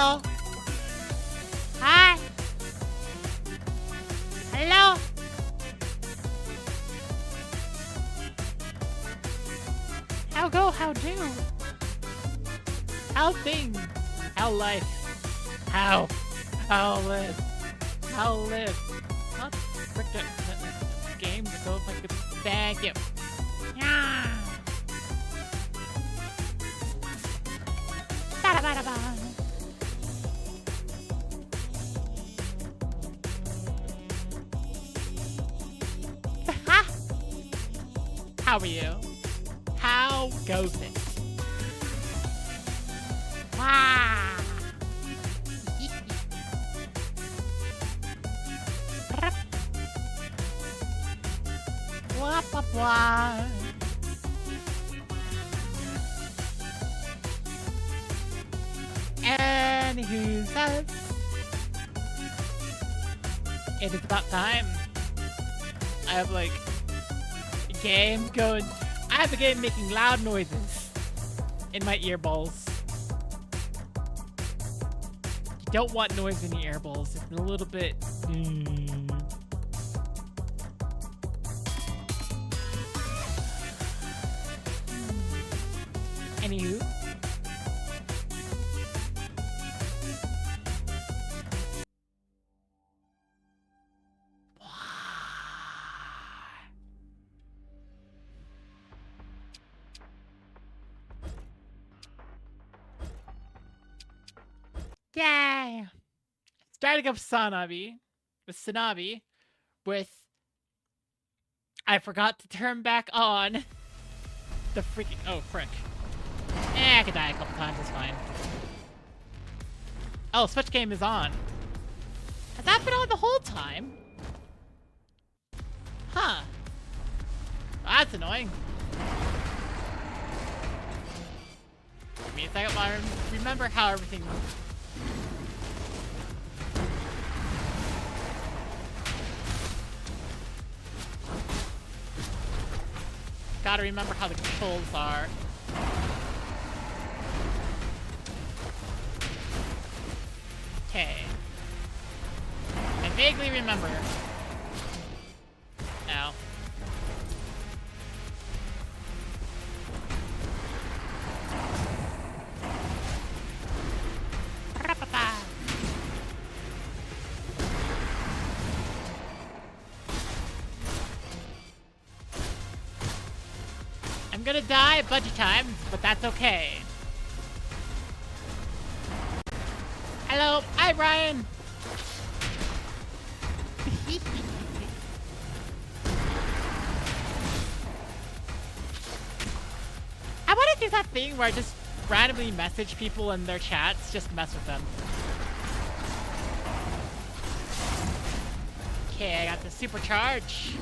Hello. Hi. Hello. How go? How do? How things? How life? How? How live? How live? What frickin' game to go like this? Thank you. Yeah. Ba-da-ba-da-ba. How are you? How goes it? Wow. Blah, blah, blah. Anywho says, it is about time. I have like a game going. I have a game making loud noises in my earballs. You don't want noise in your earballs. It's a little bit. Anywho. Yay! Starting up Sanabi with I forgot to turn back on the freaking frick. I could die a couple times, it's fine. Oh, Switch game is on. Has that been on the whole time? Huh. Well, that's annoying. Give me a second while I remember how everything. Gotta remember how the controls are. Okay. I vaguely remember. Now. I'm gonna die a bunch of times, but that's okay. Hello, hi Brian. I want to do that thing where I just randomly message people in their chats, just mess with them. Okay, I got the supercharge.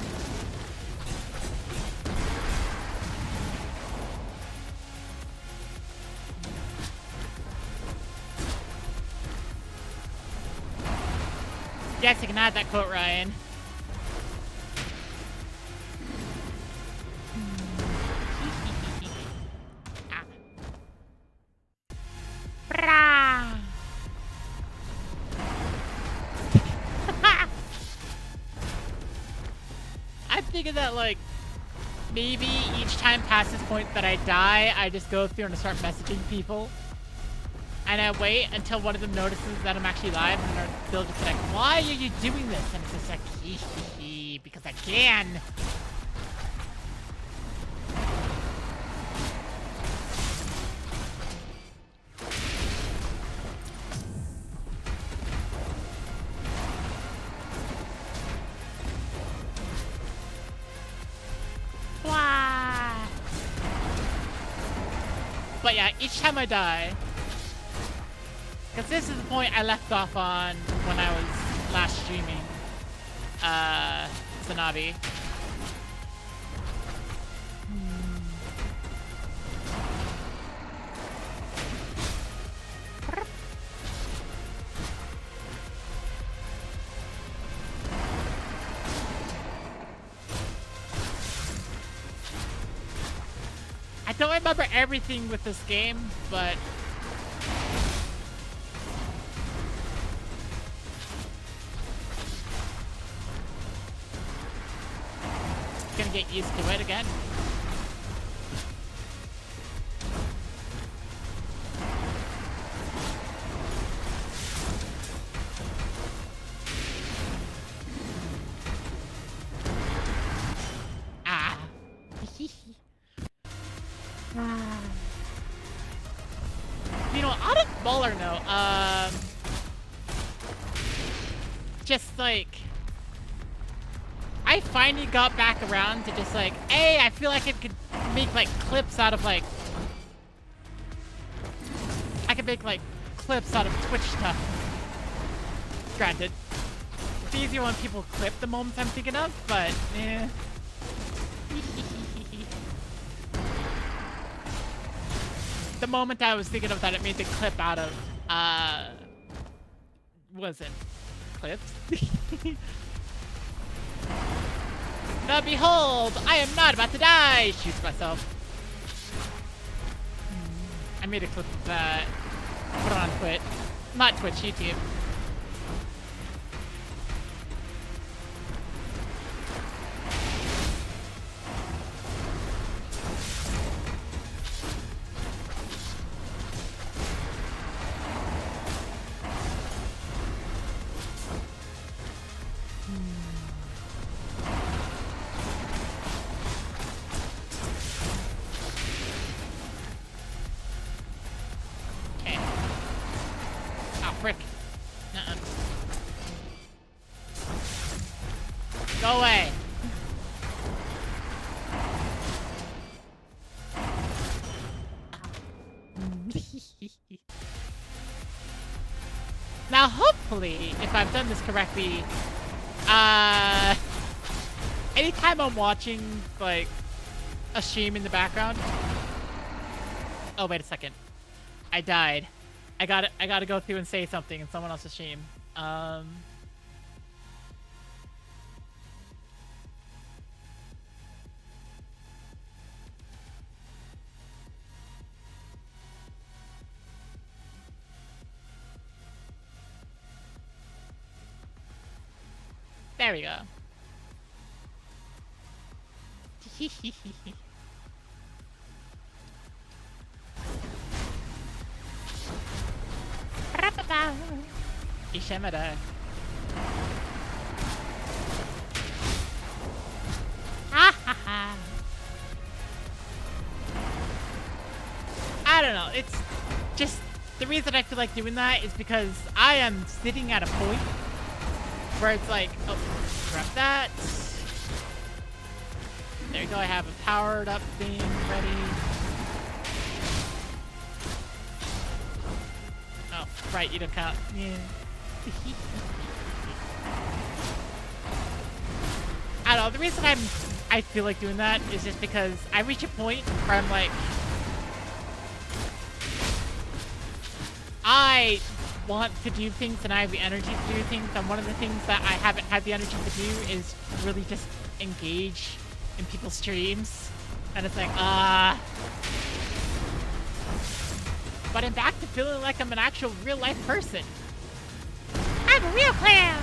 Yes, you can add that quote, Ryan. I'm thinking that, like, maybe each time past this point that I die, I just go through and start messaging people. And I wait until one of them notices that I'm actually live, and they'll just be like, why are you doing this? And it's just like, hee hee hee, because I can. Blah. But yeah, each time I die, because this is the point I left off on when I was last streaming Sanabi. I don't remember everything with this game, but get used to it again. Ah. You know, on a smaller note, just like, I finally got back around to just like, hey, I feel like I could make like clips out of like, I could make like clips out of Twitch stuff. Granted, it's easier when people clip the moments I'm thinking of, but eh. The moment I was thinking of that, it made the clip out of, wasn't clips. Now behold, I am not about to die! Shoots myself. I made a clip of that. Put it on Twitch. Not Twitch, YouTube. Frick. Uh-uh. Go away. Now, hopefully, if I've done this correctly, anytime I'm watching, like, a stream in the background. Oh, wait a second. I died. I gotta go through and say something in someone else's stream. There we go. Ishimada. Ha ha ha. I don't know, it's just the reason I feel like doing that is because I am sitting at a point where it's like, oh, grab that. There you go, I have a powered up thing ready. Oh, right, you don't count. Yeah. I don't know, the reason I feel like doing that is just because I reach a point where I'm like, I want to do things and I have the energy to do things, and one of the things that I haven't had the energy to do is really just engage in people's streams. And it's like, but I'm back to feeling like I'm an actual real-life person. I'm a real clam!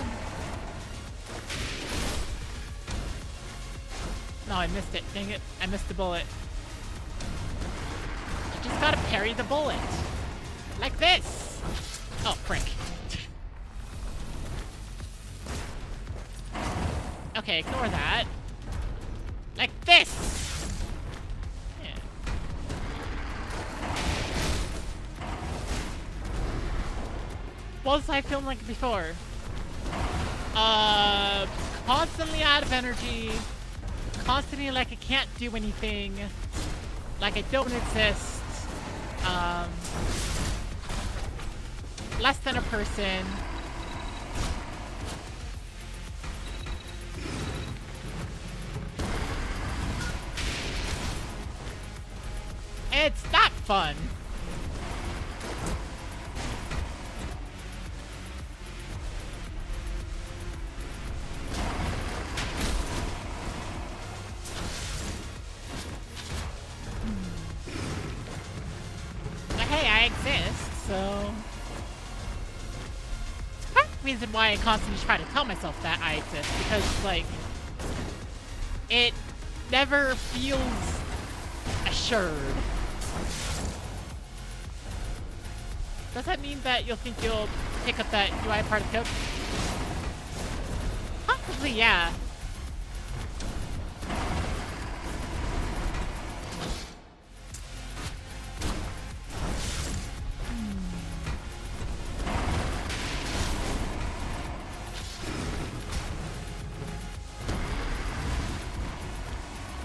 No, I missed it. Dang it. I missed the bullet. You just gotta parry the bullet. Like this! Oh, frick. Okay, ignore that. Like this! Yeah. What was I feeling like before? Constantly out of energy. Constantly like I can't do anything. Like I don't exist. Less than a person. It's not fun. But hey, I exist, so... It's part of the reason why I constantly try to tell myself that I exist, because, like... never feels assured. Does that mean that you'll think you'll pick up that UI part of code? Possibly, yeah.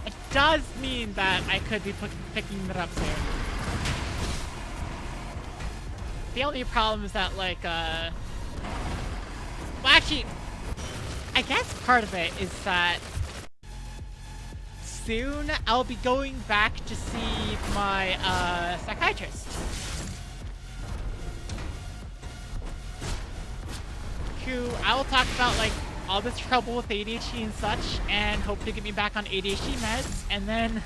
It does mean that I could be picking it up soon. The only problem is that, like, well, actually, I guess part of it is that soon I'll be going back to see my, psychiatrist. Who I will talk about, like, all this trouble with ADHD and such, and hope to get me back on ADHD meds, and then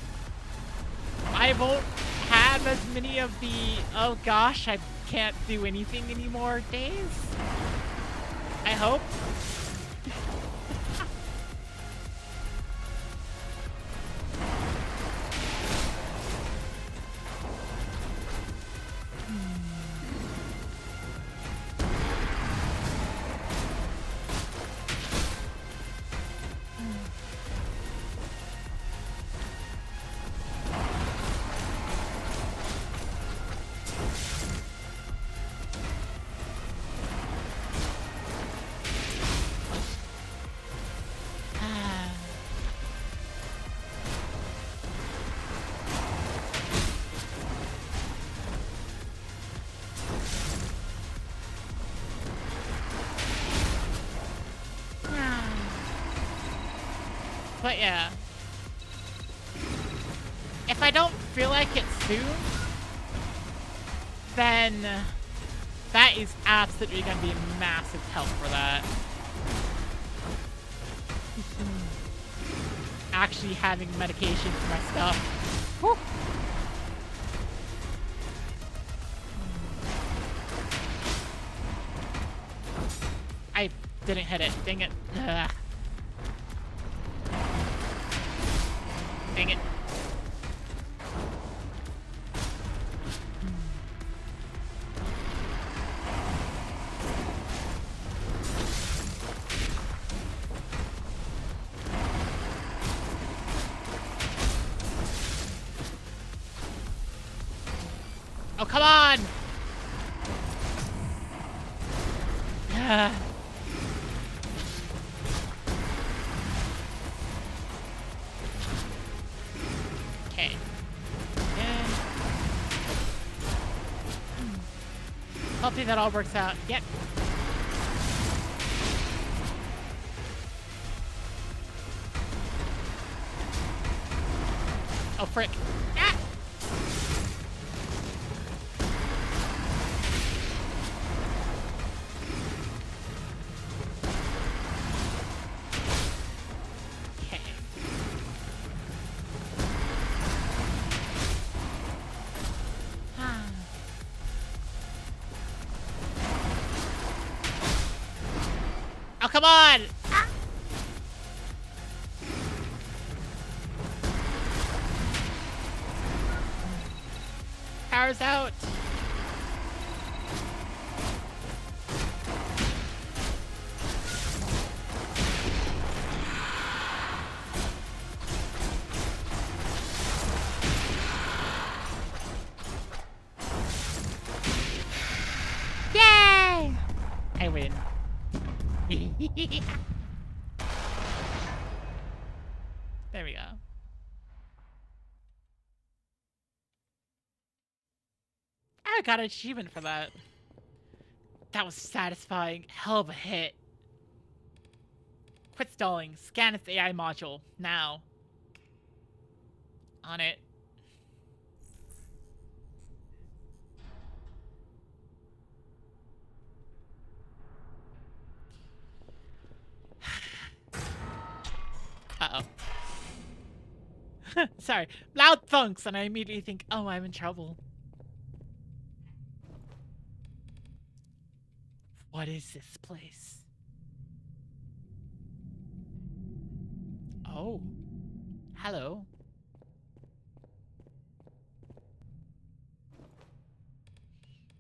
I won't have as many of the, oh gosh, I can't do anything anymore days. I hope. But yeah, if I don't feel like it soon, then that is absolutely going to be a massive help for that. Actually having medication for my stuff. Whew. I didn't hit it. Dang it. Ugh. Dang it. Oh, come on! Okay. Hopefully that all works out. Yep. Oh, frick. Ah! Okay. Oh, come on! Ah! Power's out. Yay! I win. There we go. I got an achievement for that. That was satisfying. Hell of a hit. Quit stalling. Scan its AI module. Now. On it. Uh-oh. Sorry. Loud thunks, and I immediately think, oh, I'm in trouble. What is this place? Oh. Hello.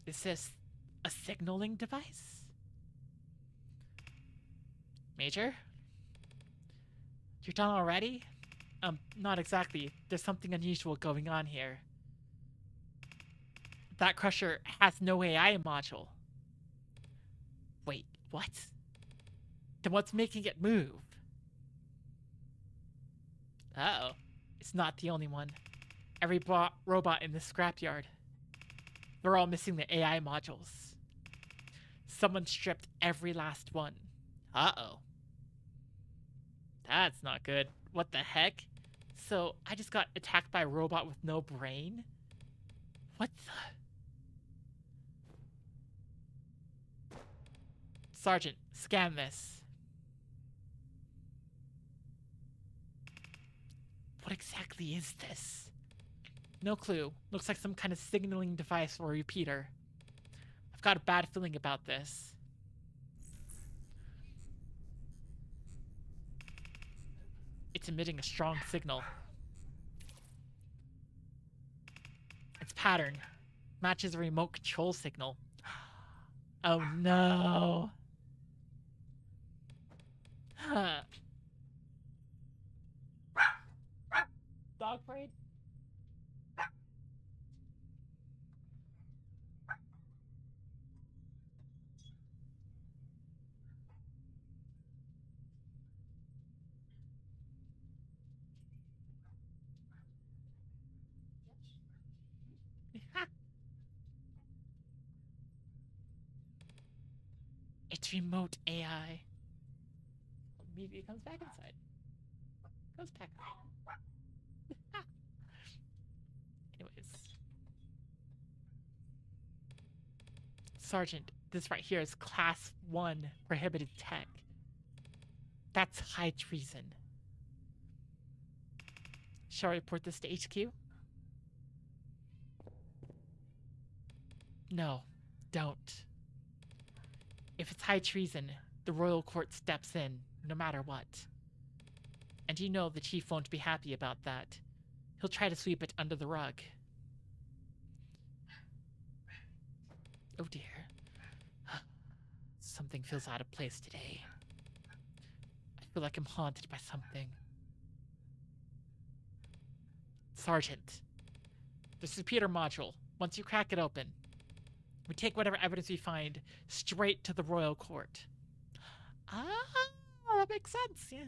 Is this a signaling device? Major? You're done already? Not exactly. There's something unusual going on here. That crusher has no AI module. Wait, what? Then what's making it move? Uh-oh. It's not the only one. Every robot in this scrapyard. They're all missing the AI modules. Someone stripped every last one. Uh-oh. That's not good. What the heck? So, I just got attacked by a robot with no brain? What the? Sergeant, scan this. What exactly is this? No clue. Looks like some kind of signaling device or repeater. I've got a bad feeling about this. It's emitting a strong signal. Its pattern matches a remote control signal. Oh no. Huh. Dog braid? It's remote AI. Maybe it comes back inside. Goes back out. Anyways. Sergeant, this right here is Class 1 prohibited tech. That's high treason. Shall I report this to HQ? No, don't. If it's high treason, the royal court steps in, no matter what. And you know the chief won't be happy about that. He'll try to sweep it under the rug. Oh dear. Something feels out of place today. I feel like I'm haunted by something. Sergeant, this is Peter module. Once you crack it open, we take whatever evidence we find straight to the royal court. Ah, that makes sense, yeah.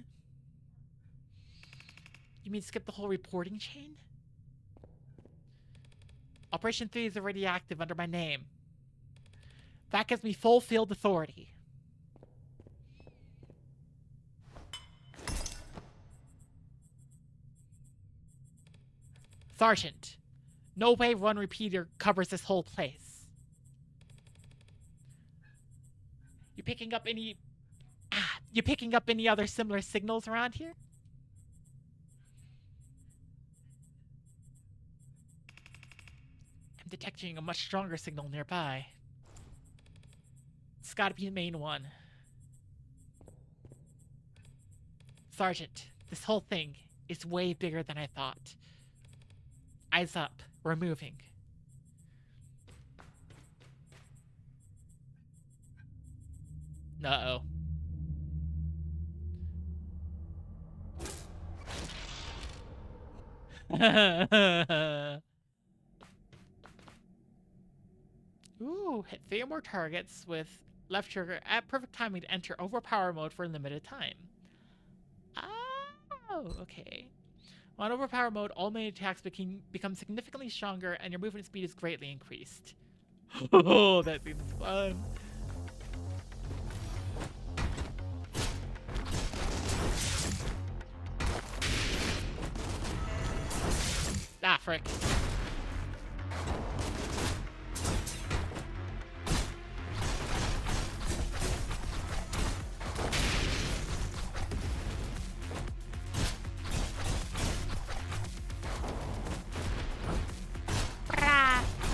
You mean skip the whole reporting chain? Operation 3 is already active under my name. That gives me full field authority. Sergeant, no wave 1 repeater covers this whole place. You picking up any other similar signals around here? I'm detecting a much stronger signal nearby. It's gotta be the main one. Sergeant, this whole thing is way bigger than I thought. Eyes up, we're moving. Uh-oh. Ooh, hit 3 or more targets with left trigger at perfect timing to enter overpower mode for a limited time. Oh, okay. On overpower mode, all main attacks become significantly stronger and your movement speed is greatly increased. Oh, that seems fun. Ah, frick.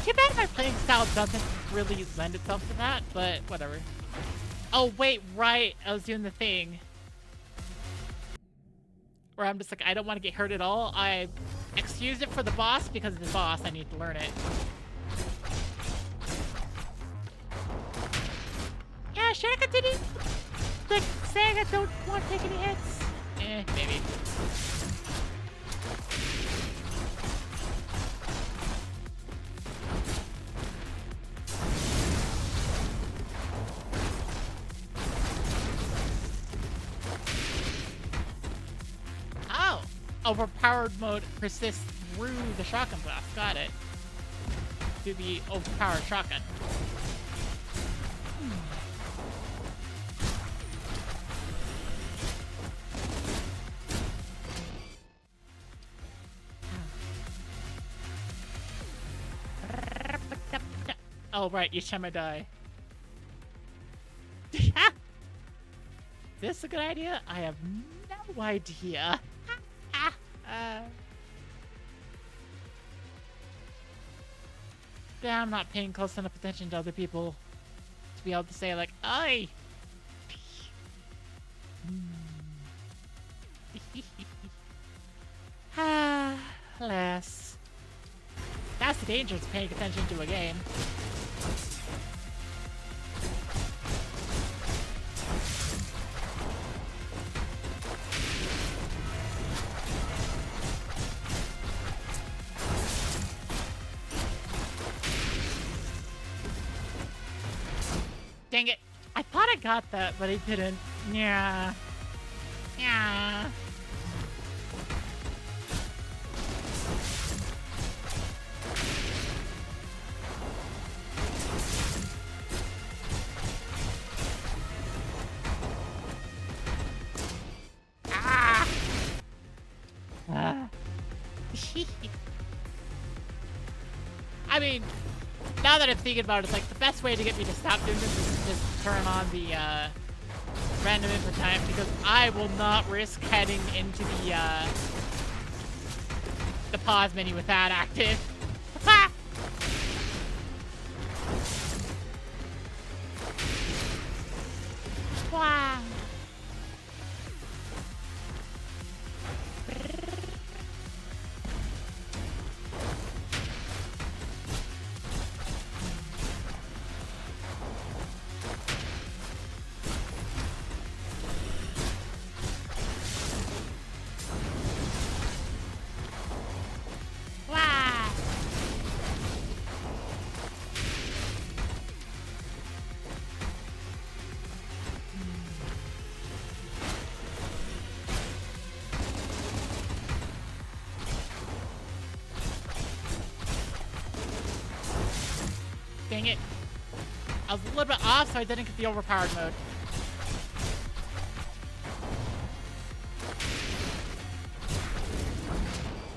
Too bad my playing style doesn't really lend itself to that, but whatever. Oh, wait, right. I was doing the thing. where I'm just like, I don't want to get hurt at all. I excuse it for the boss because it's the boss. I need to learn it. Yeah, should I continue? Like, saying I don't want to take any hits? Maybe. Oh! Overpowered mode persists through the shotgun blast. Got it. Through the overpowered shotgun. Oh, right, each time I die. Is this a good idea? I have no idea. Yeah, I'm not paying close enough attention to other people to be able to say, like, "Oi!" Alas. That's the danger of paying attention to a game. Dang it. I thought I got that, but I didn't. Yeah. Yeah. I mean, now that I'm thinking about it, it's like the best way to get me to stop doing this is just turn on the random input time, because I will not risk heading into the pause menu with that active. Wow. Dang it. I was a little bit off, so I didn't get the overpowered mode.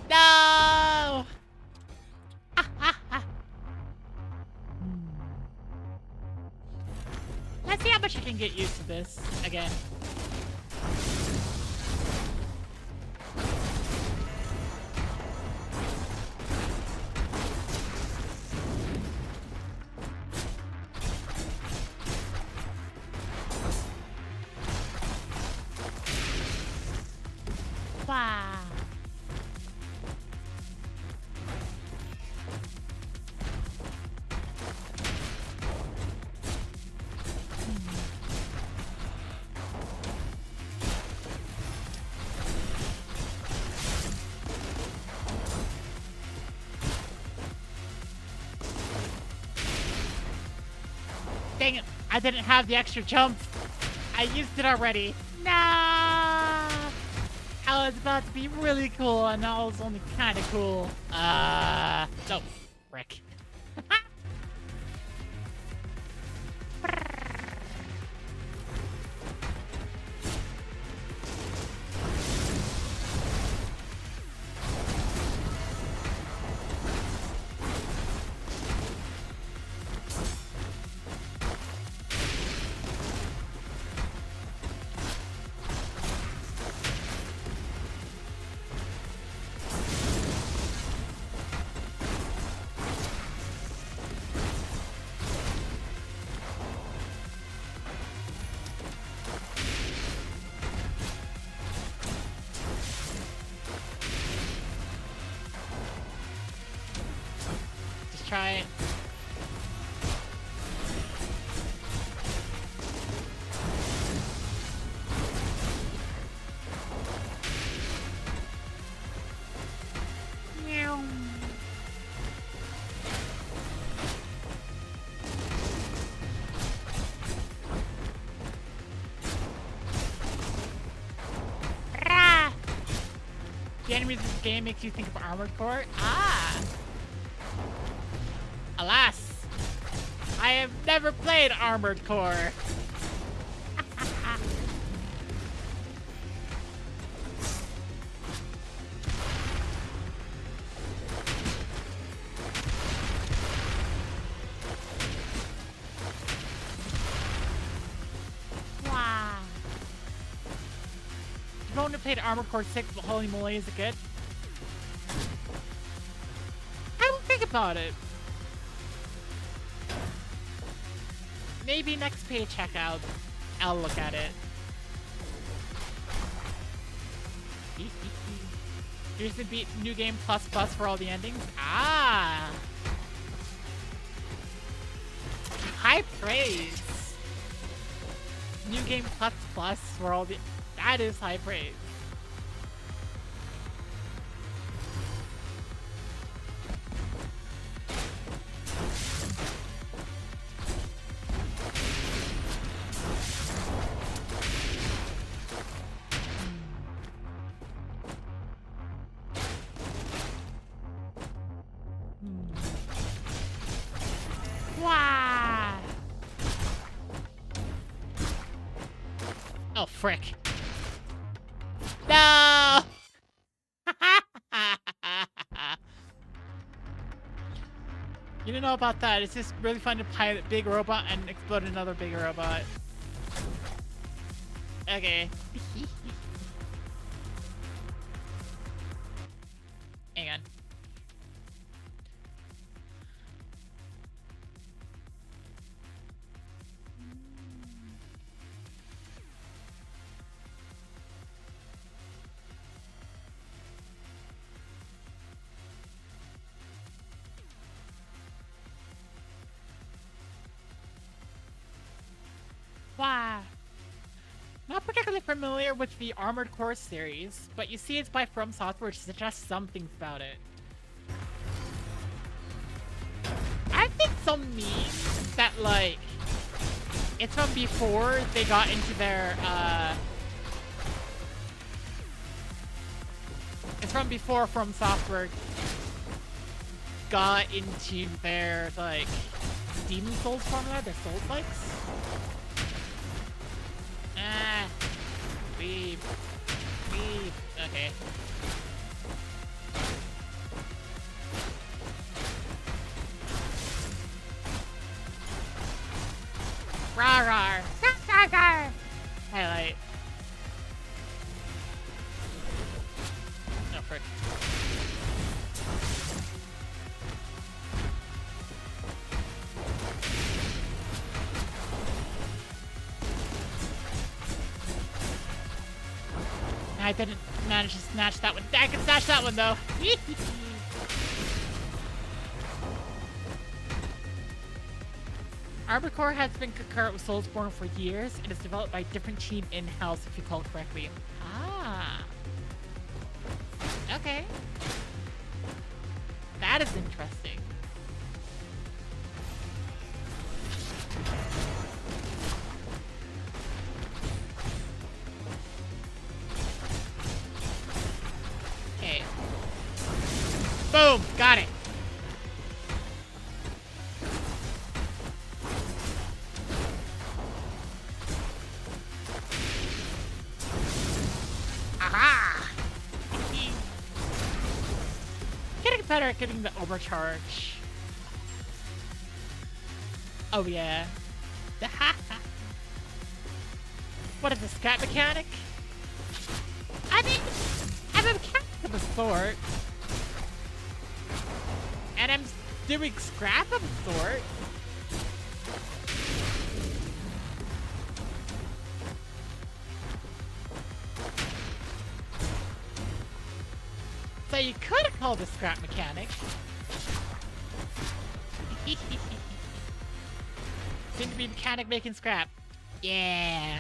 No! Let's see how much I can get used to this again. Wow. Dang it, I didn't have the extra jump. I used it already. No! I was about to be really cool, and I was only kind of cool. Oh, frick. Let's try it. Meow. Rah! The enemies of this game makes you think of Armored Core? Ah! Alas! I have never played Armored Core! Wow. You've only played Armored Core 6, but holy moly, is it good? I will think about it. Maybe next paycheck I'll look at it. Here's the beat New Game Plus Plus for all the endings. Ah! High praise! New Game Plus Plus for all the... That is high praise. Wow! Oh, frick. No! You don't know about that. It's just really fun to pilot big robot and explode another big robot. Okay. Hang on. Wow. Not particularly familiar with the Armored Core series, but you see it's by From Software, which suggests some things about it. I think some memes that, like, it's from before they got into their, it's from before From Software got into their, like, Demon Souls formula, their Souls-likes. Ah, leave. Okay. Rawr, rawr. Highlight. Oh, frick. I didn't manage to snatch that one. I can snatch that one, though. Armored Core has been concurrent with Soulsborne for years and is developed by a different team in-house, if you call it correctly. Ah. Okay. That is interesting. Okay. Boom! Got it! Aha! Getting better at getting the overcharge. Oh yeah. What is the scrap mechanic? I mean, I'm a mechanic of a sort. And I'm doing scrap of a sort. So you could call the scrap mechanic. Seem to be mechanic making scrap. Yeah.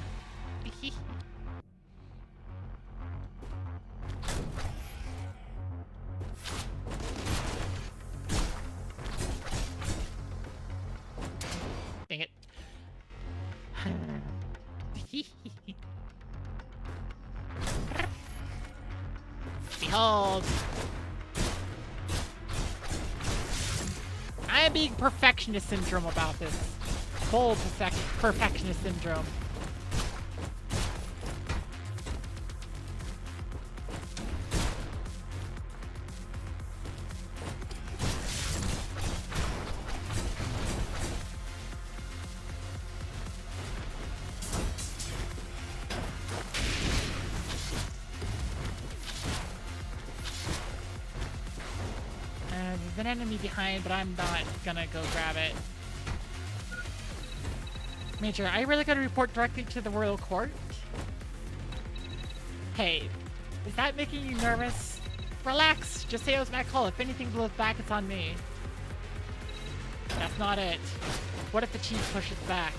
Dang it. Behold. I am being perfectionist syndrome about this. Full perfectionist syndrome. There's an enemy behind, but I'm not gonna go grab it. Major, are you really gonna report directly to the royal court? Hey, is that making you nervous? Relax, just say it was my call. If anything blows back, it's on me. That's not it. What if the chief pushes back?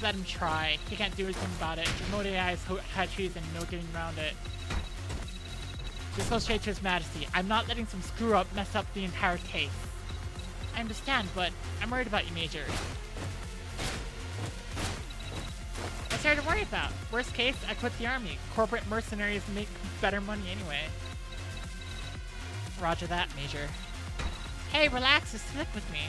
Let him try. He can't do anything about it. Remote AI's hatcheries and no getting around it. Just go straight to His Majesty. I'm not letting some screw-up mess up the entire case. I understand, but I'm worried about you, Major. What's there to worry about? Worst case, I quit the army. Corporate mercenaries make better money anyway. Roger that, Major. Hey, relax, just stick with me.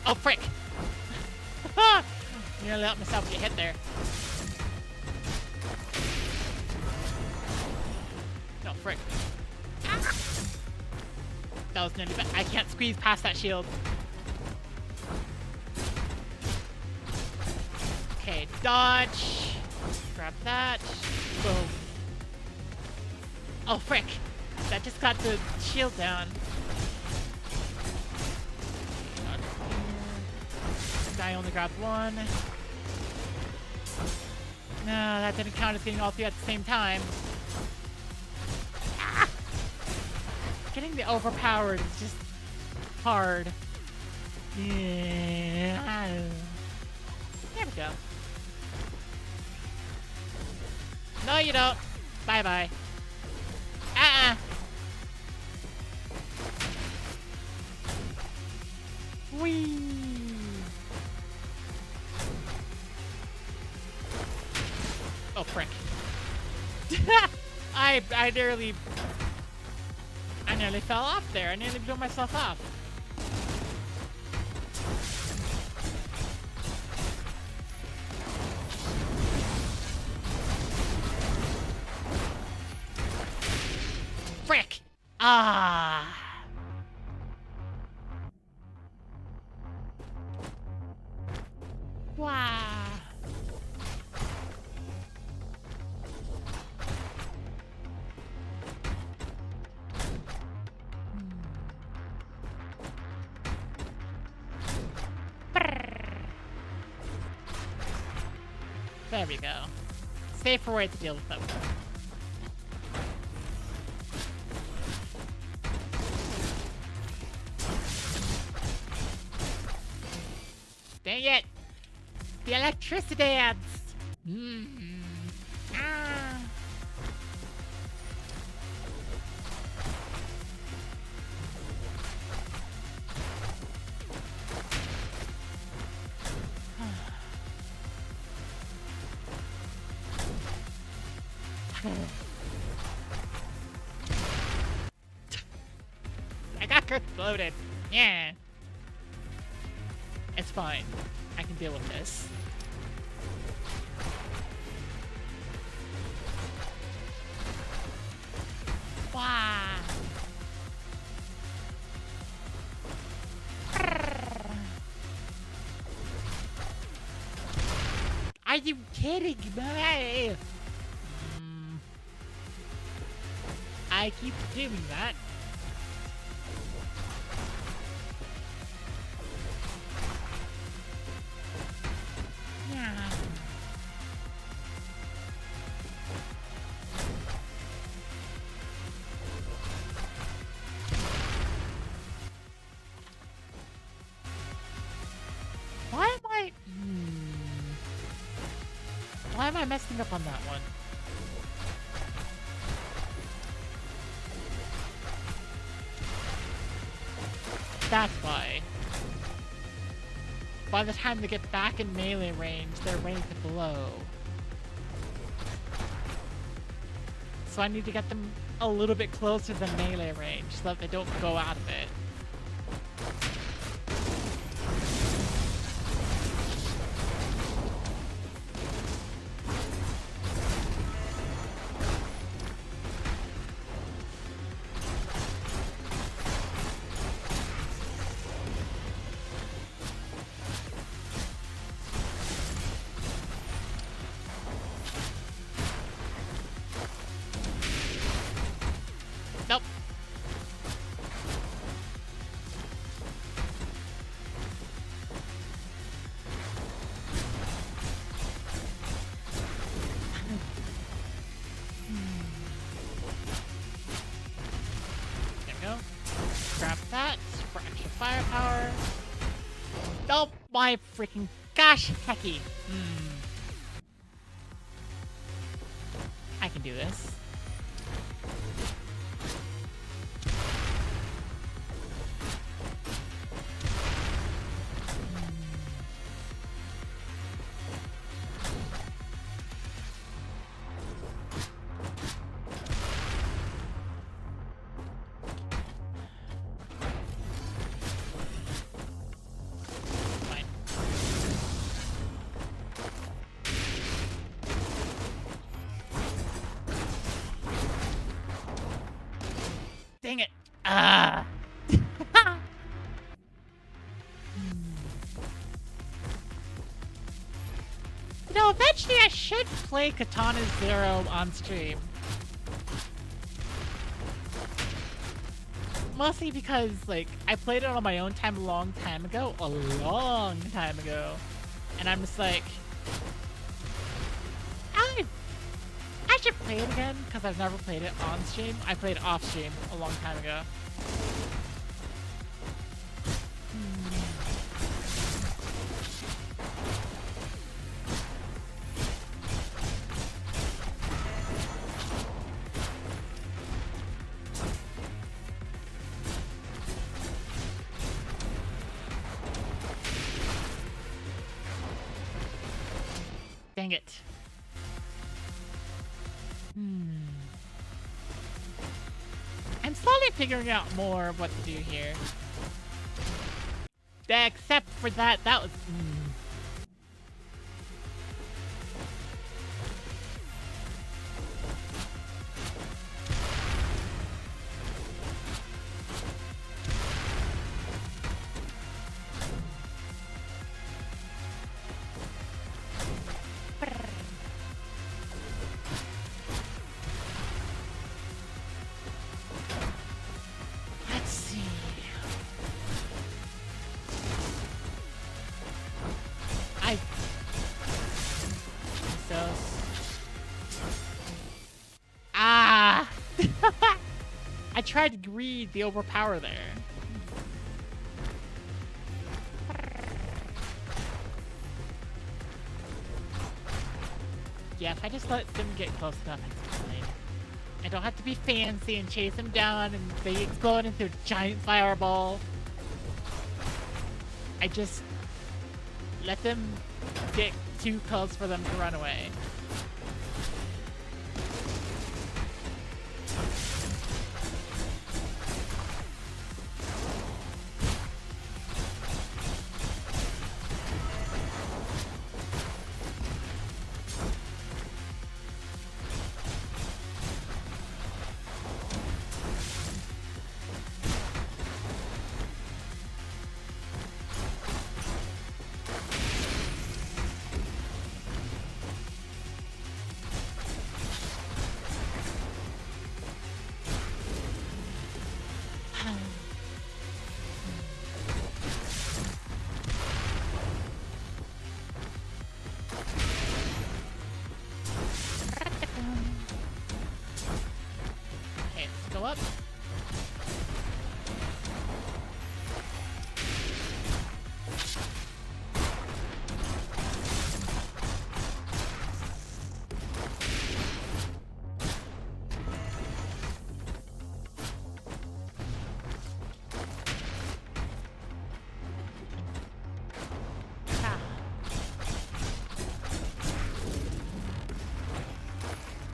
Oh, frick! Nearly let myself get hit there. No, frick. That was nearly bad. I can't squeeze past that shield. Okay, dodge. Grab that. Boom. Oh, frick. That just got the shield down. I only grabbed one. No, that didn't count as getting all three at the same time. Ah! Getting the overpowered is just hard. Yeah. There we go. No, you don't. Bye-bye. Whee! Oh, frick. I nearly fell off there. I nearly blew myself off. Frick! Ah! Wow. There we go. Safer way to deal with them. Dang it! The electricity ants! Ah. I got exploded. Yeah. It's fine. I can deal with this. Wow. Are you kidding me? I keep doing that. Yeah. Why am I messing up on that one? That's why. By the time they get back in melee range, they're ready to blow. So I need to get them a little bit closer than melee range so that they don't go out of it. Nope. There we go. Grab that for extra firepower. Oh my freaking gosh, hecky. I can do this. Fine. Dang it. Ah. You know, eventually I should play Katana Zero on stream. Mostly because, like, I played it on my own time a long time ago. And I'm just like, I should play it again, because I've never played it on stream. I played it off stream a long time ago. Dang it. I'm slowly figuring out more of what to do here. Except for that was... Let's see. Ah! I tried to read the overpower there. Yeah, if I just let them get close enough, it's fine. I don't have to be fancy and chase them down and they explode into a giant fireball. I just let them get too close for them to run away.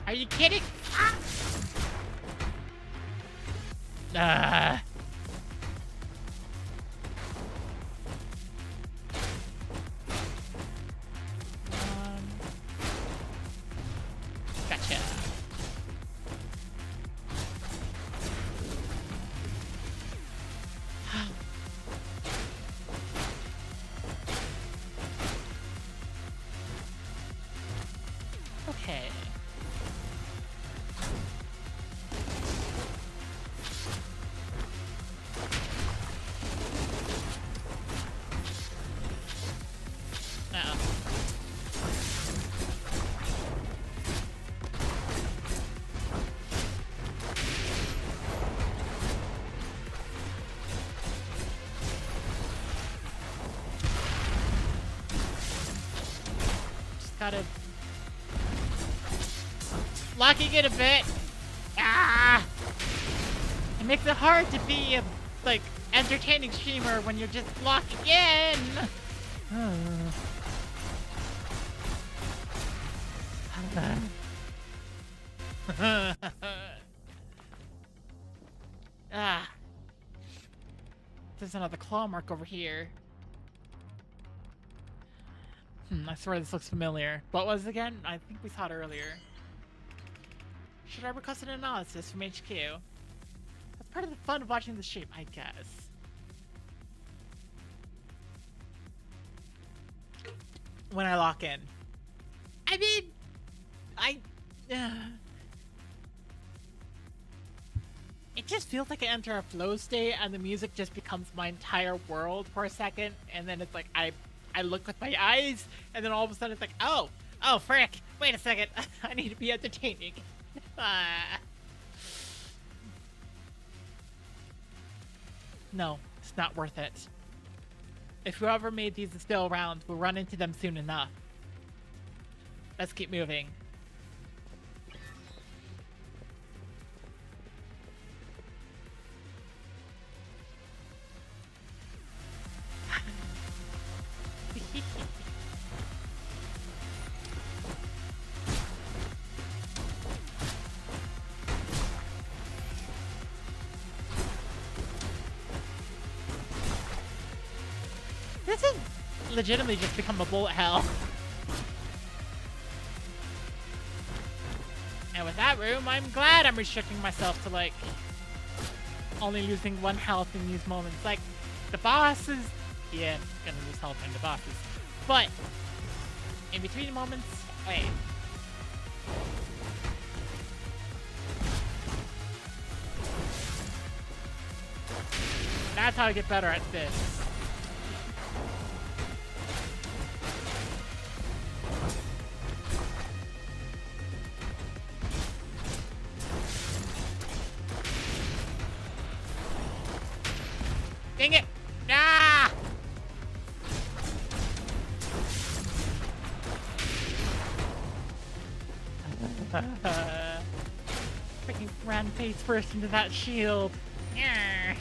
Are you kidding? Ah! Gotcha. Okay. Uh-oh. Just gotta... Locking it a bit. Ah! It makes it hard to be a, like, entertaining streamer when you're just locking in. Ah. There's another claw mark over here. I swear this looks familiar. What was it again? I think we saw it earlier. Should I request an analysis from HQ? That's part of the fun of watching the stream, I guess. When I lock in. I mean, it just feels like I enter a flow state and the music just becomes my entire world for a second, and then it's like I look with my eyes, and then all of a sudden it's like, oh frick, wait a second, I need to be entertaining. No, it's not worth it. If whoever made these is still around, we'll run into them soon enough. Let's keep moving. This has legitimately just become a bullet hell. And with that room, I'm glad I'm restricting myself to, like, only losing 1 health in these moments. Like, the bosses, yeah, gonna lose health in the bosses. But, in between moments, wait. That's how I get better at this. Dang it! Ah! Freaking ran face first into that shield. Yeah.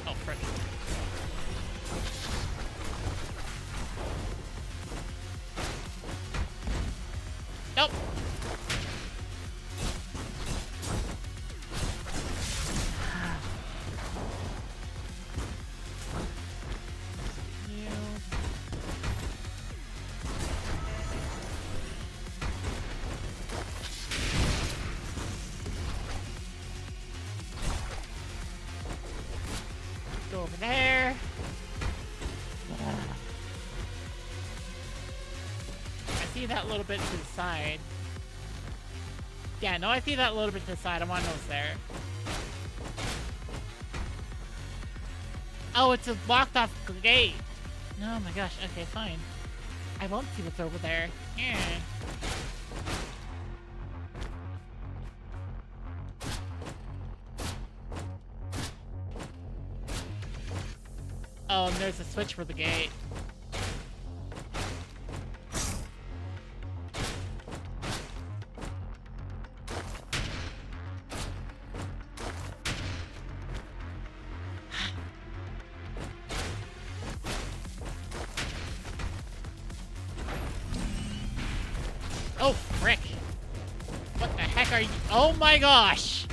Oh, frick. Nope. Go over there. I see that little bit to the side. Yeah, no, I see that little bit to the side. I want to know what's there. Oh, it's a blocked off gate. Oh my gosh. Okay, fine. I won't see what's over there. Yeah. Oh, and there's a switch for the gate. Oh, frick. What the heck are you? Oh my gosh!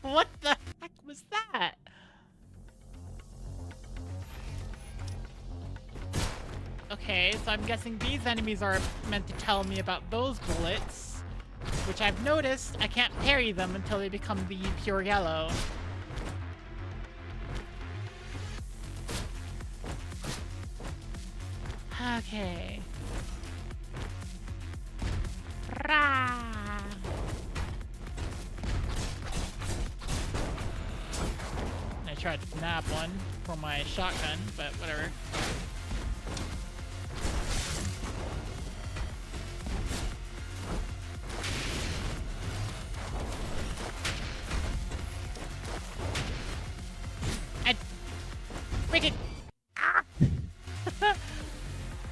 What the heck was that? Okay, so I'm guessing these enemies are meant to tell me about those bullets, which I've noticed I can't parry them until they become the pure yellow. Okay. Rah! I tried to nab one for my shotgun, but whatever. Freaking! Ah!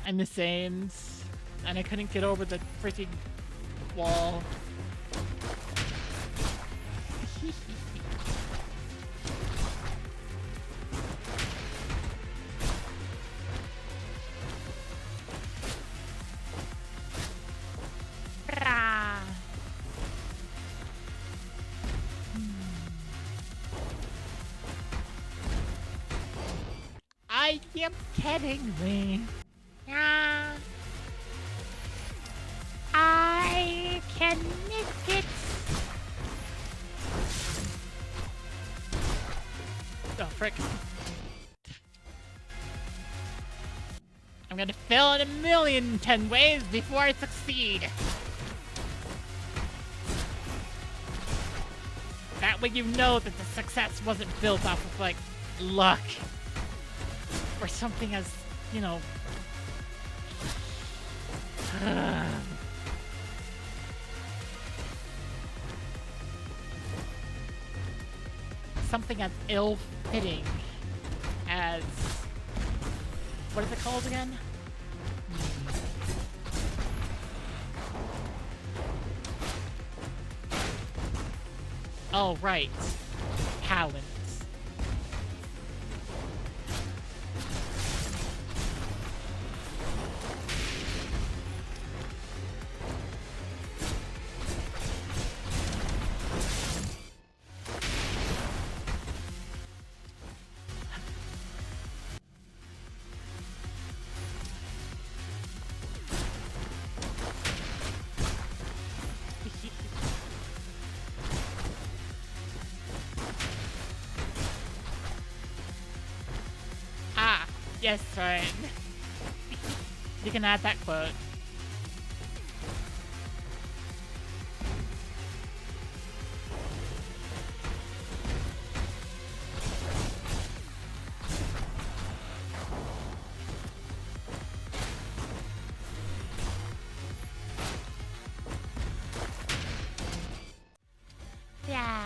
I miss aims, and I couldn't get over the freaking wall. Are you kidding me? Yeah. I can make it. Oh, frick. I'm gonna fail in 1,010 ways before I succeed. That way you know that the success wasn't built off of, like, luck. Or something as, you know... something as ill-fitting as... what is it called again? Oh, right. Talent. Yes, right. You can add that quote. Yeah.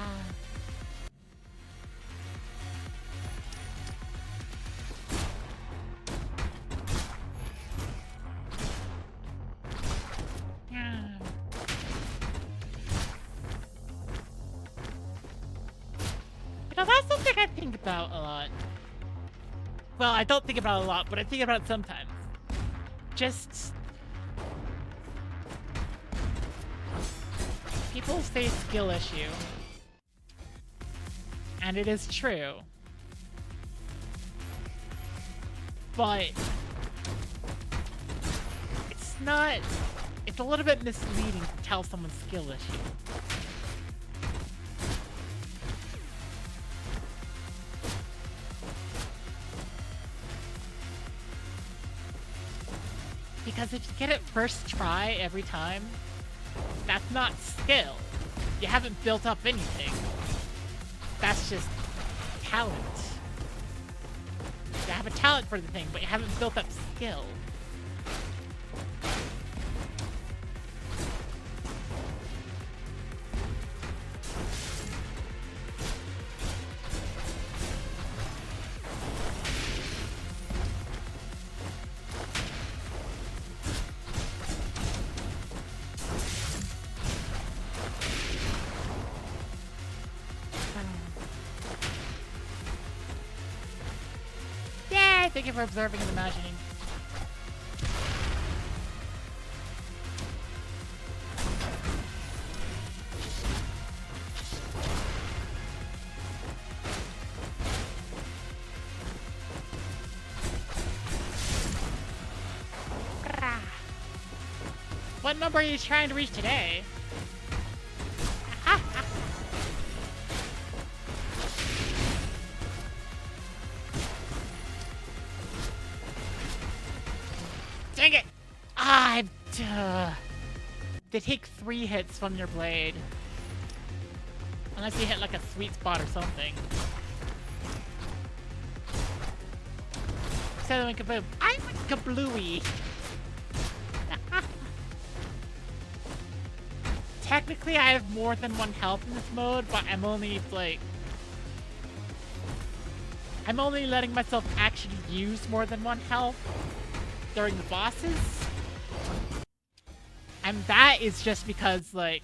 You know, that's something I think about a lot. Well, I don't think about it a lot, but I think about it sometimes. Just... people say skill issue. And it is true. But... it's not... it's a little bit misleading to tell someone skill issue. Because if you get it first try every time, that's not skill. You haven't built up anything. That's just talent. You have a talent for the thing, but you haven't built up skill. Thank you for observing and imagining. What number are you trying to reach today? Dang it! They take 3 hits from your blade. Unless you hit like a sweet spot or something. So then kaboom. I'm a kablooey. Technically, I have more than 1 health in this mode, but I'm only letting myself actually use more than 1 health during the bosses. And that is just because, like,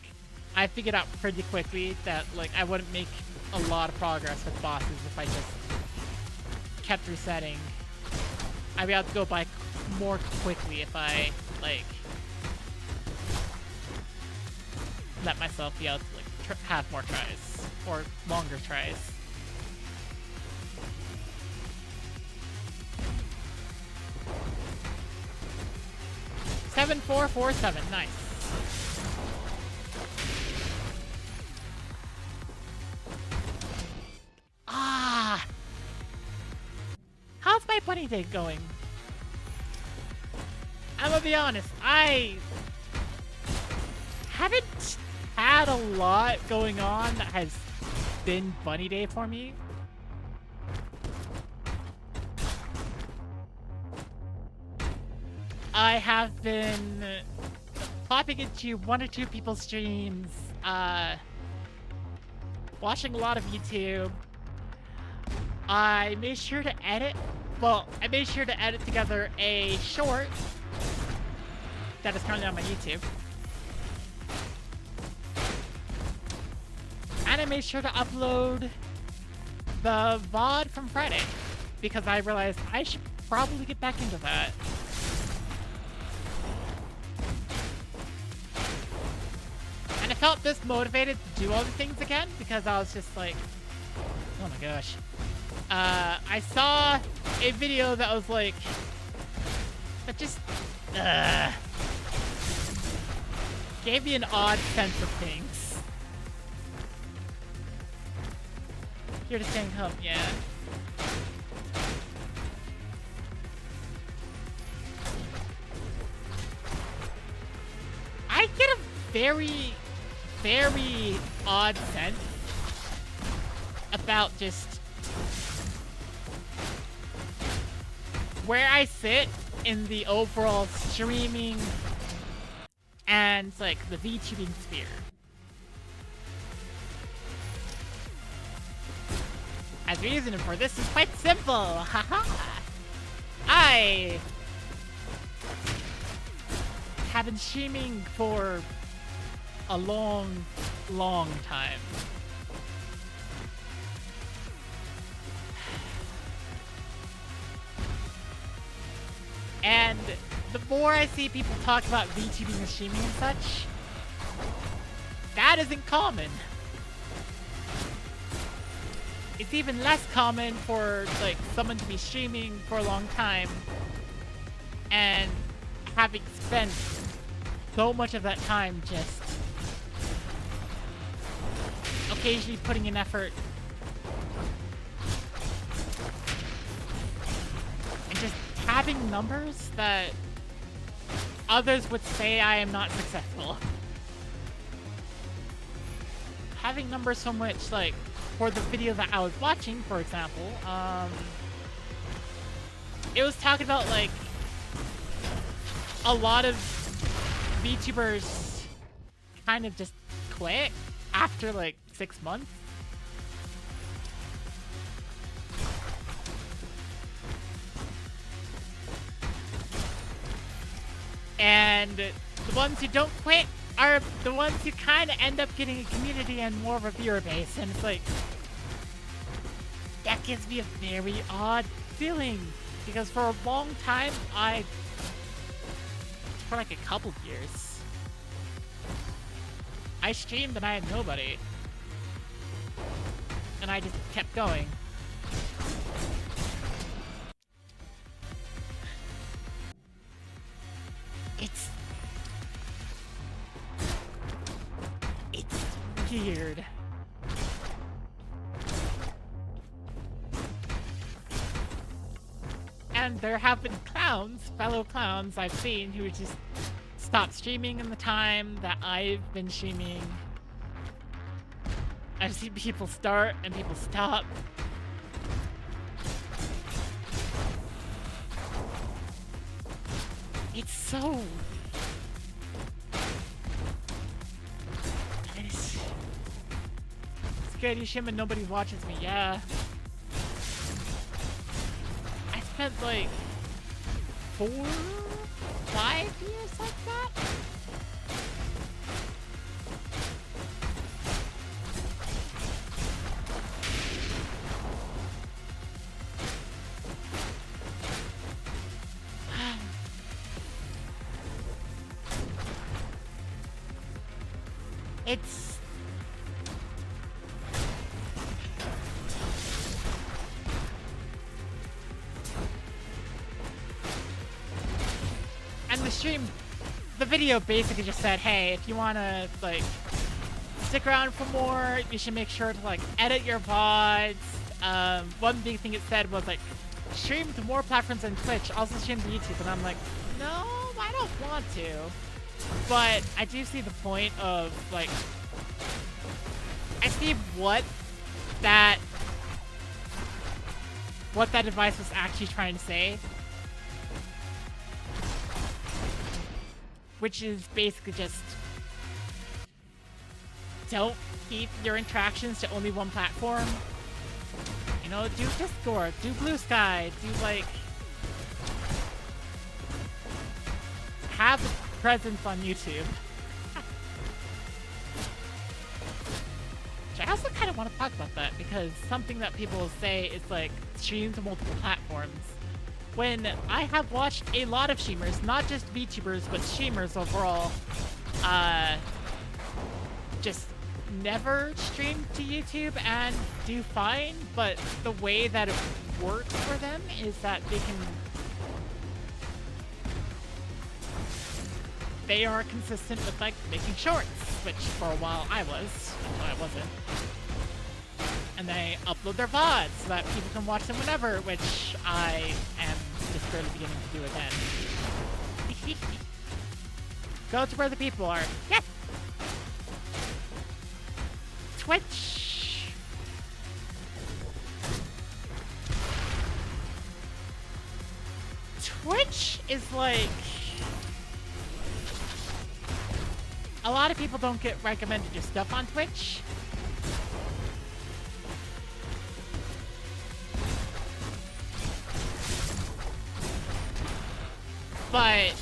I figured out pretty quickly that, like, I wouldn't make a lot of progress with bosses if I just kept resetting. I'd be able to go by more quickly if I, like, let myself be able to, like, have more tries. Or longer tries. Seven, 4, 4, 7. Nice. How's my bunny day going? I'm gonna be honest, I haven't had a lot going on that has been bunny day for me. I have been popping into 1 or 2 people's streams, watching a lot of YouTube. I made sure to edit together a short that is currently on my YouTube. And I made sure to upload the VOD from Friday because I realized I should probably get back into that. And I felt this motivated to do all the things again because I was just like, oh my gosh. I saw a video that was like, that just, gave me an odd sense of things. Here to staying home, yeah. I get a very, very odd sense about just where I sit in the overall streaming and, like, the VTubing sphere. As the reason for this is quite simple, haha! I have been streaming for a long, long time. And the more I see people talk about VTubing and streaming and such, that isn't common. It's even less common for, like, someone to be streaming for a long time and having spent so much of that time just occasionally putting in effort and just having numbers that others would say I am not successful. Having numbers so much, like, for the video that I was watching, for example, it was talking about, like, a lot of VTubers kind of just quit after, like, 6 months. And the ones who don't quit are the ones who kind of end up getting a community and more of a viewer base. And it's like, that gives me a very odd feeling. Because for a long time, for like a couple years, I streamed and I had nobody. And I just kept going. It's weird. And there have been fellow clowns I've seen who just stopped streaming in the time that I've been streaming. I've seen people start and people stop. It's so... It's good, you stream and nobody watches me, yeah. I spent like 4, 5 years like that? It's... And the stream, the video basically just said, hey, if you wanna, like, stick around for more, you should make sure to, like, edit your VODs. One big thing it said was, like, stream to more platforms than Twitch, also stream to YouTube, and I'm like, no, I don't want to. But I do see the point of, like, I see what that device was actually trying to say. Which is basically just, don't keep your interactions to only one platform. You know, do Discord, do Blue Sky, do, like, have a presence on YouTube. Which I also kind of want to talk about that, because something that people say is, like, stream to multiple platforms. When I have watched a lot of streamers, not just VTubers, but streamers overall, just never stream to YouTube and do fine, but the way that it works for them is that they are consistent with, like, making shorts, which for a while I was, until I wasn't. And they upload their VODs so that people can watch them whenever, which I am just barely beginning to do again. Go to where the people are. Yes! Twitch! Twitch is like... A lot of people don't get recommended your stuff on Twitch. But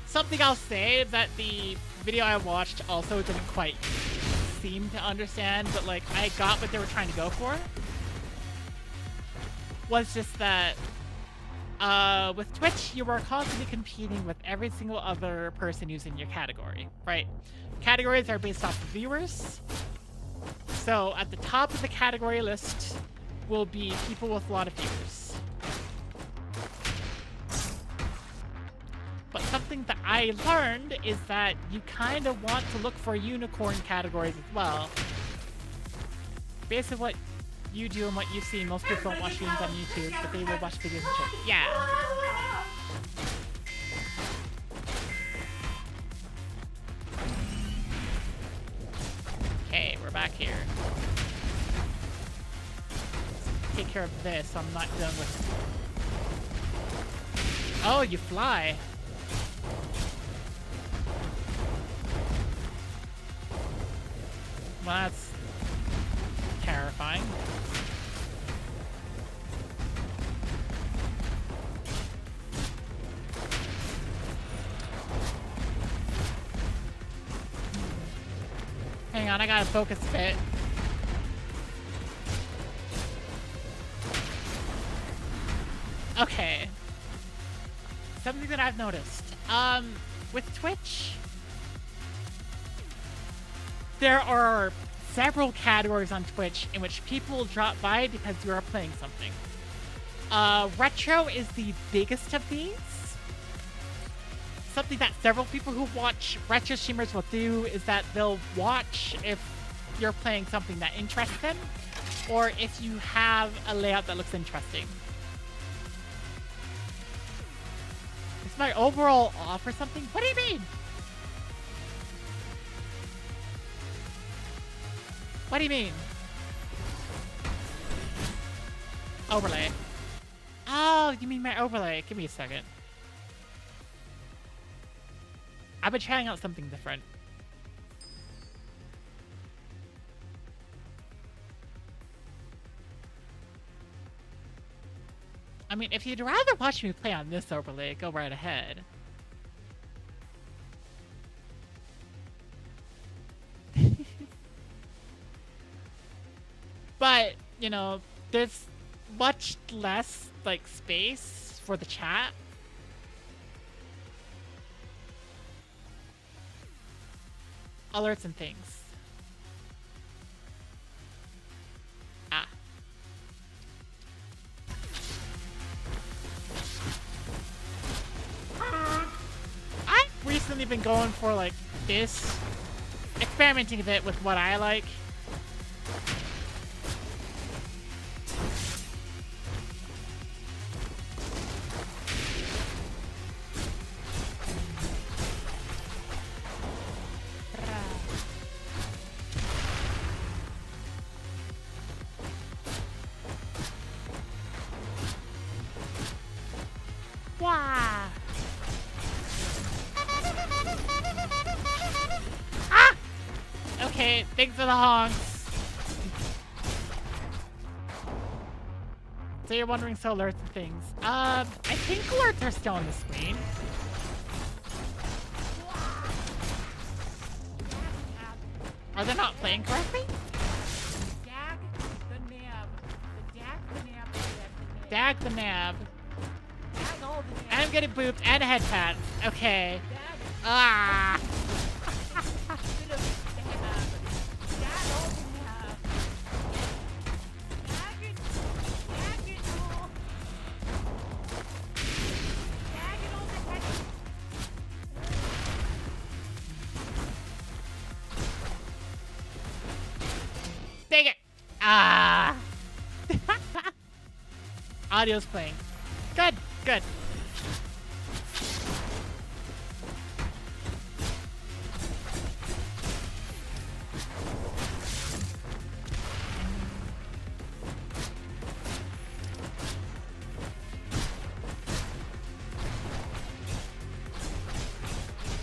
something I'll say that the video I watched also didn't quite seem to understand, but, like, I got what they were trying to go for, was just that with Twitch, you are constantly competing with every single other person who's in your category, right? Categories are based off of viewers. So at the top of the category list will be people with a lot of viewers. But something that I learned is that you kind of want to look for unicorn categories as well. Basically what you do and what you see, most people don't watch streams on YouTube, but they will watch videos on Twitch. Yeah. Okay, we're back here. Let's take care of this, so I'm not dealing with... Oh, you fly. Well, that's terrifying. Hang on, I gotta focus a bit. Okay. Something that I've noticed. With Twitch, there are several categories on Twitch in which people drop by because you are playing something. Retro is the biggest of these. Something that several people who watch retro streamers will do is that they'll watch if you're playing something that interests them, or if you have a layout that looks interesting. Is my overall off or something? What do you mean? What do you mean? Overlay. Oh, you mean my overlay. Give me a second. I've been trying out something different. I mean, if you'd rather watch me play on this overlay, go right ahead. But, you know, there's much less, like, space for the chat. Alerts and things. Ah. I've recently been going for, like, this. Experimenting a bit with what I like. Wow. Ah! Okay, thanks for the honks. So you're wondering so alerts and things. I think alerts are still on the screen. Are they not playing correctly? Dag the nab. Dag the nab. I'm getting booped and head pat. Okay. Ah. Dang it. Ah. Audio's playing. Good, good.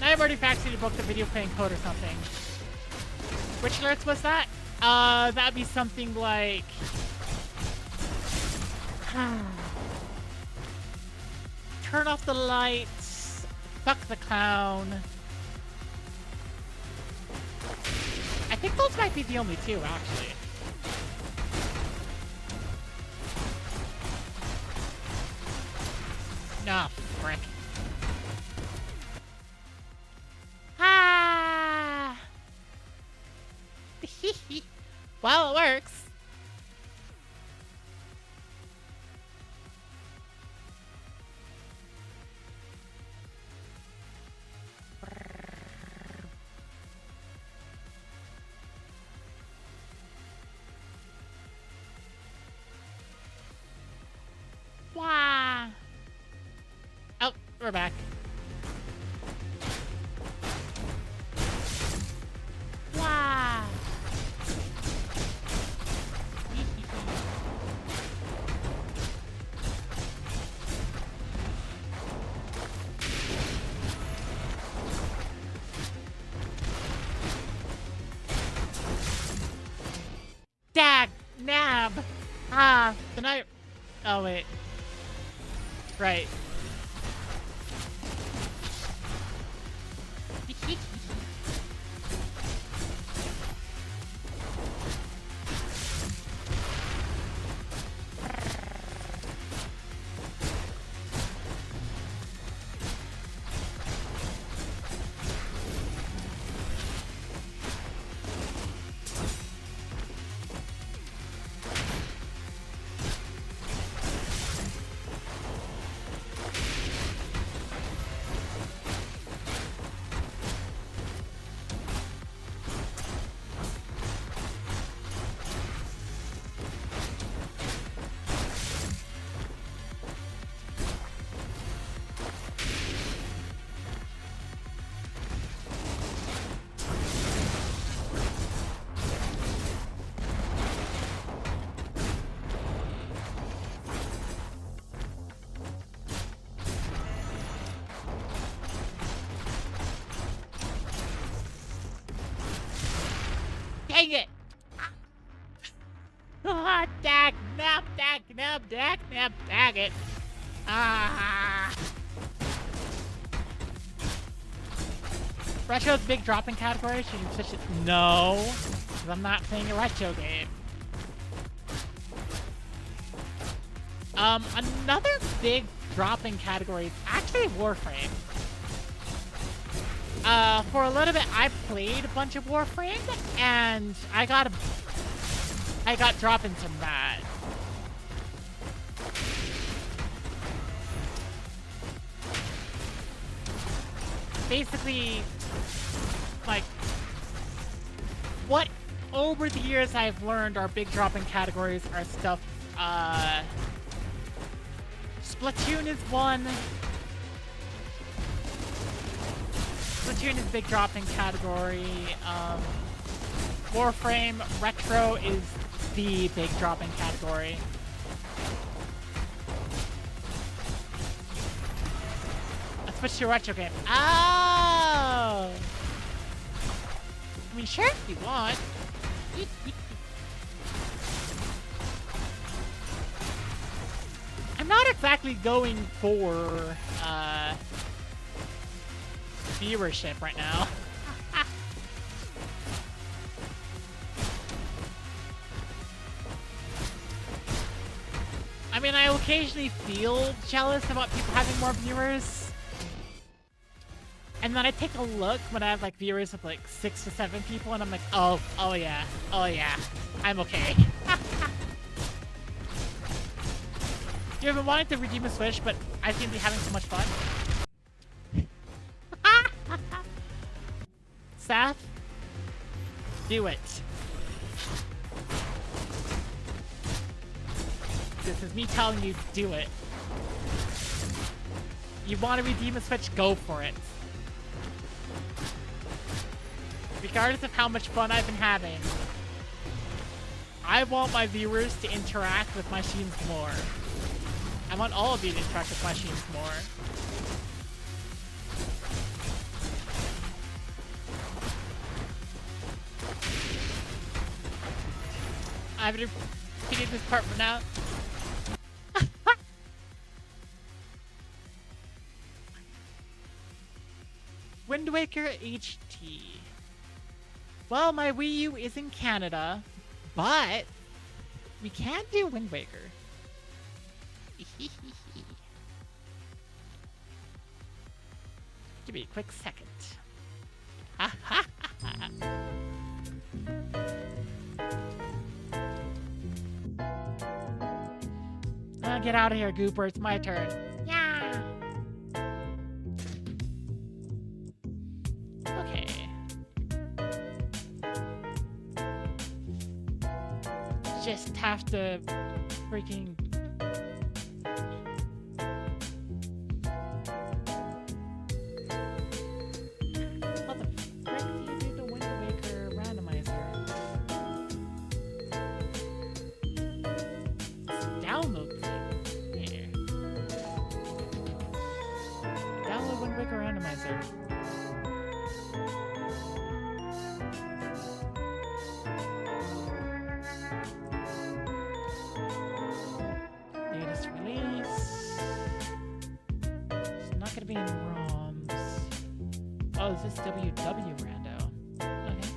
I've already factory booked the video playing code or something. Which alerts was that? That'd be something like... Turn off the lights. Fuck the clown. I think those might be the only two, actually. No, frick. Ah! Well, it works. Wow. Oh, we're back. Wow. Dag! Nab! Ah, the night. Oh, wait. Right. Dang it! Ah, dag, nab, dag, nab, dag, nab, dag it. Ah. Retro's big dropping category. Should you switch it? No, because I'm not playing a retro game. Another big dropping category is actually Warframe. For a little bit, I played a bunch of Warframe, and I got drop-ins from that. Basically, like, what over the years I've learned are big drop-in categories are stuff, Splatoon is one. Splatoon is big drop-in category. Warframe Retro is the big drop-in category. Let's switch to a retro game. Oh! I mean, sure, if you want. I'm not exactly going for, viewership right now. I mean, I occasionally feel jealous about people having more viewers. And then I take a look when I have, like, viewers of, like, 6 to 7 people, and I'm like, oh yeah, I'm okay. You've been wanting to redeem a Switch, but I seem to be having so much fun. Seth, do it. This is me telling you, do it. You want to redeem a Switch, go for it. Regardless of how much fun I've been having, I want my viewers to interact with my streams more. I want all of you to interact with my streams more. I've repeated this part for now. Wind Waker HT. Well, my Wii U is in Canada, but we can do Wind Waker. Give me a quick second. Get out of here, Gooper. It's my turn. Yeah. Okay. Just have to freaking... What the frick do you do to Wind Waker Randomizer? Download thing. Here. Download Wind Waker Randomizer. Latest release. It's not gonna be in ROMs. Oh, is this WW Rando? Okay.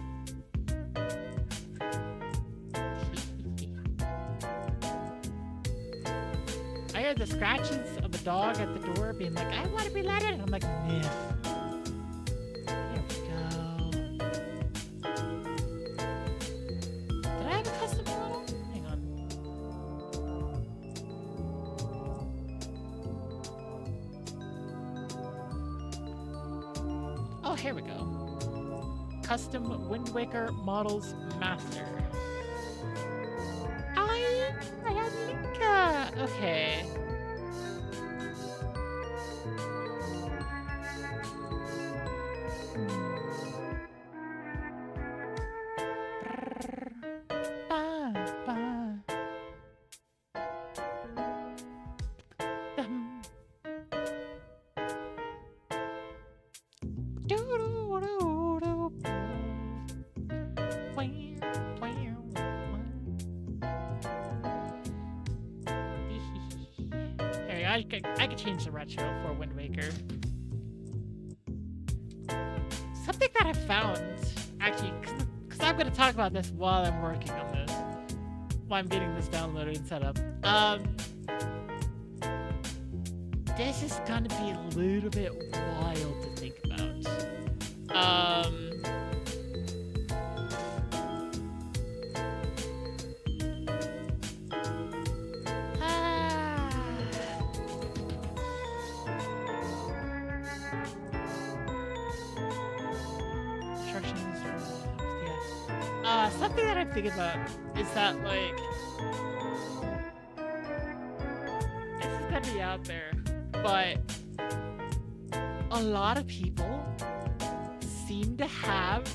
I heard the scratches of the dog at the door being like, I want to be let in. And I'm like, yeah. There we go. Did I have a custom model? Hang on. Oh, here we go. Custom Wind Waker Models Master. I have Linka. Okay. I could change the retro for Wind Waker. Something that I found, actually, because I'm going to talk about this while I'm working on this, while I'm getting this downloaded and set up. This is going to be a little bit wild to think about. Something that I'm thinking about is that, like, this is gonna be out there, but a lot of people seem to have,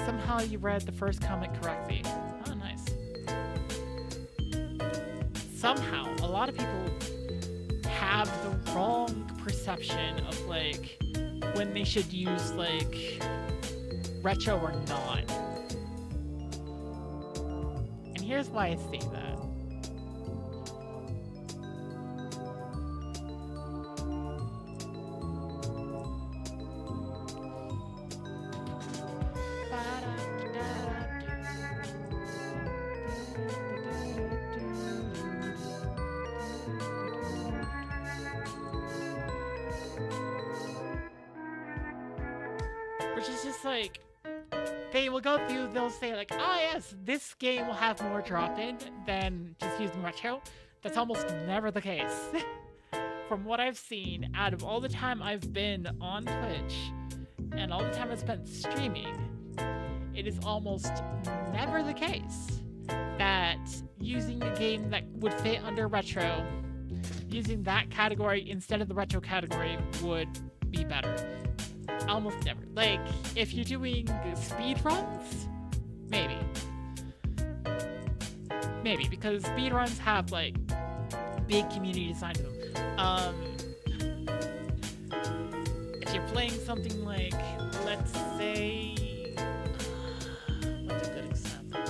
somehow you read the first comment correctly. Oh, nice. Somehow, a lot of people have the wrong perception of, like, when they should use, like, retro or not. And here's why I say that. Which is just like, they will go through, they'll say like, oh yes, this game will have more drop-in than just using retro. That's almost never the case. From what I've seen, out of all the time I've been on Twitch, and all the time I've spent streaming, it is almost never the case that using a game that would fit under retro, using that category instead of the retro category would be better. Almost never. Like, if you're doing speed runs, maybe. Maybe, because speed runs have, like, big community assigned to them. If you're playing something like, let's say, what's a good example?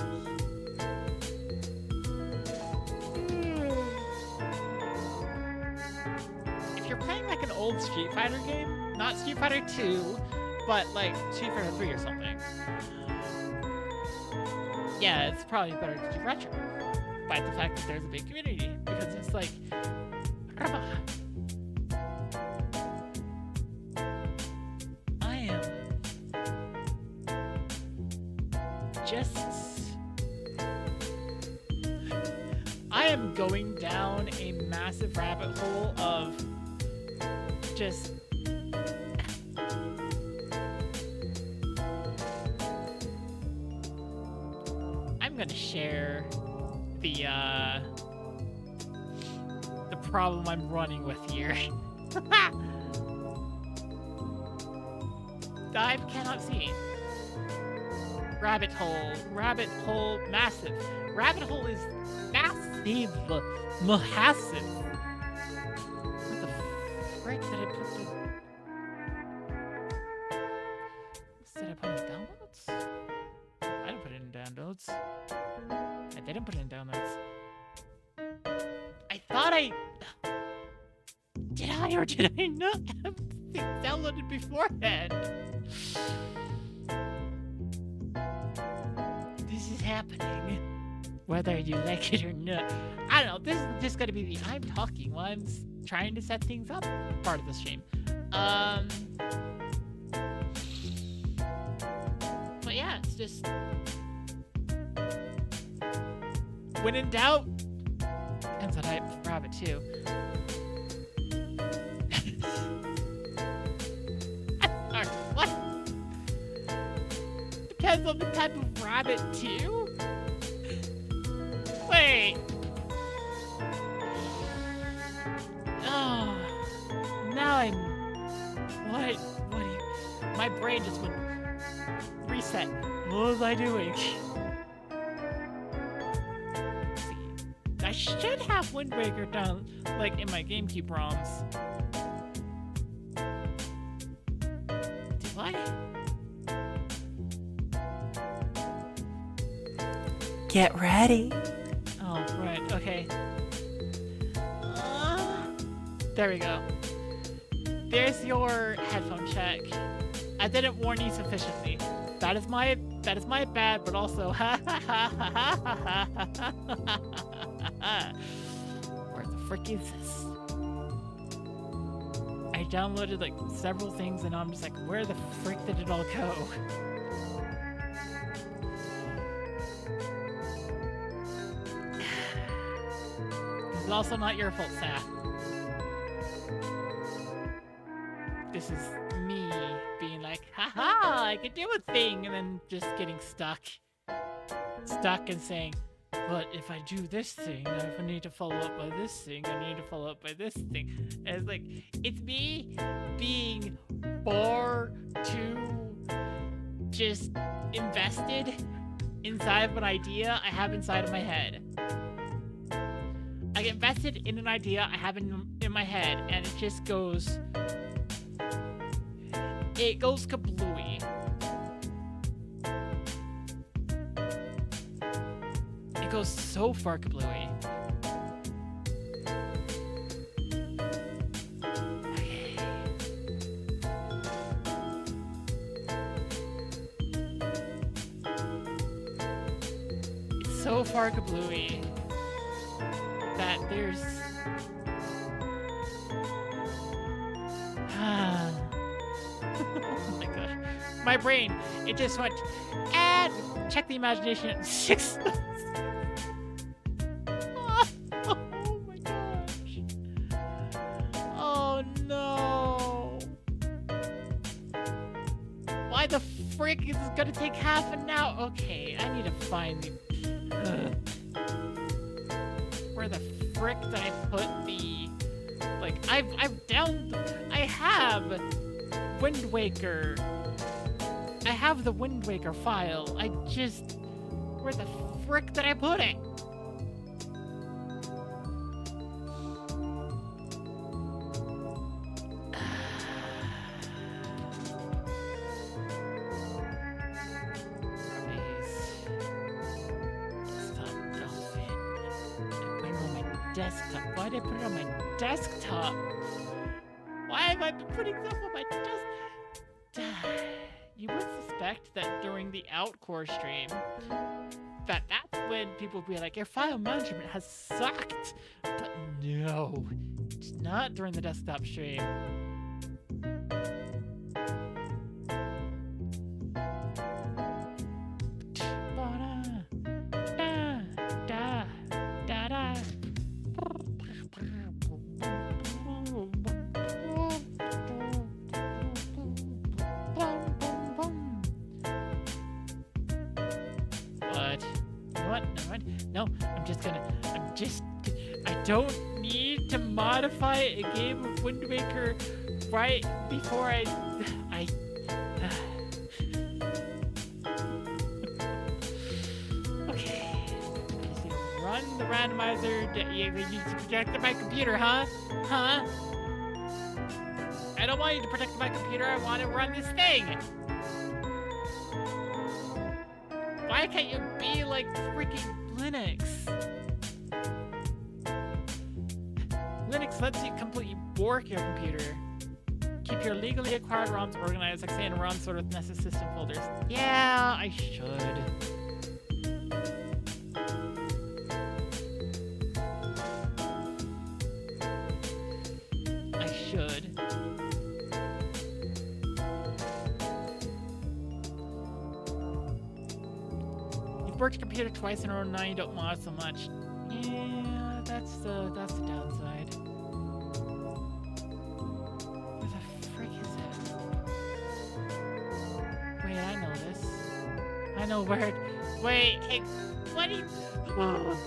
If you're playing like an old Street Fighter game, not Street Fighter 2, but like Street Fighter 3 or something. Yeah, it's probably better to do retro. By the fact that there's a big community. Because it's like, I am going down a massive rabbit hole of just I'm gonna share the problem I'm running with here. Dive cannot see. Rabbit hole, massive. Rabbit hole is massive, massive. What the frick did I put Did I put it in downloads? I didn't put it in downloads. I didn't put it in downloads. I thought Did I or did I not have things downloaded beforehand? This is happening, whether you like it or not. I don't know, this is just gonna be the I'm talking while I'm trying to set things up part of the stream. But yeah, it's just, when in doubt, depends on type of rabbit too. Sorry, what? Depends on the type of rabbit too? Wait. Oh, now I'm. What do you? My brain just went reset. What was I doing? I should have Wind Waker down, like, in my GameCube ROMs. Do I? Get ready. Oh, right, okay. There we go. There's your headphone check. I didn't warn you sufficiently. That is my bad, but also where the frick is this? I downloaded like several things and I'm just like, where the frick did it all go? This is also not your fault, Saf. This is me being like, haha, I can do a thing, and then just getting stuck. Stuck and saying, but if I do this thing, I need to follow up by this thing, I need to follow up by this thing. And it's like, it's me being far too just invested inside of an idea I have inside of my head. I get invested in an idea I have in my head, and it just goes... It goes kablooey. It goes so far kablooey. Okay. It's so far kablooey that there's... Oh my gosh. My brain, it just went, and check the imagination at 6. Oh my gosh. Oh no. Why the frick is this gonna take half an hour? Okay, I need to find the... Where the frick did I put the... Like, I have Wind Waker. I have the Wind Waker file. I just... Where the frick did I put it? Desktop. Why did I put it on my desktop? Why have I been putting stuff on my desk? You would suspect that during the Outcore stream, that's when people would be like, your file management has sucked. But no, it's not during the desktop stream. I don't need to modify a game of Wind Waker right before I okay. Run the randomizer. You need to protect my computer, huh? Huh? I don't want you to protect my computer. I want to run this thing. Why can't you be like freaking Linux? Linux lets you completely bork your computer. Keep your legally acquired ROMs organized, like say in ROM sort of nested system folders. Yeah, I should. I should. You've borked your computer twice in a row, now you don't mod so much. Yeah, that's the downside. Where the frick is it? Wait, I know this. I know where it... Wait, hey, what do you... Oh.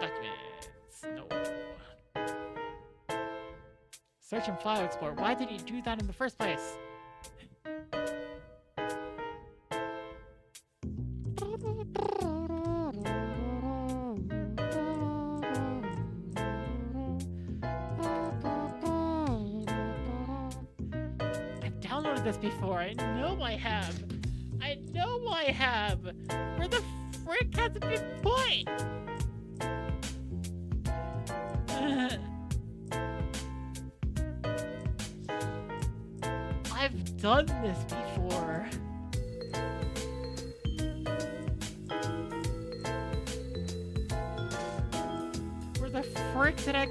Documents. No. Search and file explorer. Why did you do that in the first place? This before. I know I have. I know I have. Where the frick has it been put? I've done this before. Where the frick did I...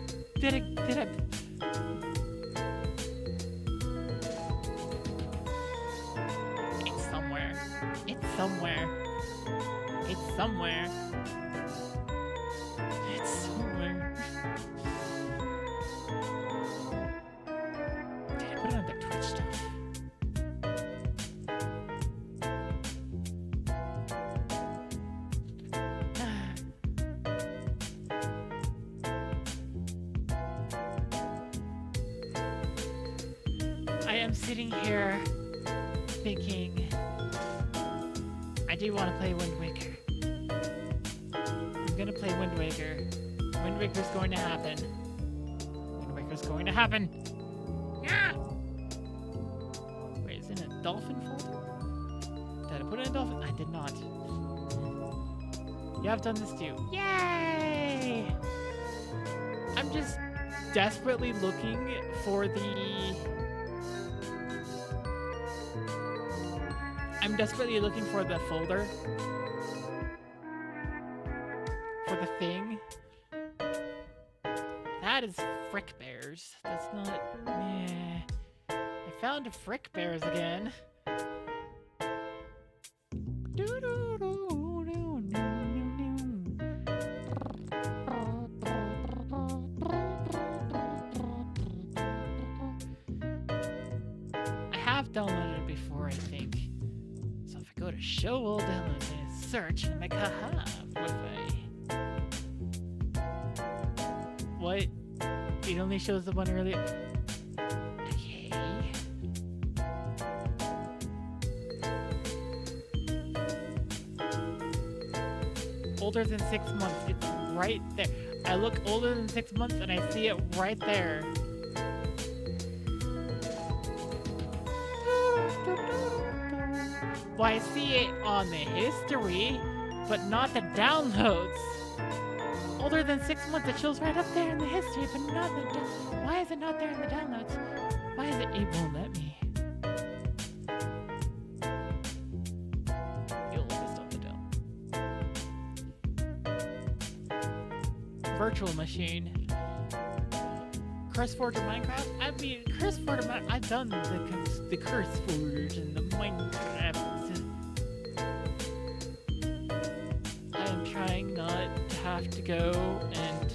It's somewhere. It's somewhere. It's somewhere. It's somewhere. Did I put it on the Twitch stuff? I am sitting here thinking I do want to play Wind Waker. I'm gonna play Wind Waker. Wind Waker's going to happen. Wind Waker's going to happen. Yeah! Wait, is it in a dolphin folder? Did I put it in a dolphin? I did not. Yeah, I've done this too. Yay! I'm just desperately looking for the... I'm desperately looking for the folder. For the thing. That is Frick Bears. That's not... Yeah. I found Frick Bears again. I have downloaded it before, I think. So if I go to show all downloads and search, and I'm like, haha, what if I... What? It only shows the one earlier. Okay. Older than 6 months. It's right there. I look older than 6 months and I see it right there. Well, I see it on the history, but not the downloads. Older than 6 months, it shows right up there in the history, but not the why is it not there in the downloads? Why is it? It won't let me. The oldest of the down. Virtual machine. CurseForge or Minecraft? I mean, CurseForge. I've done the CurseForge and the Minecraft. I am trying not to have to go and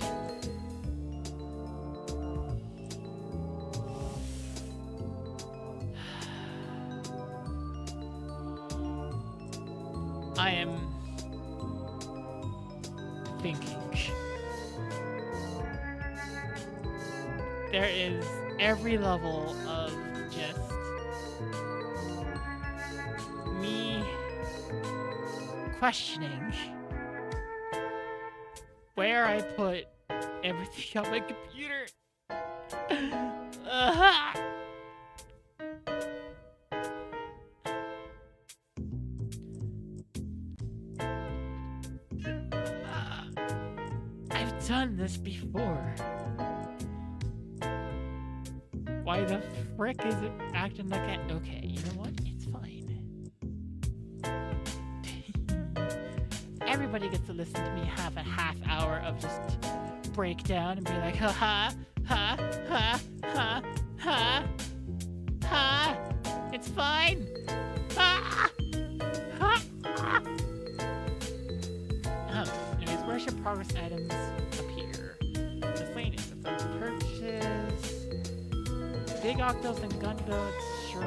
I am thinking. There is every level of just me questioning where I put everything on my computer. I've done this before. Why the frick is it acting like I... Okay, you know what? It's fine. Everybody gets to listen to me have a half hour of just breakdown and be like, ha ha, ha, ha, ha, ha, ha. It's fine. Ha, ha, ha. Anyways, where should progress items appear? Miscellaneous effects purchases. Big octos and gunboats, sure.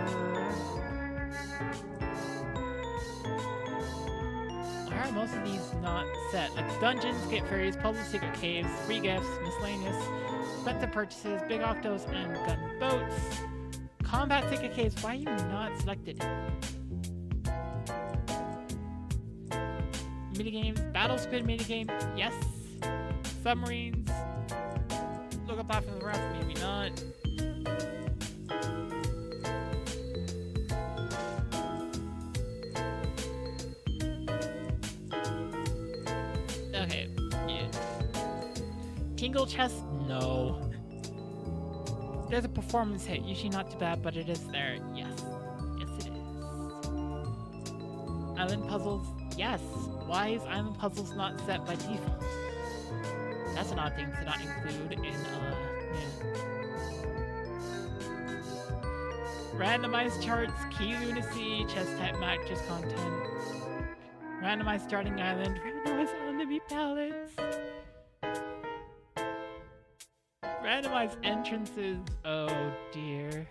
Why are most of these not set? Like dungeons, get fairies, puzzle secret caves, free gifts, miscellaneous, expensive purchases, big octos and gunboats. Combat secret caves, why are you not selected? Minigames, battle squid minigame, yes. Submarines. Local platform the rest, maybe not. Tingle chest? No. There's a performance hit. Usually not too bad, but it is there. Yes. Yes, it is. Island puzzles? Yes. Why is island puzzles not set by default? That's an odd thing to not include in, yeah. Randomized charts, key lunacy, chest type matches content. Randomized starting island, randomized enemy palettes. Randomized entrances. Oh dear.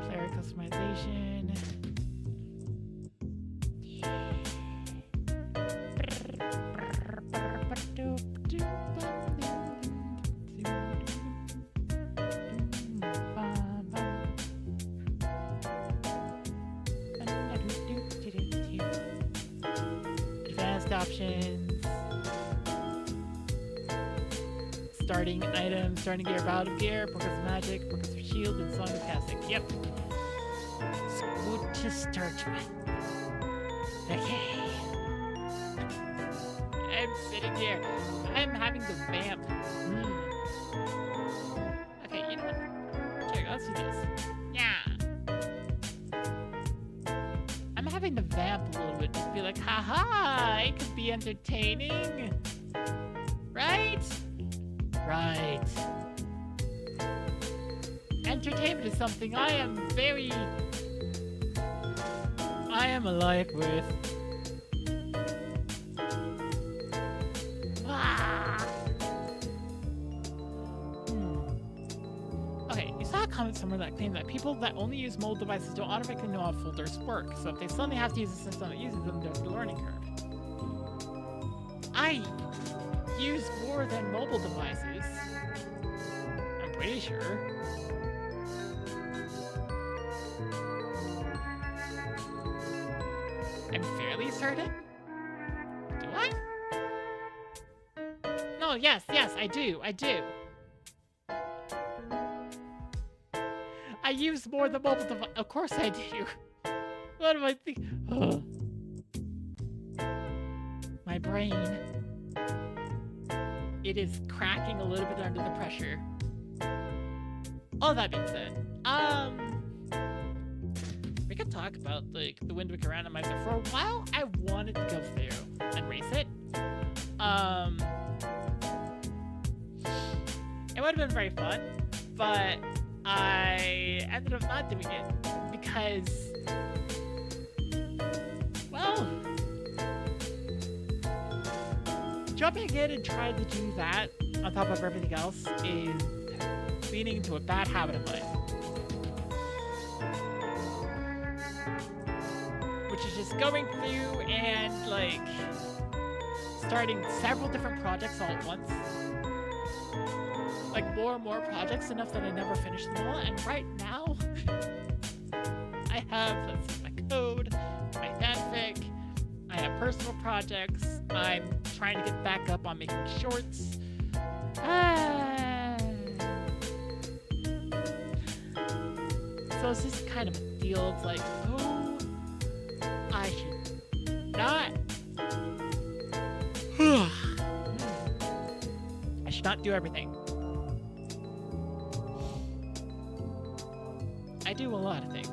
Player customization. Advanced options. Starting items, starting gear, out of gear, progressive magic, progressive shield, and song of casting. Yep. Swoot to start with. Okay. I'm sitting here. I'm having the vamp. Okay, you know what? Okay, let's do this. Yeah. I'm having the vamp a little bit. Just be like, haha, it could be entertaining. Right? Right. Entertainment is something I am alive with. Okay, you saw a comment somewhere that claimed that people that only use mobile devices don't automatically know how folders work, so if they suddenly have to use a system that uses them, there's a learning curve. I use more than mobile devices. I'm pretty sure. I'm fairly certain. Do I? No, yes, I do. I use more than mobile device. Of course I do. What am I thinking? My brain. It is cracking a little bit under the pressure. All that being said, we could talk about like the Wind Waker Randomizer. For a while, I wanted to go through and race it. It would have been very fun, but I ended up not doing it because, well, jumping in and trying to do that on top of everything else is leading into a bad habit of mine. Which is just going through and, like, starting several different projects all at once. Like, more and more projects, enough that I never finish them all. And right now, I have, let's see, my code, my fanfic, I have personal projects, I'm trying to get back up on making shorts. So it's just kind of a deal. It's like, oh, I should not. I should not do everything. I do a lot of things.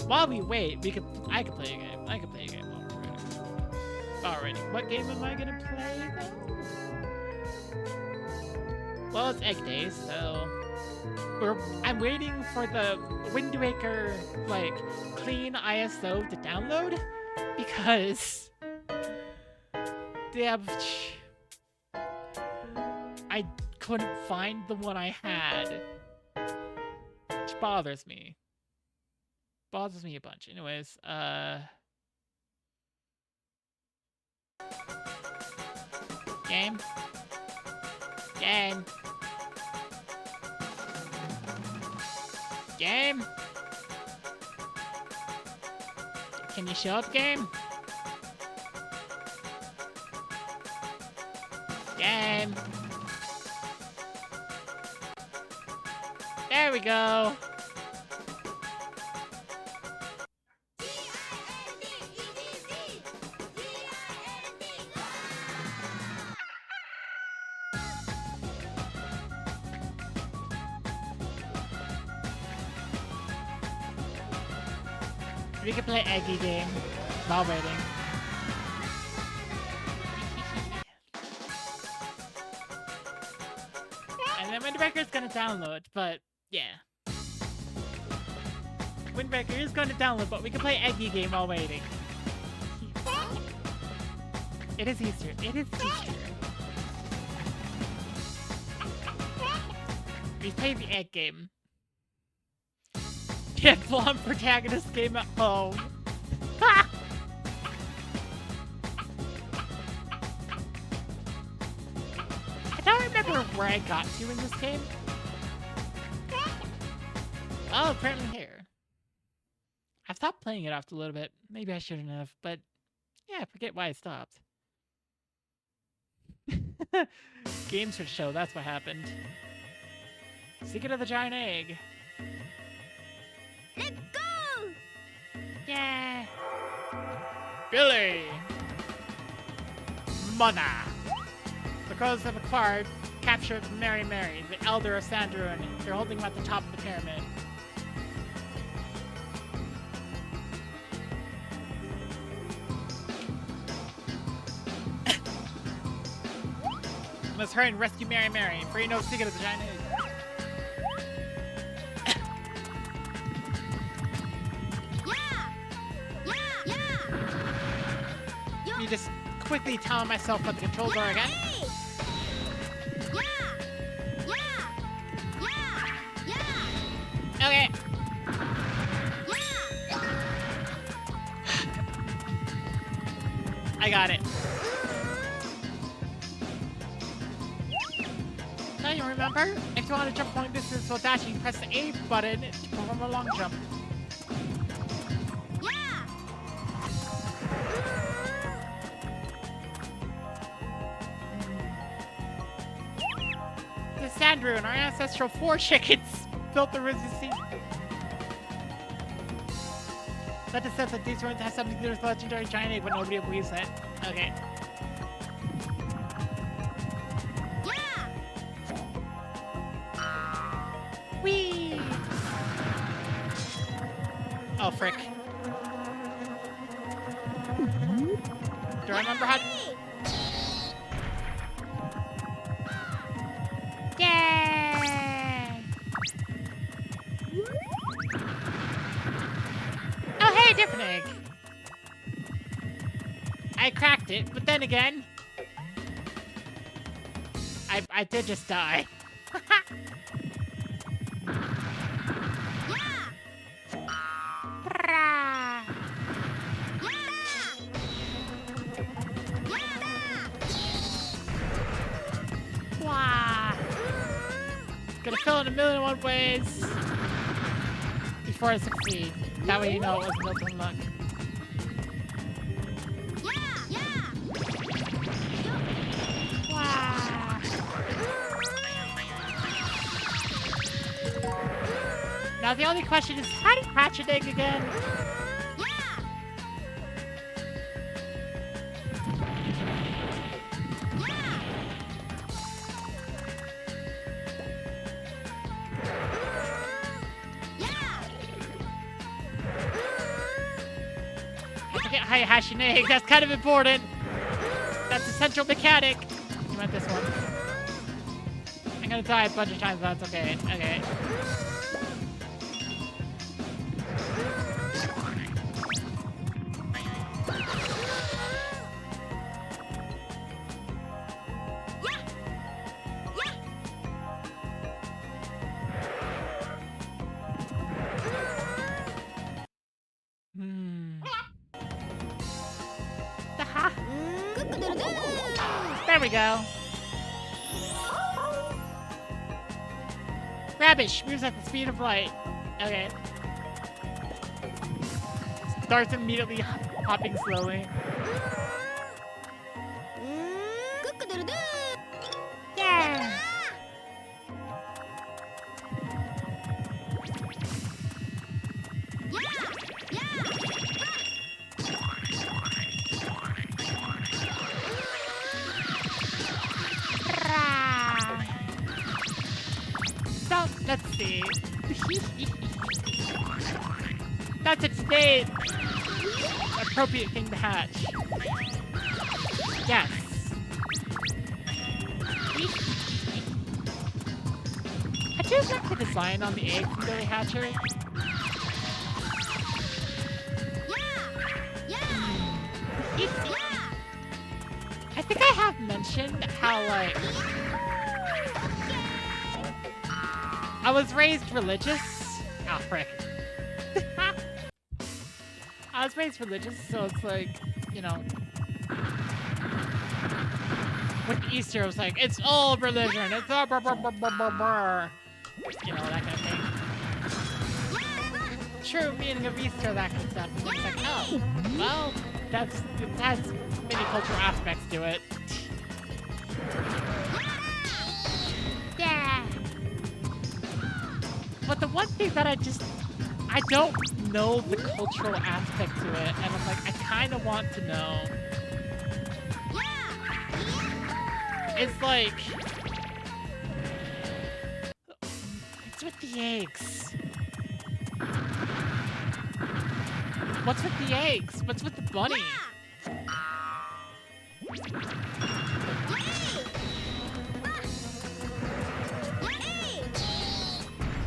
While we wait, I could play a game. I could play a game while we're waiting. Alrighty, what game am I gonna play though? Well, it's Egg Days, so I'm waiting for the Wind Waker like clean ISO to download because I couldn't find the one I had, which bothers me. Bothers me a bunch. Anyways, game. Can you show up, game? game. There we go. We can play Eggy game while waiting. And then Windbreaker's gonna download, but yeah. Windbreaker is gonna download, but we can play Eggy game while waiting. It is Easter. It is Easter. We play the egg game. Get blonde protagonist game at home. Ha! I don't remember where I got to in this game. Oh, apparently here. I've stopped playing it after a little bit. Maybe I shouldn't have, but yeah, I forget why I stopped. Games for show, that's what happened. Secret of the Giant Egg. Let's go! Yeah! Billy! Mother! The girls have captured Mary, the elder of Sandruin. They're holding him at the top of the pyramid. Must hurry and rescue Mary, for you know the secret of the giant egg. You just quickly telling myself what the controls are again. Okay. I got it. Now you remember? If you want to jump long distance while dashing, press the A button to perform a long jump. The Sandru and our ancestral 4 chickens built the residency. That is said that these ruins have something to do with the legendary giant egg, but nobody believes it. Okay. Whee! Oh, frick. Do I remember how to... Yay! Oh, hey, different egg. I cracked it, but then again... I did just die. Gonna fill in 1,000,001 ways before I succeed. That way you know it wasn't open luck. Wow. Now the only question is, how do you hatch an egg again? How you hash an egg, that's kind of important. That's a central mechanic. You meant this one. I'm gonna die a bunch of times, but that's okay. Okay. There we go. Rubbish moves at the speed of light. Okay. Starts immediately hopping slowly. see. That's a today appropriate thing to hatch. Yes. I do like the design on the egg from Billy Hatcher. I think I have mentioned how, like, I was raised religious. Oh, frick. I was raised religious, so it's like, you know, with Easter, it was like, it's all religion. It's all brr, brr, brr, brr, brr, brr. You know, that kind of thing. True meaning of Easter, that kind of stuff. And it's like, oh, well, it has many cultural aspects to it. Yeah. But the one thing that I don't know the cultural aspect to it, and I'm like, I kind of want to know. It's like, it's with the eggs. What's with the eggs? What's with the bunny?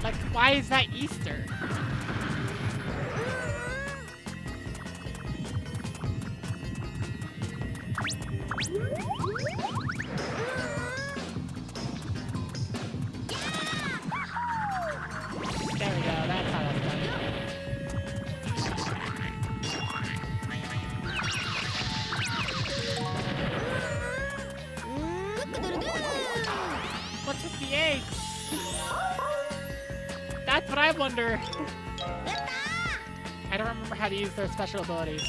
Like, why is that Easter? There we go, that's how that's done. What's with the eggs? That's what I wonder. I don't remember how to use their special abilities.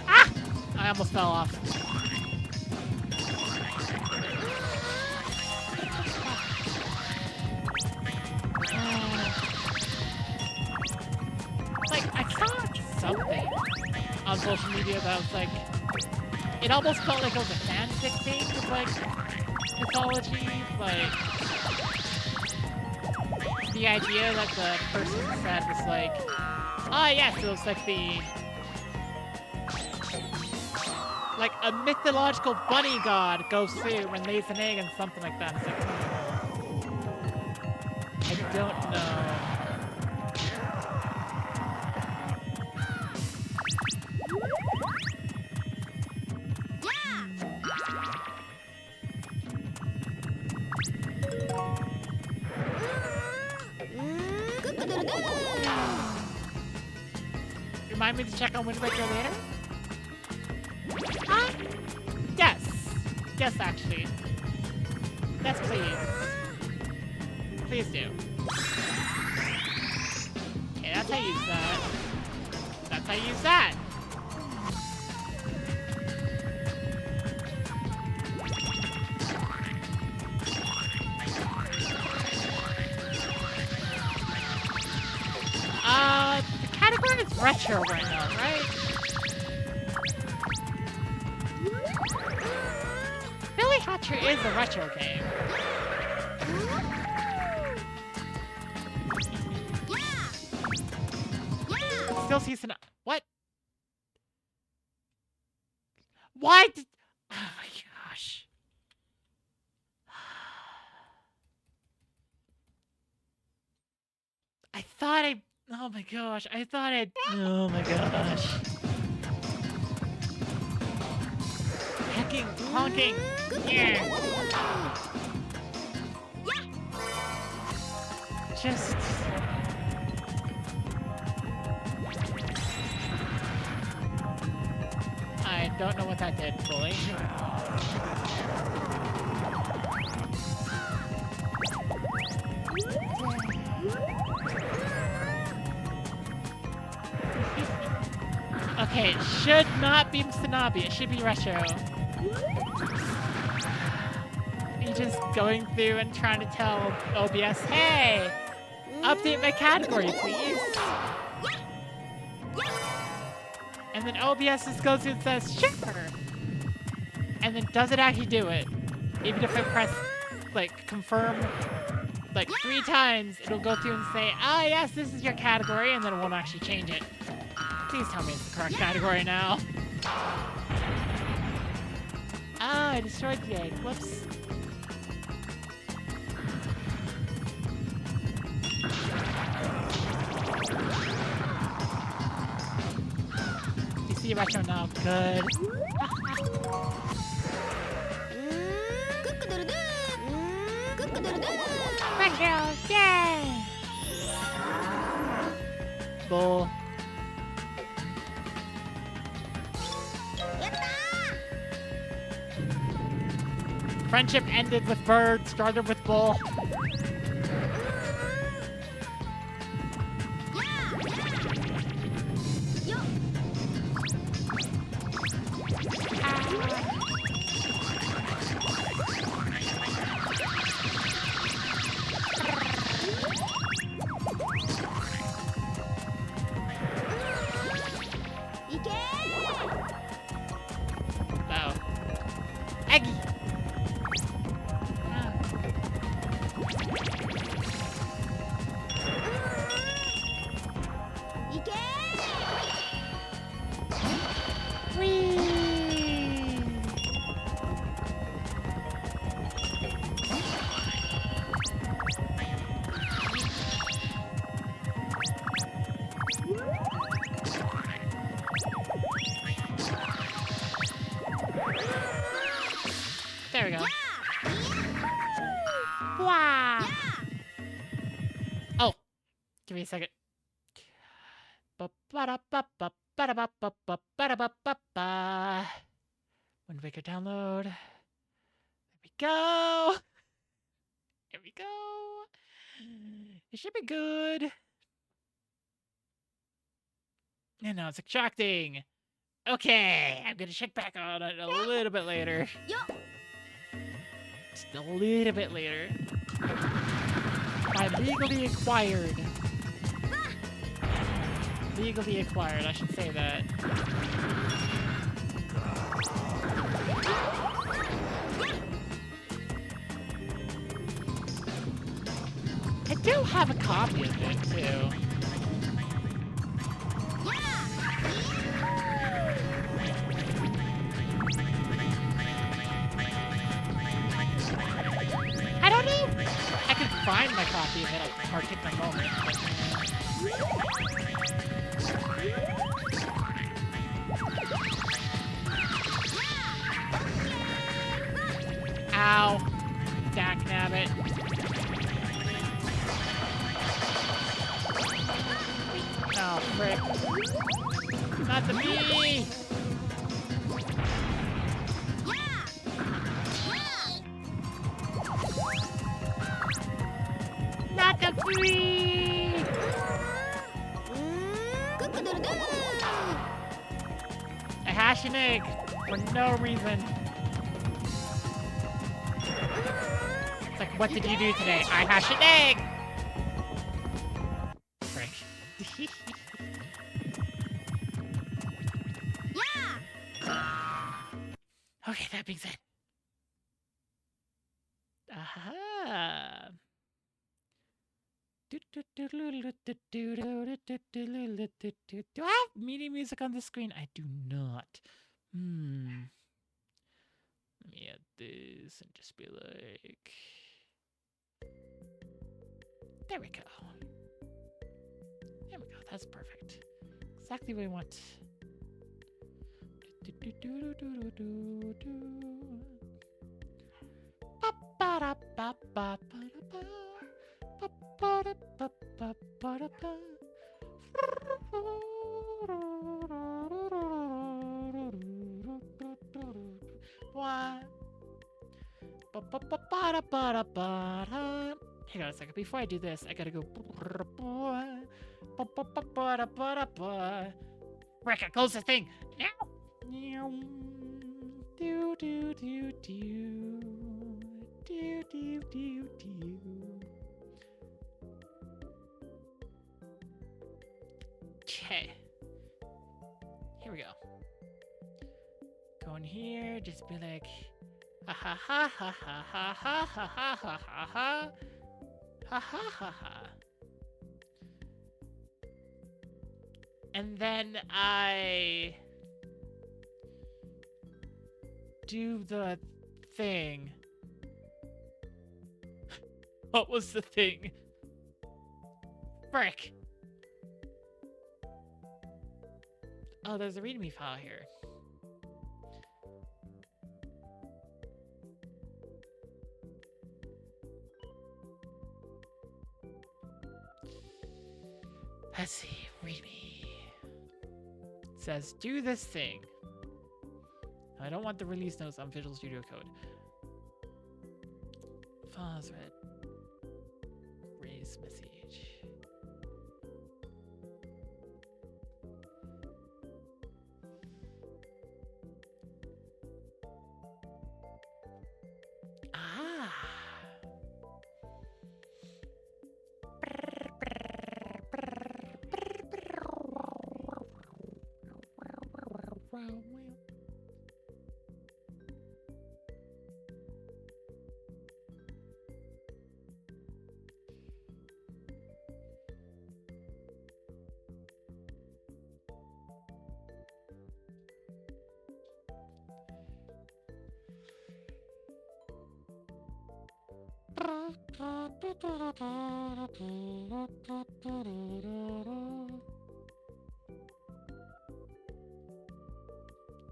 Ah! I almost fell off. Like, I saw something on social media that was like, it almost felt like it was a fanfic thing of like mythology, like the idea that the person said was like, ah yes, it was like like a mythological bunny god goes through and lays an egg and something like that. It's like, I don't know. Remind me to check on Wind Waker later? Yes. Yes, actually. Yes, please. Please do. Okay, that's how you use that. That's how you use that. The category is retro right now, right? Billy Hatcher is a retro game. Still season. What? Why did? Oh my gosh. I thought I. Oh my gosh. I thought I. Oh my gosh. Hacking, honking. Yeah. Just. I don't know what that did fully. Okay, it should not be Sanabi. It should be retro. Me just going through and trying to tell OBS, hey, update my category, please. And then OBS just goes through and says, sure. And then doesn't actually do it. Even if I press, like, confirm, like, 3 times, it'll go through and say, ah, yes, this is your category, and then it won't actually change it. Please tell me it's the correct category now. Ah, I destroyed the egg. Whoops. You see retro now. Good. Retro, yay! Bull. Friendship ended with bird, started with bull. Oh. Eggy! Whee! There we go. Wow! Oh, give me a second. Wind Waker download. There we go. Here we go. It should be good. And now it's extracting. Okay, I'm gonna check back on it a little bit later. Just a little bit later. I'm legally acquired. Legally acquired, I should say that. I do have a copy of it, too. I don't know. I could find my copy of it at a particular moment. Ow. Dacnabbit. Oh, frick. Not the bee! Not the bee! I hash an egg for no reason. It's like, what did you do today? I hash an egg! Frick. Okay, that being said. Aha! Do I have MIDI music on the screen? I do not. Let me add this and just be like... There we go. There we go. That's perfect. Exactly what I want. Hang on a second. Before I do this, I gotta go. Rick, close the thing now. Do do do do do do do do. Okay. Here we go. here. Just be like, ha ha ha ha ha ha ha ha ha ha ha ha ha ha ha ha. And then I do the thing. What was the thing? Frick. Oh, there's a readme file here. Let's see, readme. It says, do this thing. I don't want the release notes on Visual Studio Code. Files read. Raise message. Ah.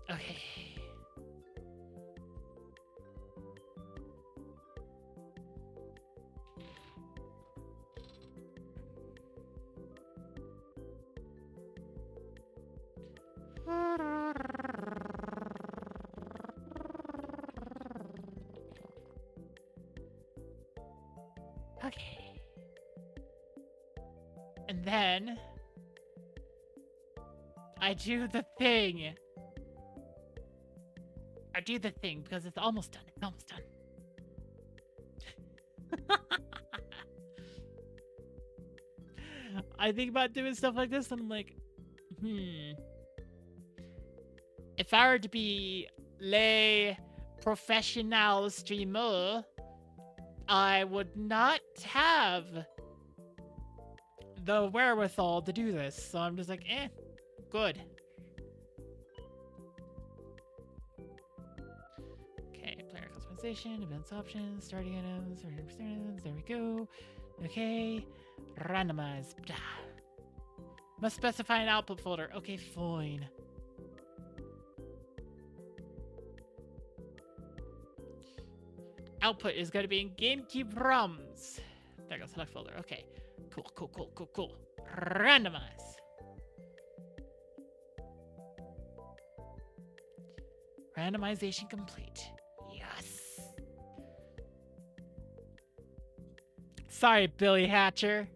Okay. Okay. And then I do the thing. I do the thing because it's almost done. It's almost done. I think about doing stuff like this and I'm like, if I were to be lay professional streamer, I would not have the wherewithal to do this. So I'm just like, good. Okay, player customization, events options, starting items, there we go. Okay, randomize. Must specify an output folder. Okay, fine. Output is going to be in GameCube ROMs. There goes select folder. Okay, cool. Randomize. Randomization complete. Yes. Sorry, Billy Hatcher.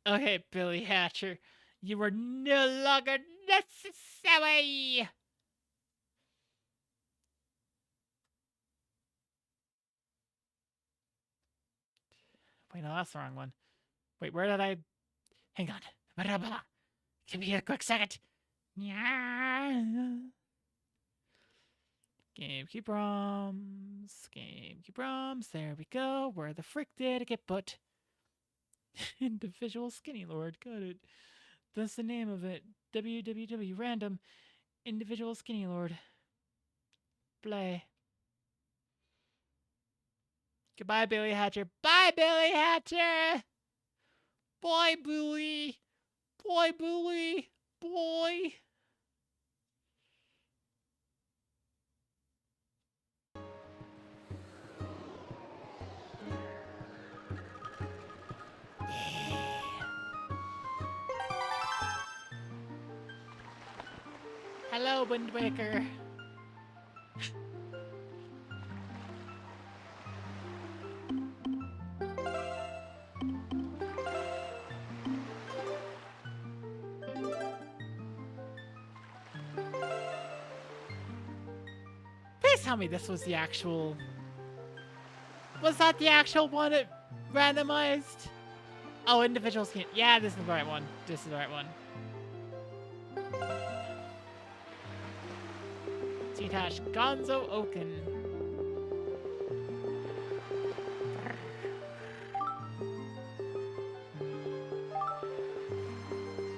Okay, Billy Hatcher. You were no longer necessary. Wait, no, that's the wrong one. Wait, where did I... Hang on. Give me a quick second. GameCube ROMs. There we go. Where the frick did it get put? Individual Skinny Lord. Got it. That's the name of it. www random individual Skinny Lord. Play. Goodbye, Billy Hatcher. Bye, Billy Hatcher. Bye, Billy. Bye, Billy. Bye. Hello, Wind Waker. Please tell me this was the actual... Was that the actual one it randomized? Oh, individual skin. Yeah, this is the right one. This is the right one. T-Tash Gonzo Oaken.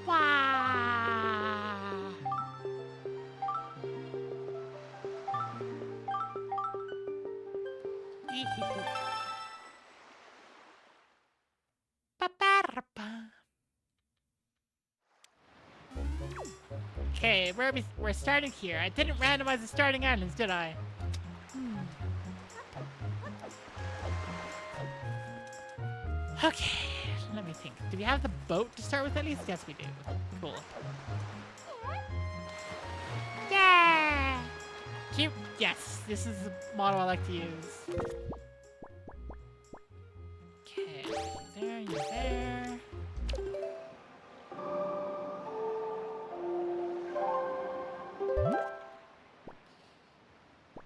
Wow. Okay, we're starting here. I didn't randomize the starting islands, did I? Okay, let me think. Do we have the boat to start with at least? Yes, we do. Cool. Yeah! Cute. Yes, this is the model I like to use. Okay, there, you're there.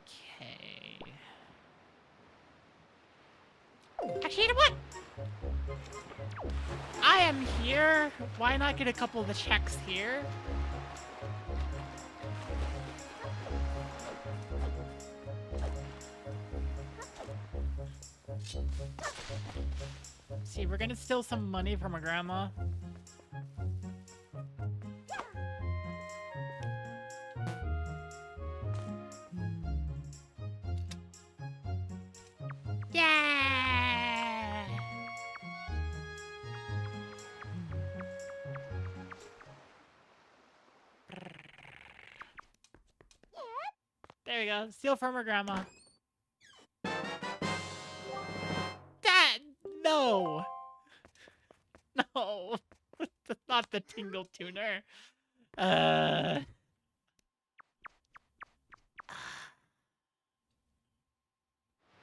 Okay. Actually, you know what? I am here. Why not get a couple of the checks here? See, we're gonna steal some money from her grandma. Yeah! There we go. Steal from her grandma. Dad! No! No! That's not the Tingle Tuner.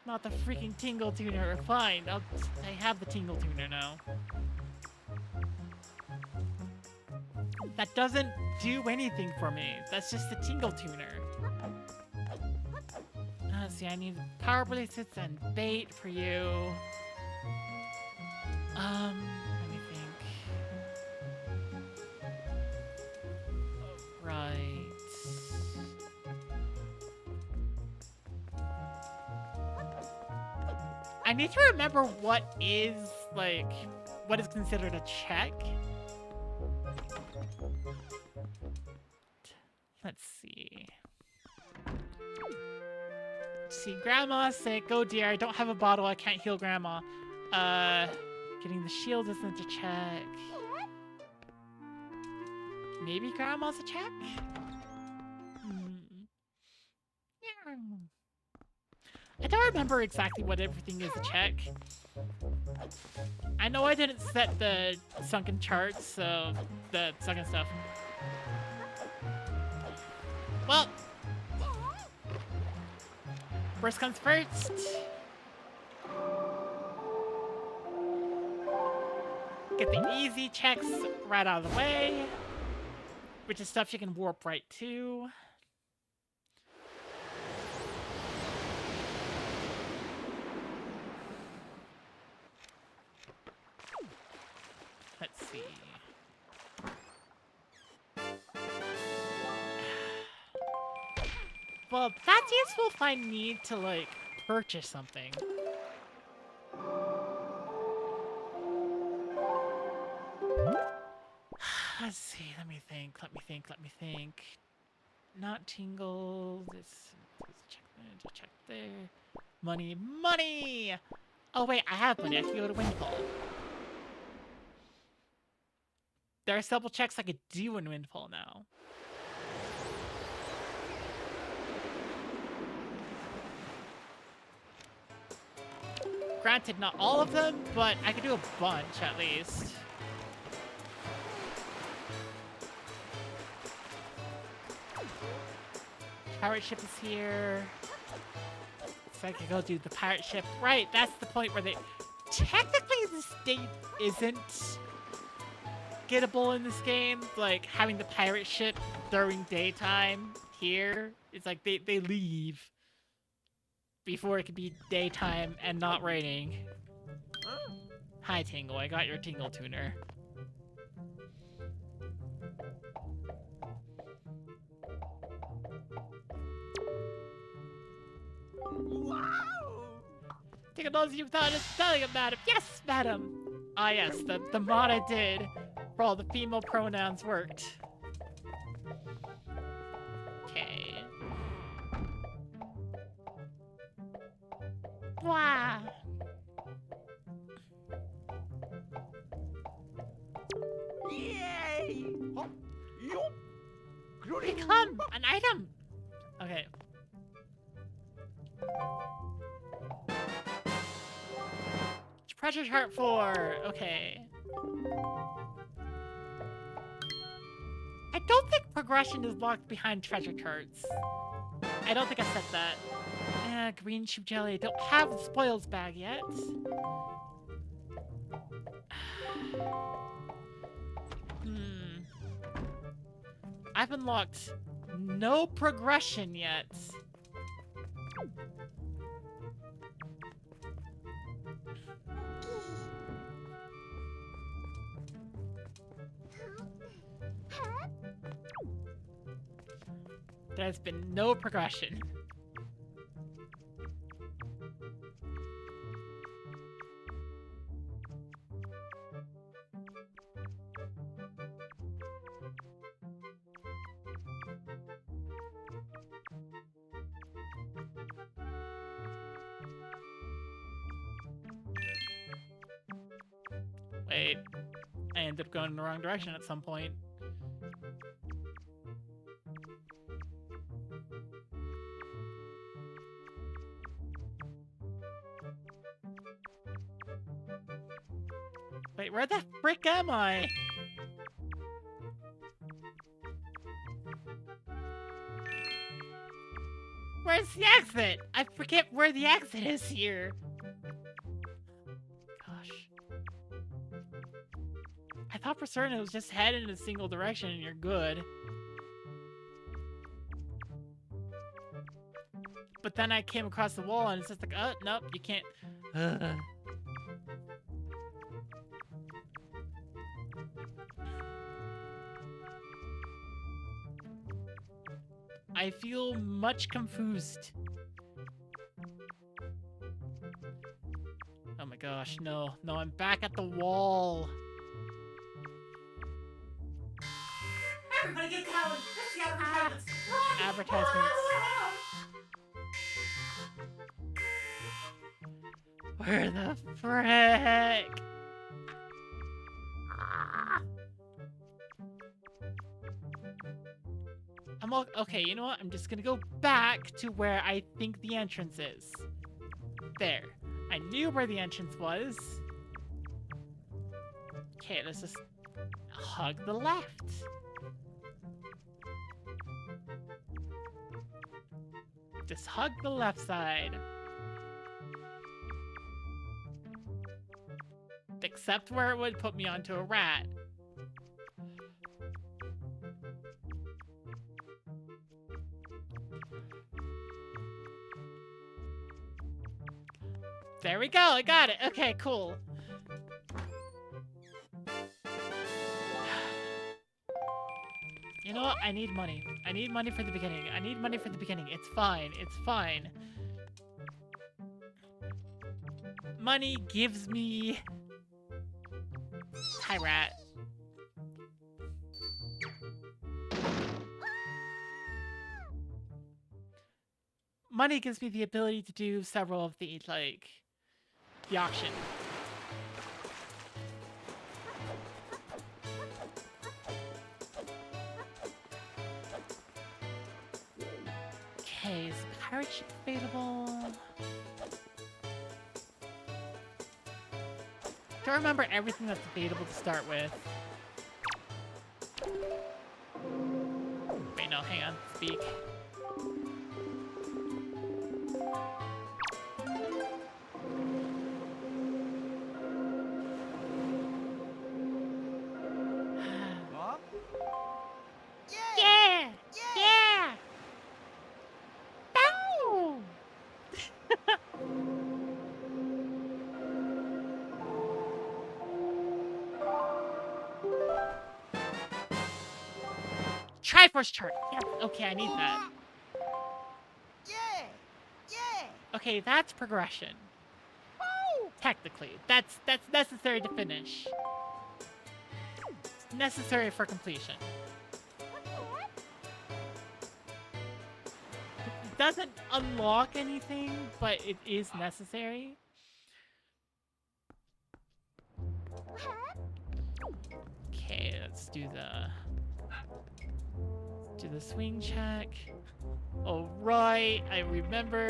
Not the freaking Tingle Tuner. Fine, I have the Tingle Tuner now. That doesn't do anything for me. That's just the Tingle Tuner. Let's see, I need power bracelets and bait for you. Let me think. Right. I need to remember what is considered a check. Let's see. See, Grandma's sick. Oh dear, I don't have a bottle. I can't heal Grandma. Getting the shield isn't a check. Maybe Grandma's a check? Yeah. I don't remember exactly what everything is a check. I know I didn't set the sunken charts, so the sunken stuff. Well, first comes first. Get the easy checks right out of the way, which is stuff you can warp right to. Let's see. Well, that's useful if I need to, like, purchase something. Let's see, let me think. Not tingle, this check there. Money! Oh wait, I have money, I can go to Windfall. There are several checks I could do in Windfall now. Granted, not all of them, but I could do a bunch at least. Pirate ship is here. So I could go do the pirate ship. Right, that's the point where they... Technically, the state isn't gettable in this game. Like, having the pirate ship during daytime here, it's like they leave before it could be daytime and not raining. Hi, Tingle. I got your Tingle tuner. Wow! Tingle knows you without us telling him, madam. Yes, madam. Ah, yes, the mod I did for all the female pronouns worked. Okay. Wow. Yay! Become an item. Okay. Treasure chart 4. Okay. I don't think progression is locked behind treasure charts. I don't think I said that. Yeah, green sheep jelly. I don't have the spoils bag yet. I've unlocked no progression yet. There's been no progression. Wait, I ended up going in the wrong direction at some point. Wait, where the frick am I? Where's the exit? I forget where the exit is here. Gosh. I thought for certain it was just head in a single direction and you're good. But then I came across the wall and it's just like, oh, nope, you can't. I feel much confused. Oh my gosh, no. No, I'm back at the wall. Everybody get down! Let's see advertisements! Advertisements. Where the frick? Okay, you know what? I'm just gonna go back to where I think the entrance is. There. I knew where the entrance was. Okay, let's just hug the left. Just hug the left side. Except where it would put me onto a rat. There we go, I got it. Okay, cool. You know what? I need money. I need money for the beginning. I need money for the beginning. It's fine. It's fine. Money gives me... Hi, rat. Money gives me the ability to do several of the, like... the auction. Okay, is the pirate ship available? Don't remember everything that's available to start with. Wait, no, hang on. Speak. Yeah! Yeah! Boom! Triforce chart. Yes. Okay, I need that. Yeah! Yeah! Okay, that's progression. Woo! Technically, that's necessary to finish. Necessary for completion. It doesn't unlock anything, but it is necessary. Okay, let's do the swing check. All right, I remember.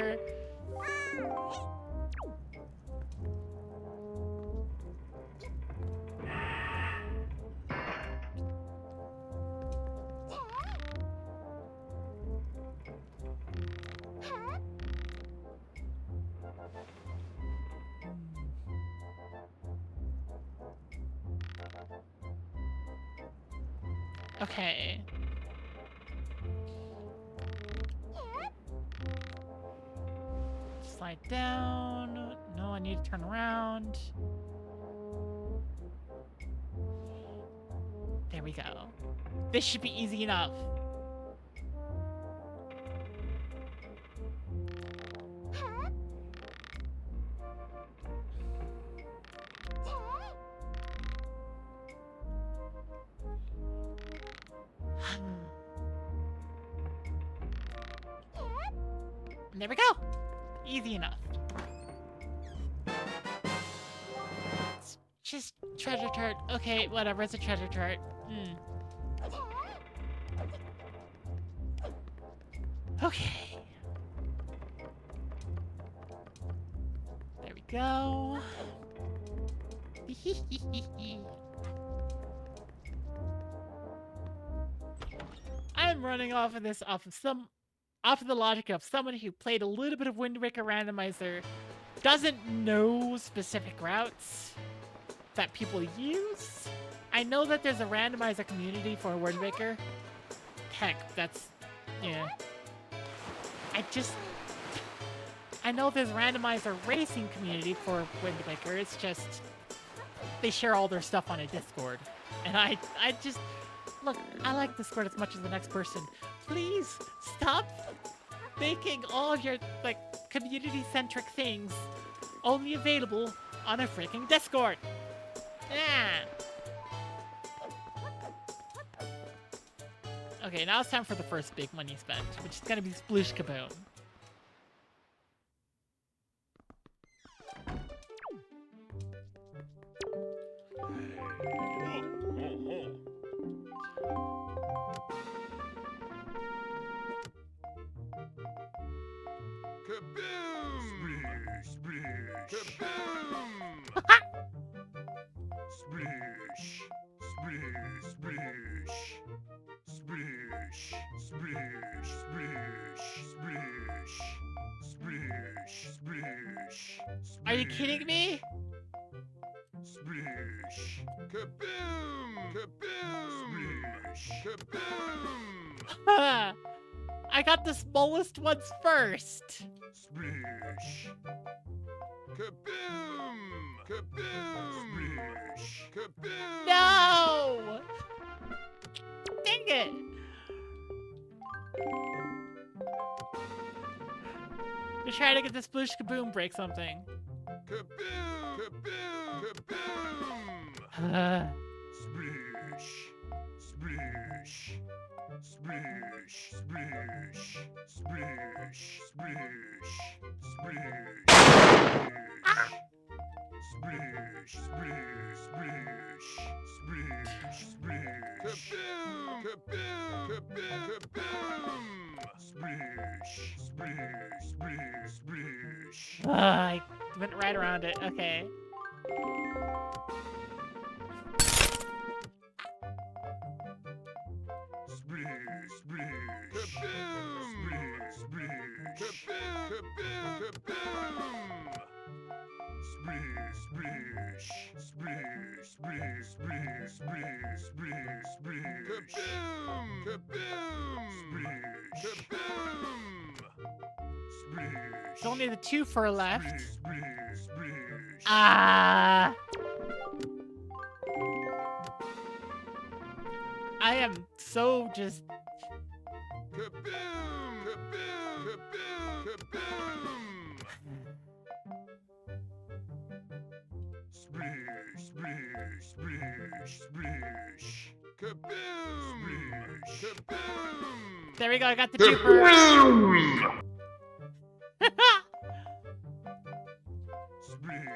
Okay. Slide down. No, I need to turn around. There we go. This should be easy enough. There we go. Easy enough. It's just treasure chart. Okay, whatever. It's a treasure chart. Okay. There we go. I'm running off of this off of the logic of someone who played a little bit of Wind Waker Randomizer, doesn't know specific routes that people use. I know that there's a randomizer community for Wind Waker. Heck, that's... yeah. I know there's a randomizer racing community for Wind Waker. It's just... they share all their stuff on a Discord. And I just... look, I like Discord as much as the next person. Please, stop making all of your, like, community-centric things only available on a freaking Discord. Yeah. Okay, now it's time for the first big money spent, which is gonna be Sploosh Kaboom. Kaboom! Splish! Kaboom! Splish! Splish! Splish! Splish! Splish! Splish! Splish! Splish! Are you kidding me? Splish! Kaboom! Kaboom! Splish! Kaboom! I got the smallest ones first. Splish! Kaboom! Kaboom! Splish! Kaboom! No! Dang it! We're trying to get this Sploosh Kaboom break something. Kaboom! Kaboom! Kaboom! Splish! Splish! Splish! Splish! Splish! Splish! Splish! Splish! Splish! Splish! Splish! Splish! Kaboom! Kaboom! Kaboom! Kaboom! Splish! Splish! Splish! Splish! I went right around it. Okay. Splish! Splish! Kaboom! Splish! Kaboom! Kaboom! Splish! Splish! Splish! Splish! Splish! Splish! Splish! Splish! Kaboom! Kaboom! Splish! Kaboom! Splish! There's only the 2 for left. Splish! Splish! Ah! I am so just Kaboom! Kaboom! Kaboom! Splish, splish, splish, splish. Kaboom! Splish. Kaboom! There we go, I got the duper. Splish,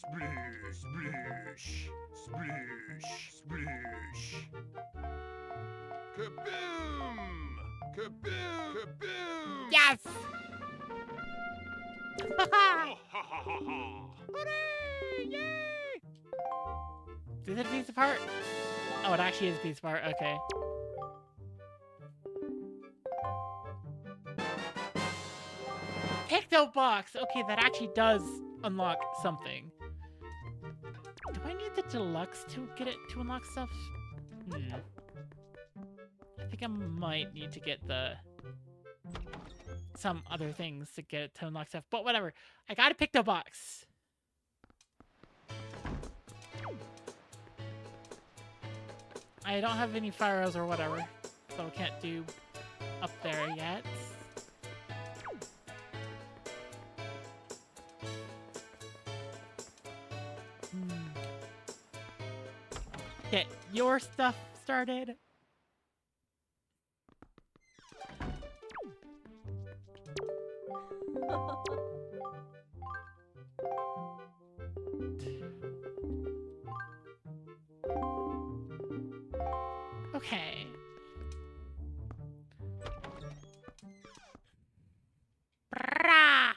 splish, splish, splish, splish. Kaboom! Kaboom! Kaboom! Yes! Ha ha ha ha! Hooray! Yay! Is it a piece apart? Oh, it actually is a piece apart. Okay. Picto box! Okay, that actually does unlock something. Do I need the deluxe to get it to unlock stuff? I think I might need to get some other things to get it to unlock stuff, but whatever. I got a Picto box. I don't have any fire arrows or whatever, so I can't do up there yet. Get your stuff started. Okay. Brah!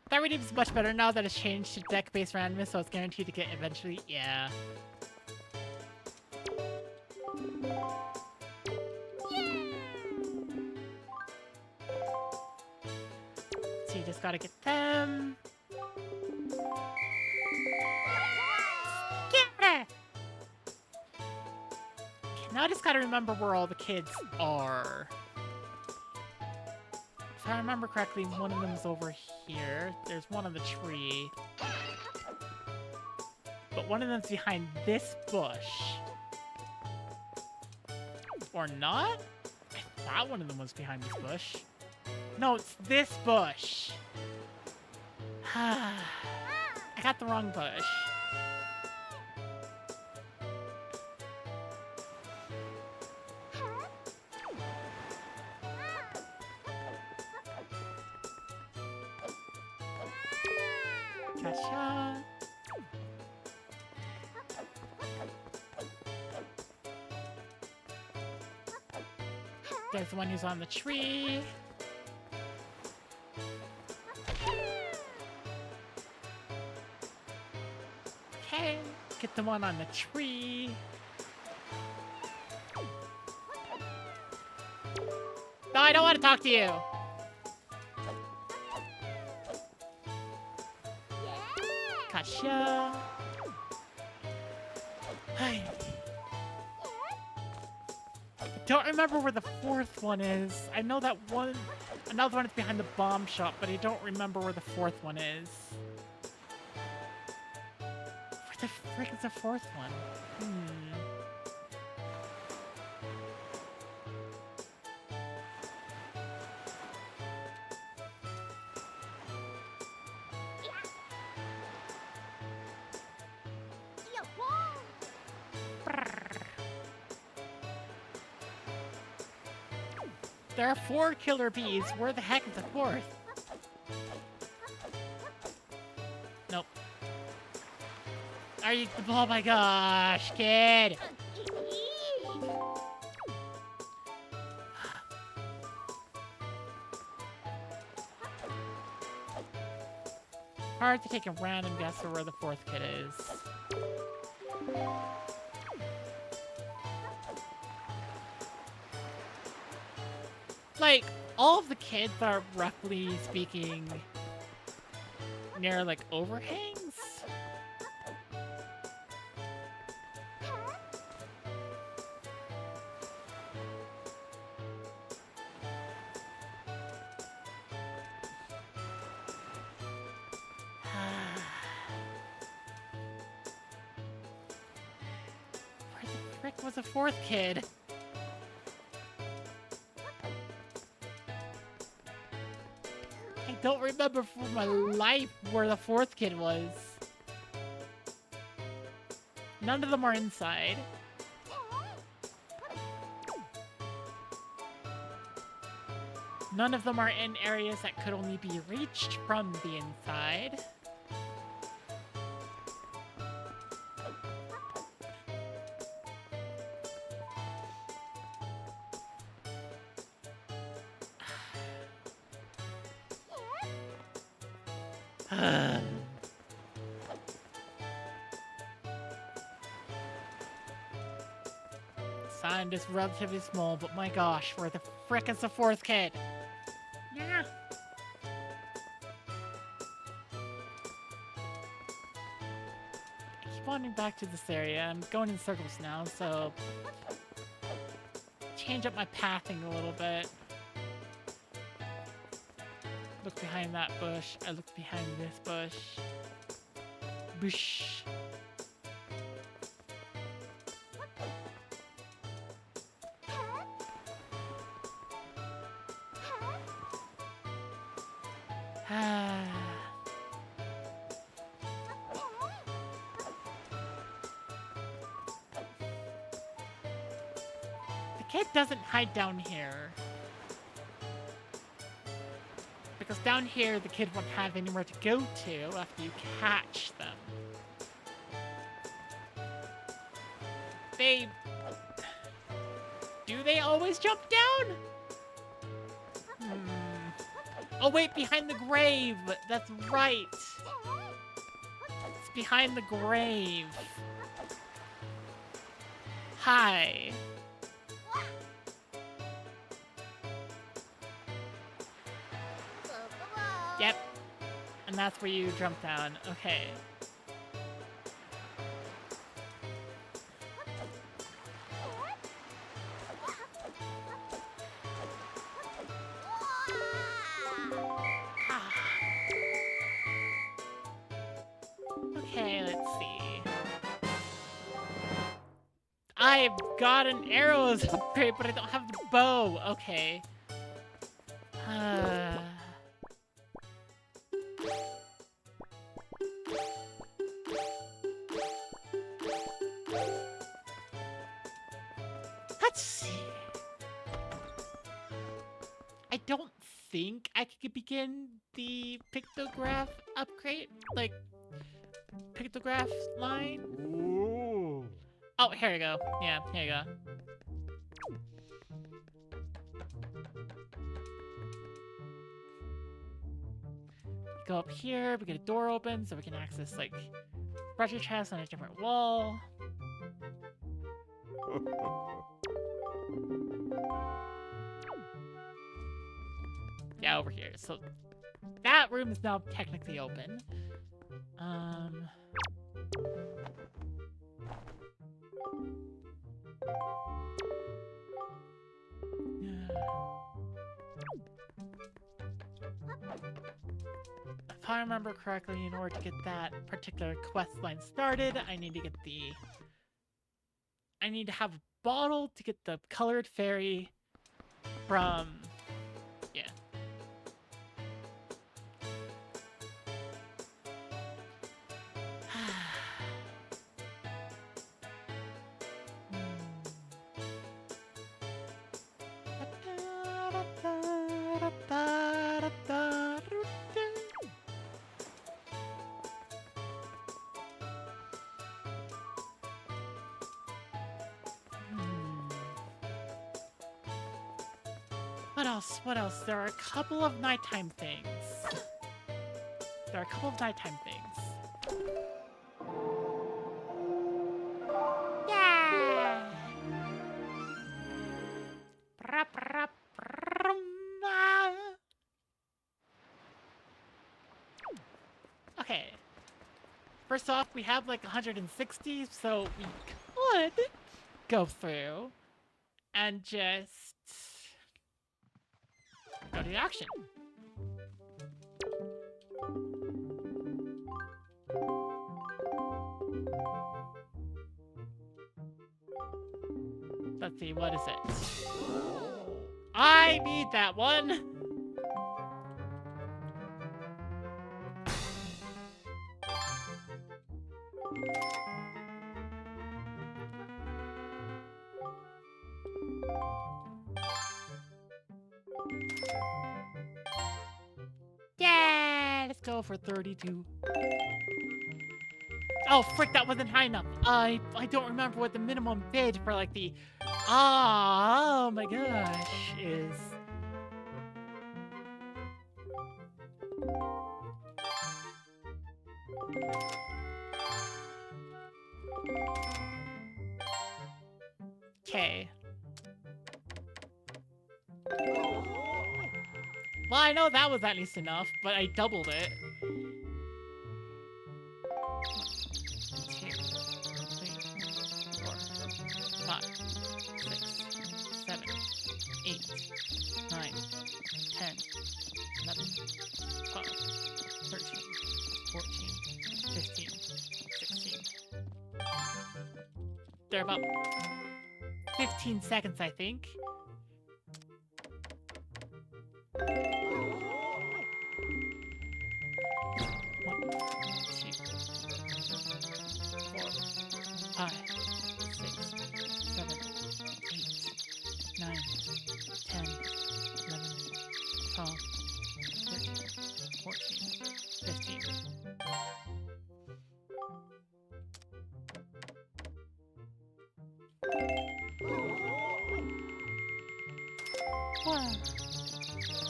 That redeem is much better now that it's changed to deck-based randomness, so it's guaranteed to get eventually. Yeah. So you just gotta get them. Get it! Okay, now I just gotta remember where all the kids are. If I remember correctly, one of them's over here. There's one on the tree. But one of them's behind this bush. Or not? I thought one of them was behind this bush. No, it's this bush. I got the wrong bush. Gotcha. There's the one who's on the tree. Okay, get the one on the tree. No, I don't want to talk to you. Gotcha. Hey. I don't remember where the fourth one is. I know that one, another one is behind the bomb shop, but I don't remember where the fourth one is. Where the frick is the fourth one? There are 4 killer bees. Where the heck is the 4th? Nope. Are you? Oh my gosh, kid! Hard to take a random guess for where the 4th kid is. Like, all of the kids are roughly speaking near, like, overhangs? Where the frick was the 4th kid? don't remember for my life where the fourth kid was. None of them are inside. None of them are in areas that could only be reached from the inside. Sign is relatively small, but my gosh, where the frick is the fourth kid? Yeah. I keep wandering back to this area. I'm going in circles now, so change up my pathing a little bit. Look behind that bush. I look behind this bush. Bush. The kid doesn't hide down here. Because down here, the kid won't have anywhere to go to after you catch them. Do they always jump down? Oh wait, behind the grave! That's right! It's behind the grave. Hi. Yep. And that's where you jump down. Okay. Okay, let's see. I've got an arrows upgrade, but I don't have the bow. Okay. Let's see. I don't think I could begin the pictograph upgrade, like pictograph line. Ooh. Oh, here you go. Yeah, here you go. Go up here, we get a door open so we can access like treasure chests on a different wall. Yeah, over here. So that room is now technically open. If I remember correctly, in order to get that particular quest line started, I need to have a bottle to get the colored fairy from... yeah. What else? What else? There are a couple of nighttime things. Yeah! Okay. First off, we have like 160, so we could go through and just go to the auction. Let's see, what is it? I need that one! go for 32. Oh, frick, that wasn't high enough. I don't remember what the minimum bid for, like, the... Oh my gosh, is... Okay. Well, I know that was at least enough, but I doubled it. 2, 3, 4, 5, 6, 7, 8, 9, 10, 11, 12, 13, 14, 15, 16. They're about 15 seconds, I think.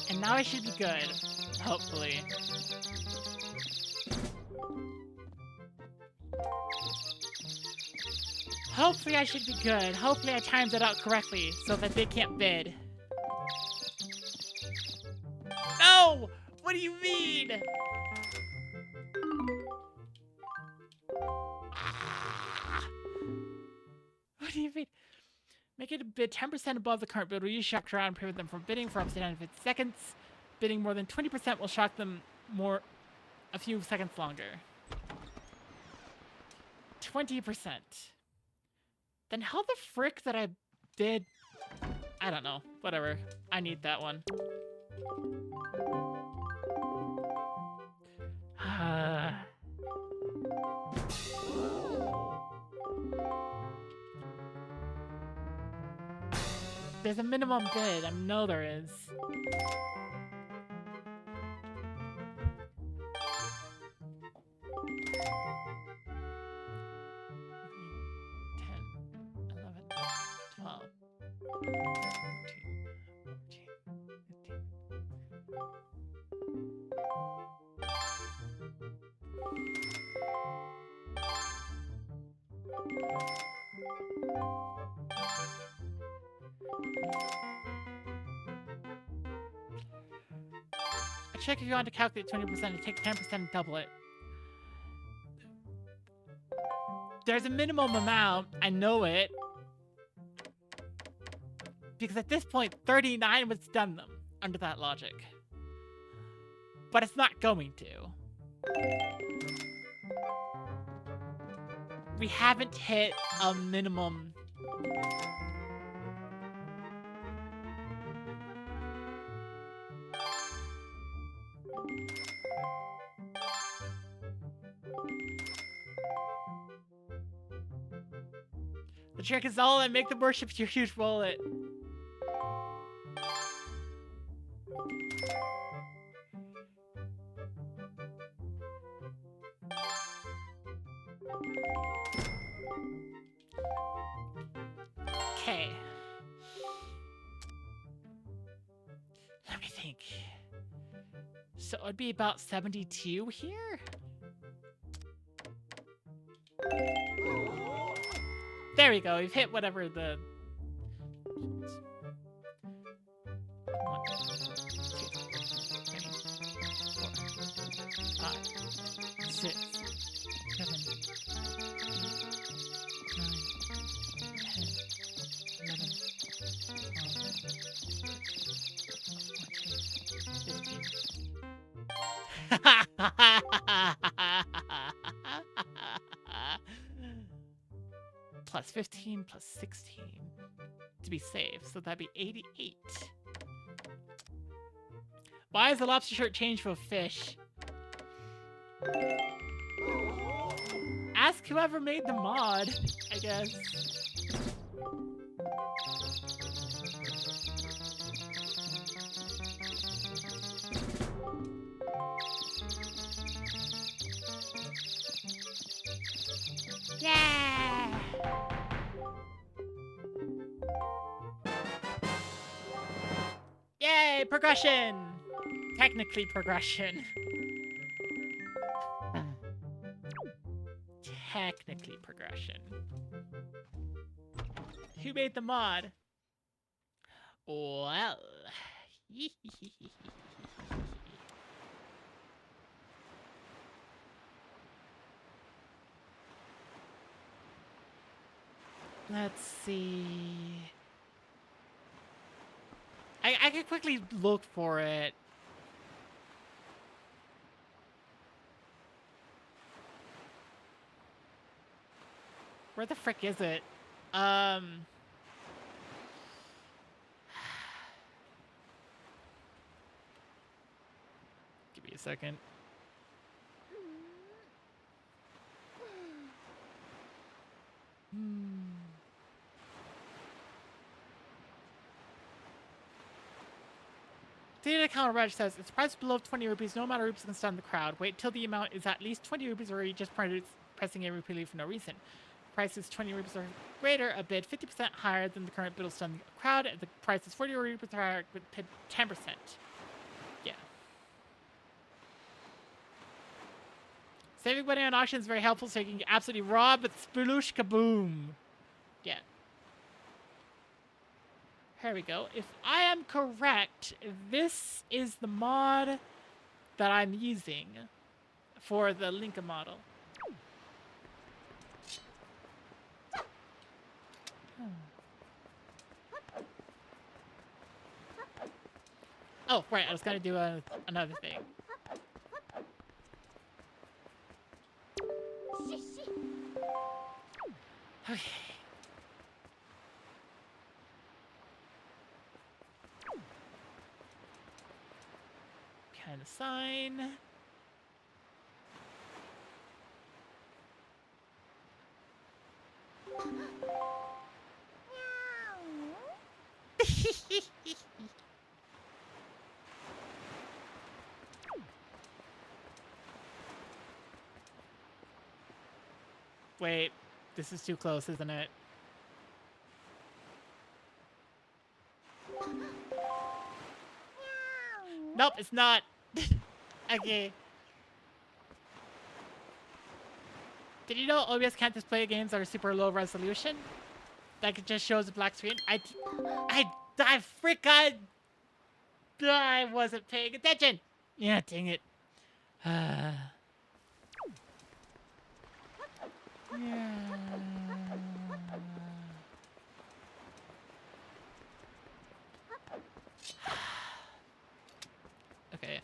And now I should be good, hopefully. Hopefully I should be good. Hopefully I timed it out correctly so that they can't bid. No! What do you mean? What do you mean? Make it a bid 10% above the current bid. Will use shock around and prevent them from bidding for up to 950 seconds. Bidding more than 20% will shock them a few seconds longer. 20%. Then how the frick that I bid? I don't know. Whatever. I need that one. There's a minimum bid. I know there is. Check if you want to calculate 20% and take 10% and double it. There's a minimum amount. I know it. Because at this point, 39 would stun them under that logic. But it's not going to. We haven't hit a minimum. The trick is all that make them worship your huge wallet. Okay. Let me think. So it would be about 72 here? There we go, we've hit whatever the... 1, 2, 3, 4, 5, 6, 7, 8, 9, 10, 11, 12, 13, 14, 15. Plus 15 plus 16 to be safe, so that'd be 88. Why is the lobster shirt changed for a fish? Ask whoever made the mod, I guess. Yay! Progression! Technically progression. Technically progression. Who made the mod? Well... Let's see... I could quickly look for it. Where the frick is it? Give me a second. Data account Raj says, it's priced below 20 rupees. No amount of rupees can stun the crowd. Wait till the amount is at least 20 rupees or you just pressing a rupee for no reason. Price is 20 rupees or greater, a bid 50% higher than the current bid will stun the crowd. The price is 40 rupees higher with 10%. Yeah. Saving money on auction is very helpful so you can get absolutely robbed with sploosh kaboom. Yeah. Here we go. If I am correct, this is the mod that I'm using for the Linka model. Oh, right, I was gonna do another thing. Okay. Kind of sign. Wait, this is too close, isn't it? Nope, it's not. Okay. Did you know OBS can't display games that are super low resolution? Like it just shows a black screen? I wasn't paying attention. Yeah, dang it. Yeah. Okay.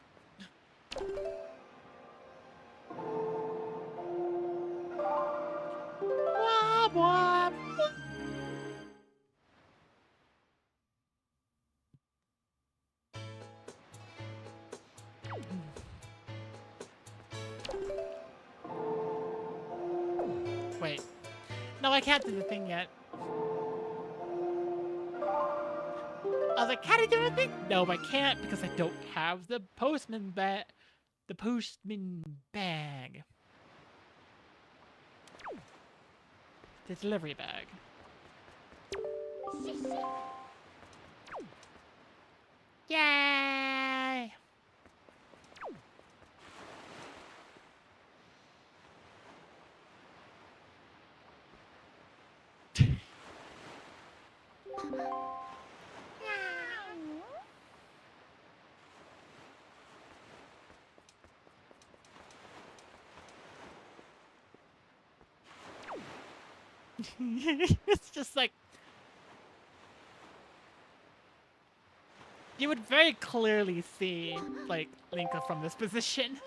Wah, wah. Wait. No, I can't do the thing yet. I was like, can I do anything? No, I can't because I don't have the postman bag. The postman bag. The delivery bag. Yay! It's just like you would very clearly see like Linka from this position.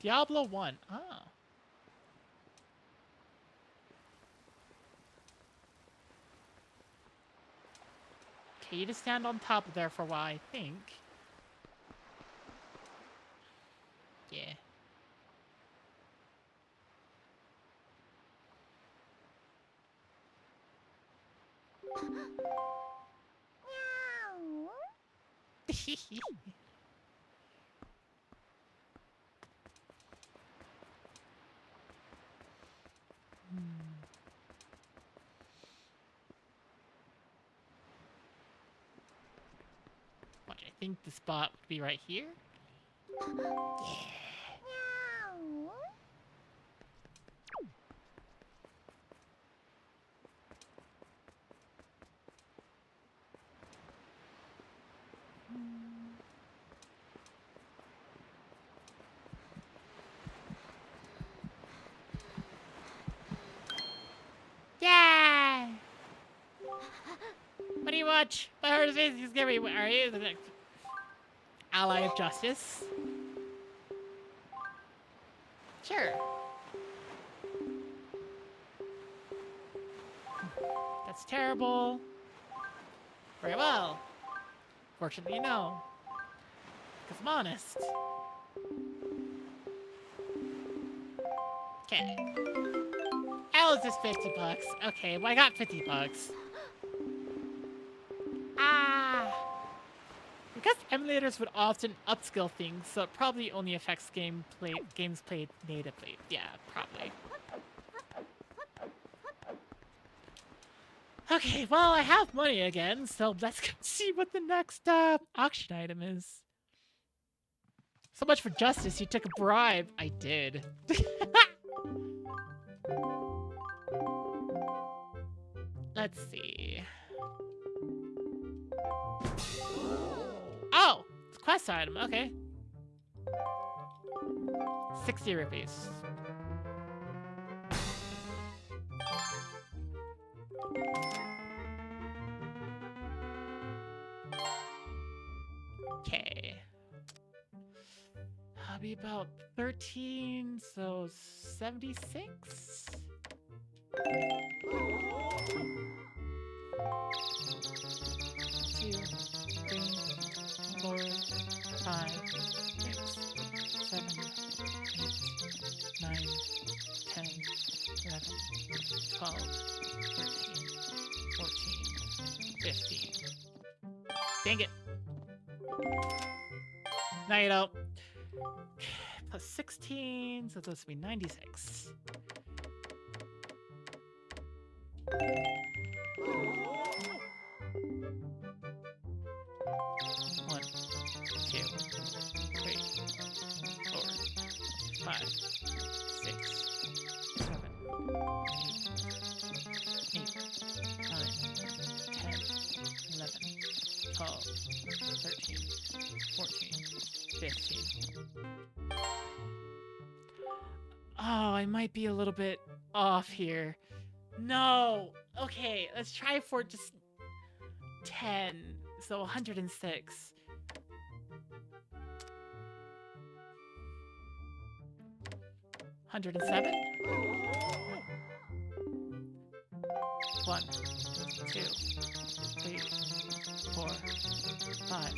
Diablo 1. Oh. Okay, you just stand on top of there for a while, I think. Yeah. Watch, I think the spot would be right here. Yeah! What do you watch? I heard his face. He's gonna be. Are you the next ally of justice? Sure. That's terrible. Very well. Fortunately, no. Because I'm honest. Okay. How is this 50 bucks? Okay, well I got 50 bucks. Ah! Because emulators would often upskill things, so it probably only affects games played natively. Yeah, probably. Okay, well I have money again, so let's go see what the next auction item is. So much for justice, you took a bribe. I did. Let's see. Oh! It's a quest item, okay. 60 rupees. Okay. That'll be about 13, so 76? Two, three, 4, 5, 6, 7, 8, 9, 10, 11, 12, 13, 14, 15. Dang it. No, you don't. Plus 16, so this would be 96. One, two, 3, 4, 5, 6, 7, 8, 9, 10, 11, 12, 13, 14, 15. Oh, I might be a little bit off here. No! Okay, let's try for just 10. So 106. $107? 1, 2, 3, 4, 5,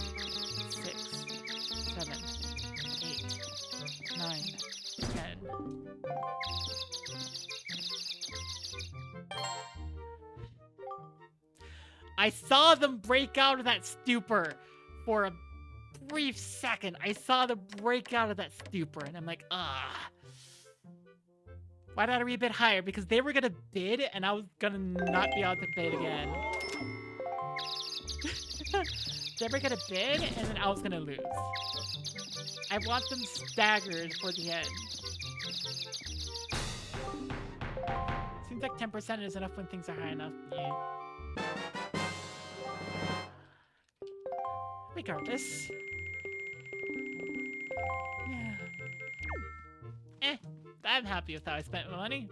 6, 7, 8, 9, 10. I saw them break out of that stupor for a brief second. I saw them break out of that stupor, and I'm like, ah. Why not read a bit higher? Because they were gonna bid, and I was gonna not be able to bid again. They were gonna bid, and then I was gonna lose. I want them staggered for the end. Seems like 10% is enough when things are high enough. Yeah. Regardless. Yeah. I'm happy with how I spent my money.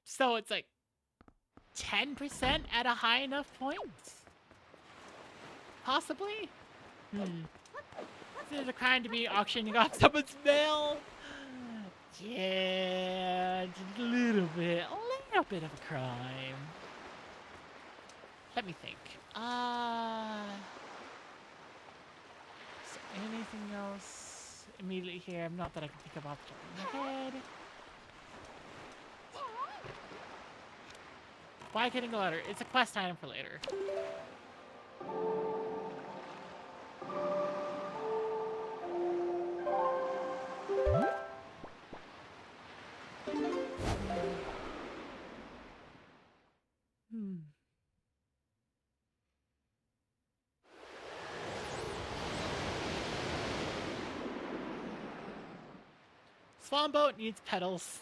So it's like 10% at a high enough point? Possibly? Is it a crime to be auctioning off someone's mail? Yeah, just a little bit of a crime. Let me think. So anything else immediately here? Not that I can think of off the top of my head. Why getting a letter? It's a quest item for later. Swan boat needs pedals.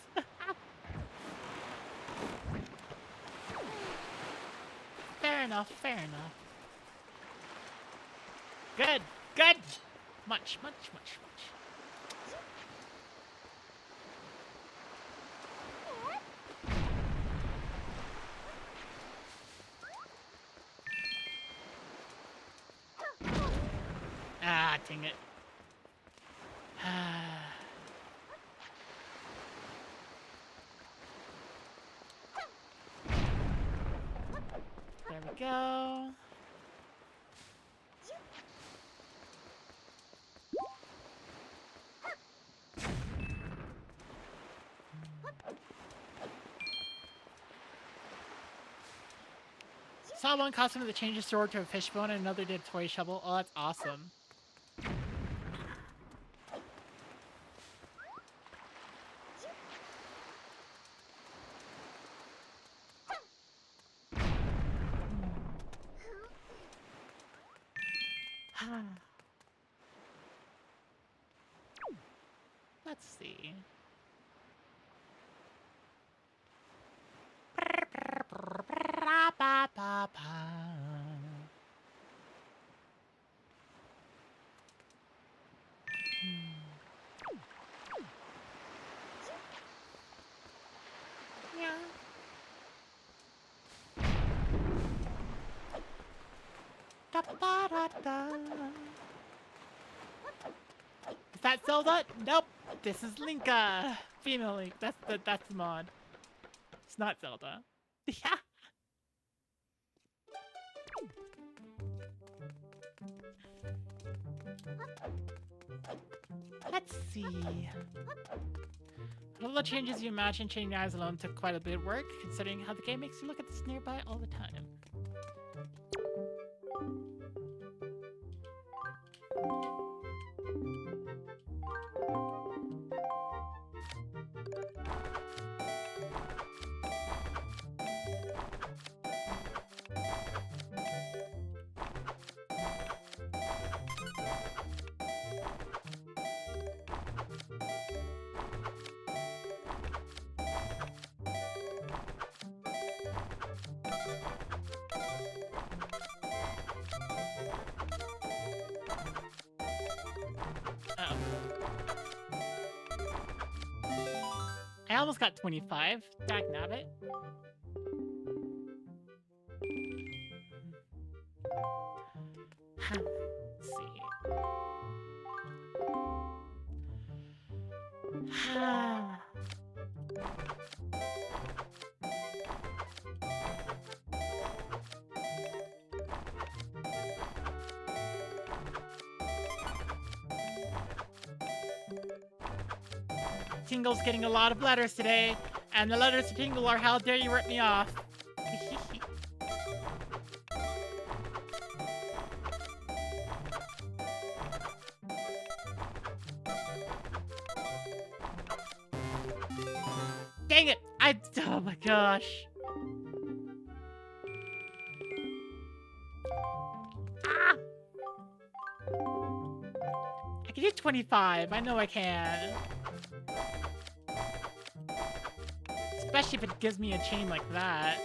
Fair enough, fair enough. Good, good! Much, much, much, much. Ah, dang it. There we go. Saw one costume that changed his sword to a fishbone and another did a toy shovel. Oh, that's awesome. Let's see. Is that Zelda? Nope. This is Linka. Female Link. That's the mod. It's not Zelda. Yeah. Let's see. All the changes you imagine changing eyes alone took quite a bit of work, considering how the game makes you look at this nearby all the time. I almost got 25. Dagnabbit. Let's see. Tingle's getting a lot of letters today, and the letters to Tingle are how dare you rip me off. Dang it! Oh my gosh. Ah! I can do 25. I know I can. Especially if it gives me a chain like that.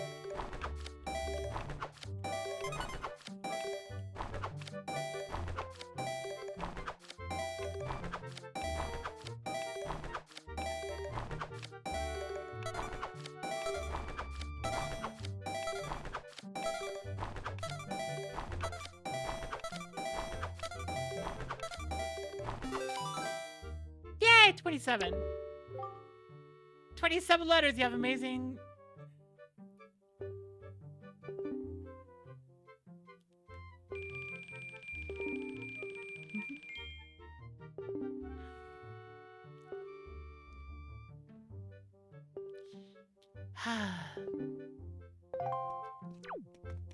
Yay! 27. 27 letters, you have amazing...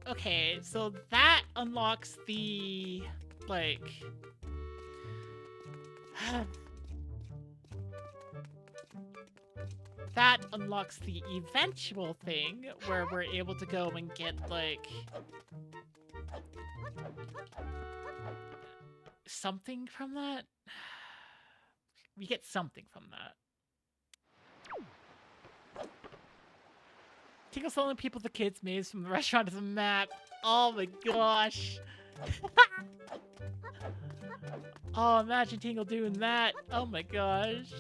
Okay, so that unlocks the, like... that unlocks the eventual thing where we're able to go and get, like... something from that? We get something from that. Tingle selling people the kids' maze from the restaurant as a map. Oh my gosh. Oh, imagine Tingle doing that. Oh my gosh.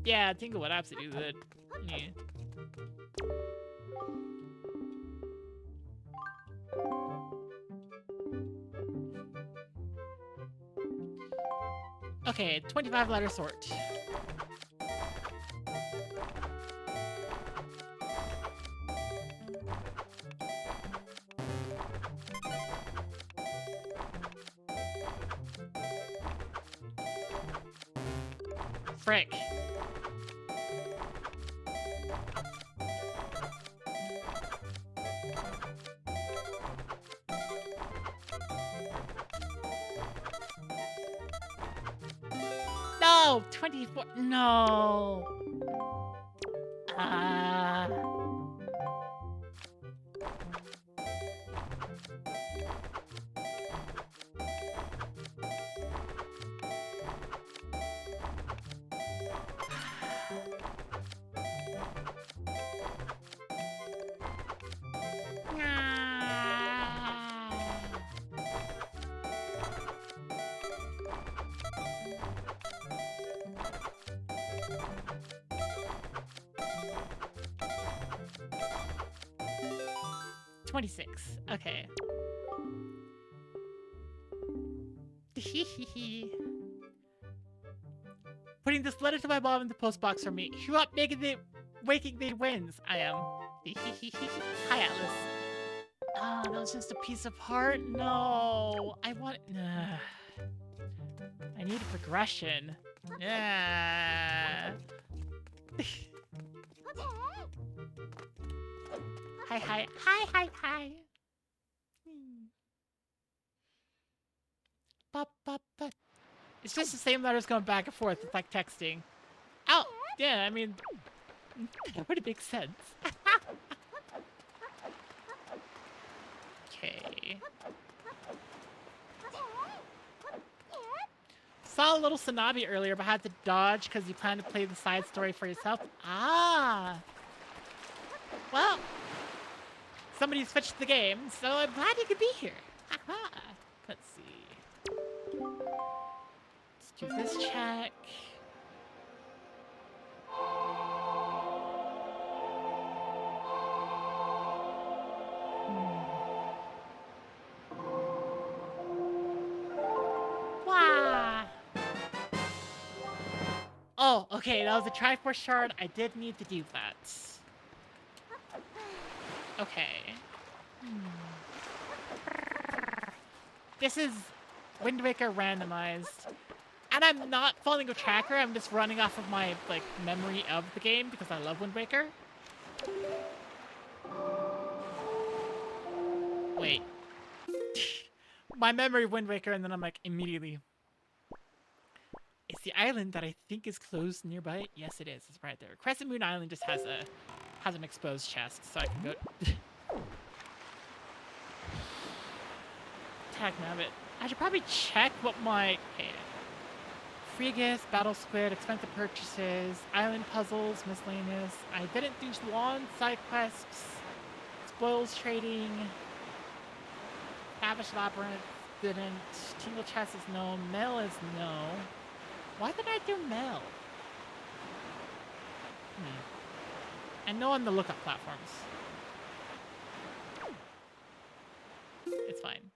Yeah, Tingle would absolutely do that. Yeah. Okay, 25 letter sort. Frick. No! 24. No! $26. Okay. Putting this letter to my mom in the post box for me. Who up making the waking the wins? I am. Hi, Atlas. Ah, that was just a piece of heart? No. I want... I need a progression. Yeah. Hi, hi. Hi, hi, hi. Bop, bop, bop. It's just the same letters going back and forth. It's like texting. Oh, yeah, I mean, that would make sense. Okay. Saw a little Sanabi earlier, but had to dodge because you plan to play the side story for yourself. Ah. Well, somebody switched the game, so I'm glad you could be here. Haha. Let's see. Let's do this check. Wow. Oh, okay, that was a Triforce shard. I did need to do that. Okay. This is Wind Waker randomized. And I'm not following a tracker, I'm just running off of my, like, memory of the game because I love Wind Waker. Wait. My memory of Wind Waker, and then I'm like, immediately. It's the island that I think is closed nearby. Yes, it is. It's right there. Crescent Moon Island just has an exposed chest, so I can go. Tag Nabbit. I should probably check what my free gifts, battle squid, expensive purchases, island puzzles, miscellaneous. I didn't do lawn side quests, spoils trading, lavish labyrinth didn't. Tingle chest is no. Mail is no. Why did I do mail? And no on the lookup platforms. It's fine.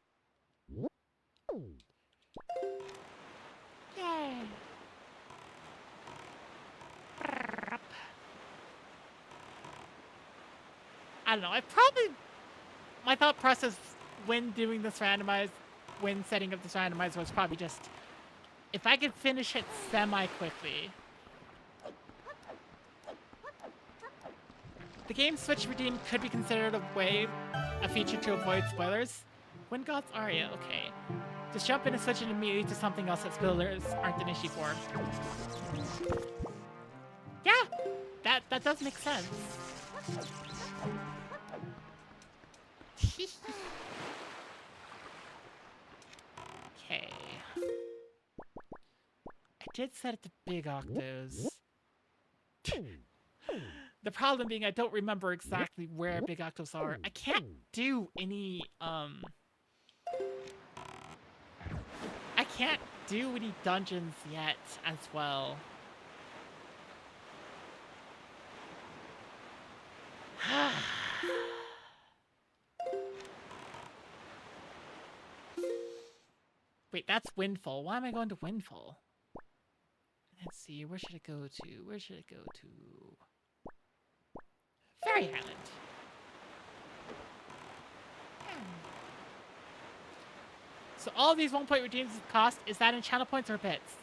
Yay! I don't know, my thought process when doing this randomized, when setting up this randomizer was probably just, if I could finish it semi-quickly. The game Switch redeem could be considered a way a feature to avoid spoilers. Wind God's Aria, okay. Just jump in and switch it immediately to something else that spoilers aren't an issue for. Yeah, that does make sense. Okay. I did set it to big octos. The problem being I don't remember exactly where big octos are. I can't do any, I can't do any dungeons yet as well. Wait, that's Windfall. Why am I going to Windfall? Let's see, where should it go to? Where should it go to? Fairy Island. So all these 1 point redeems cost, is that in channel points or bits?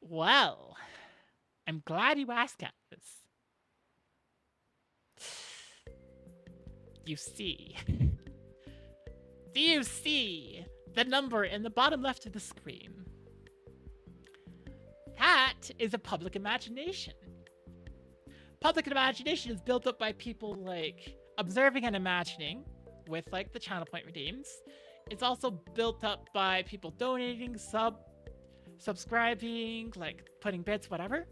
Well, I'm glad you asked that. You see. Do you see the number in the bottom left of the screen? That is a public imagination. Public imagination is built up by people like observing and imagining with like the channel point redeems. It's also built up by people donating, subscribing, like putting bits, whatever.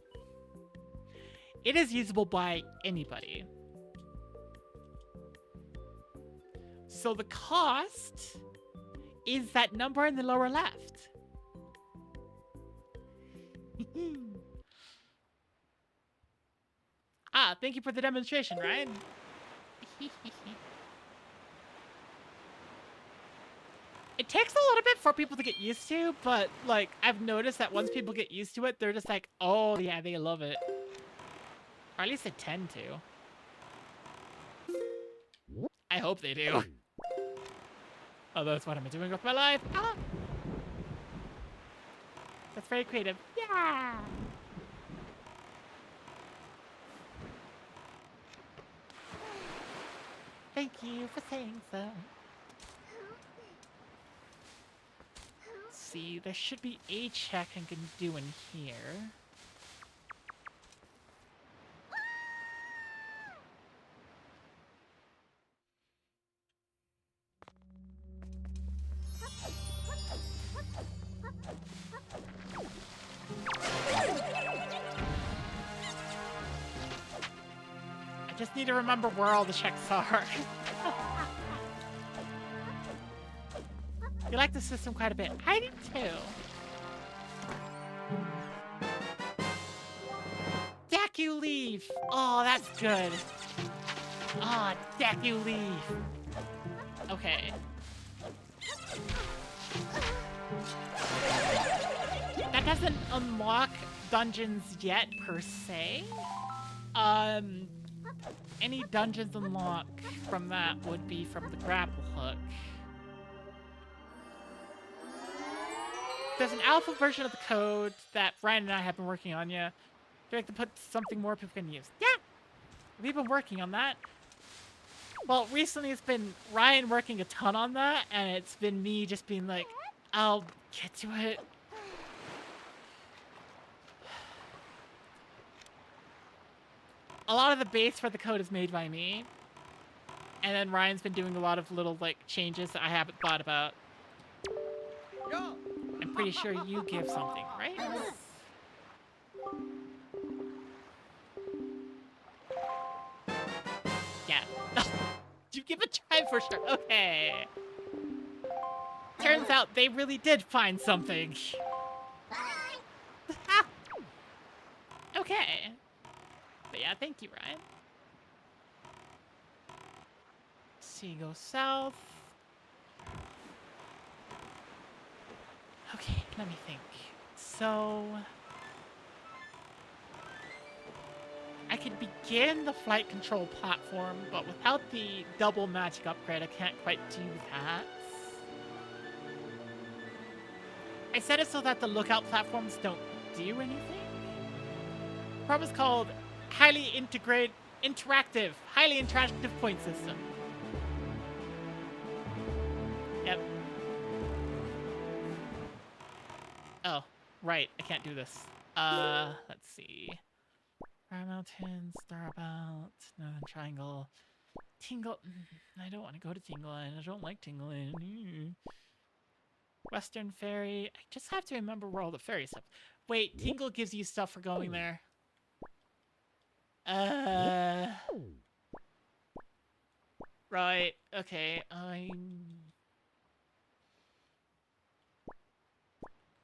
It is usable by anybody. So the cost is that number in the lower left. Ah, thank you for the demonstration, Ryan. It takes a little bit for people to get used to, but like I've noticed that once people get used to it, they're just like, oh yeah, they love it. Or at least they tend to. I hope they do. Oh, that's what I'm doing with my life. Ah! That's very creative. Yeah! Thank you for saying so. Let's see, there should be a check I can do in here. I just need to remember where all the checks are. You like the system quite a bit. I do too. Deku Leaf! Oh, that's good. Ah, oh, Deku Leaf. Okay. That doesn't unlock dungeons yet, per se. Any dungeons unlock from that would be from the grapple hook. There's an alpha version of the code that Ryan and I have been working on, yeah. Do you like to put something more people can use? Yeah! We've been working on that. Well, recently it's been Ryan working a ton on that, and it's been me just being like, I'll get to it. A lot of the base for the code is made by me. And then Ryan's been doing a lot of little, like, changes that I haven't thought about. I'm pretty sure you give something, right? Yeah. You give a try for sure. Okay. Turns out they really did find something. Okay. But yeah, thank you, Ryan. See, go south. Okay, let me think. So I could begin the flight control platform, but without the double magic upgrade, I can't quite do that. I set it so that the lookout platforms don't do anything. The problem is called highly Interactive, highly interactive point system. Yep. Oh, right. I can't do this. Let's see. Fire Mountain, Starabout, Northern Triangle, Tingle. I don't want to go to Tingle Island. I don't like Tingle Island. Western Ferry. I just have to remember where all the ferries are. Wait, Tingle gives you stuff for going there. Right. Okay.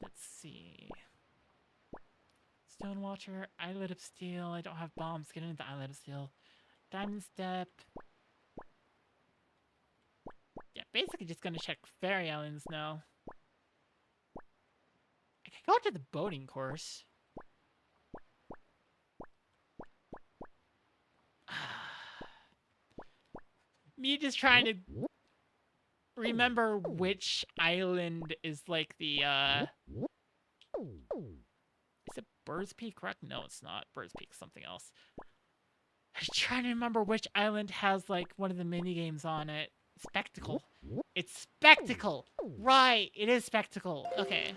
Let's see. Stonewater, Islet of Steel. I don't have bombs. Get into the Islet of Steel. Diamond Step. Yeah, basically just gonna check Fairy Islands now. I could go to the boating course. Me just trying to remember which island is like the, is it Bird's Peak, correct? No, it's not. Bird's Peak, something else. I'm trying to remember which island has, like, one of the mini games on it. Spectacle. It's Spectacle! Right, it is Spectacle. Okay.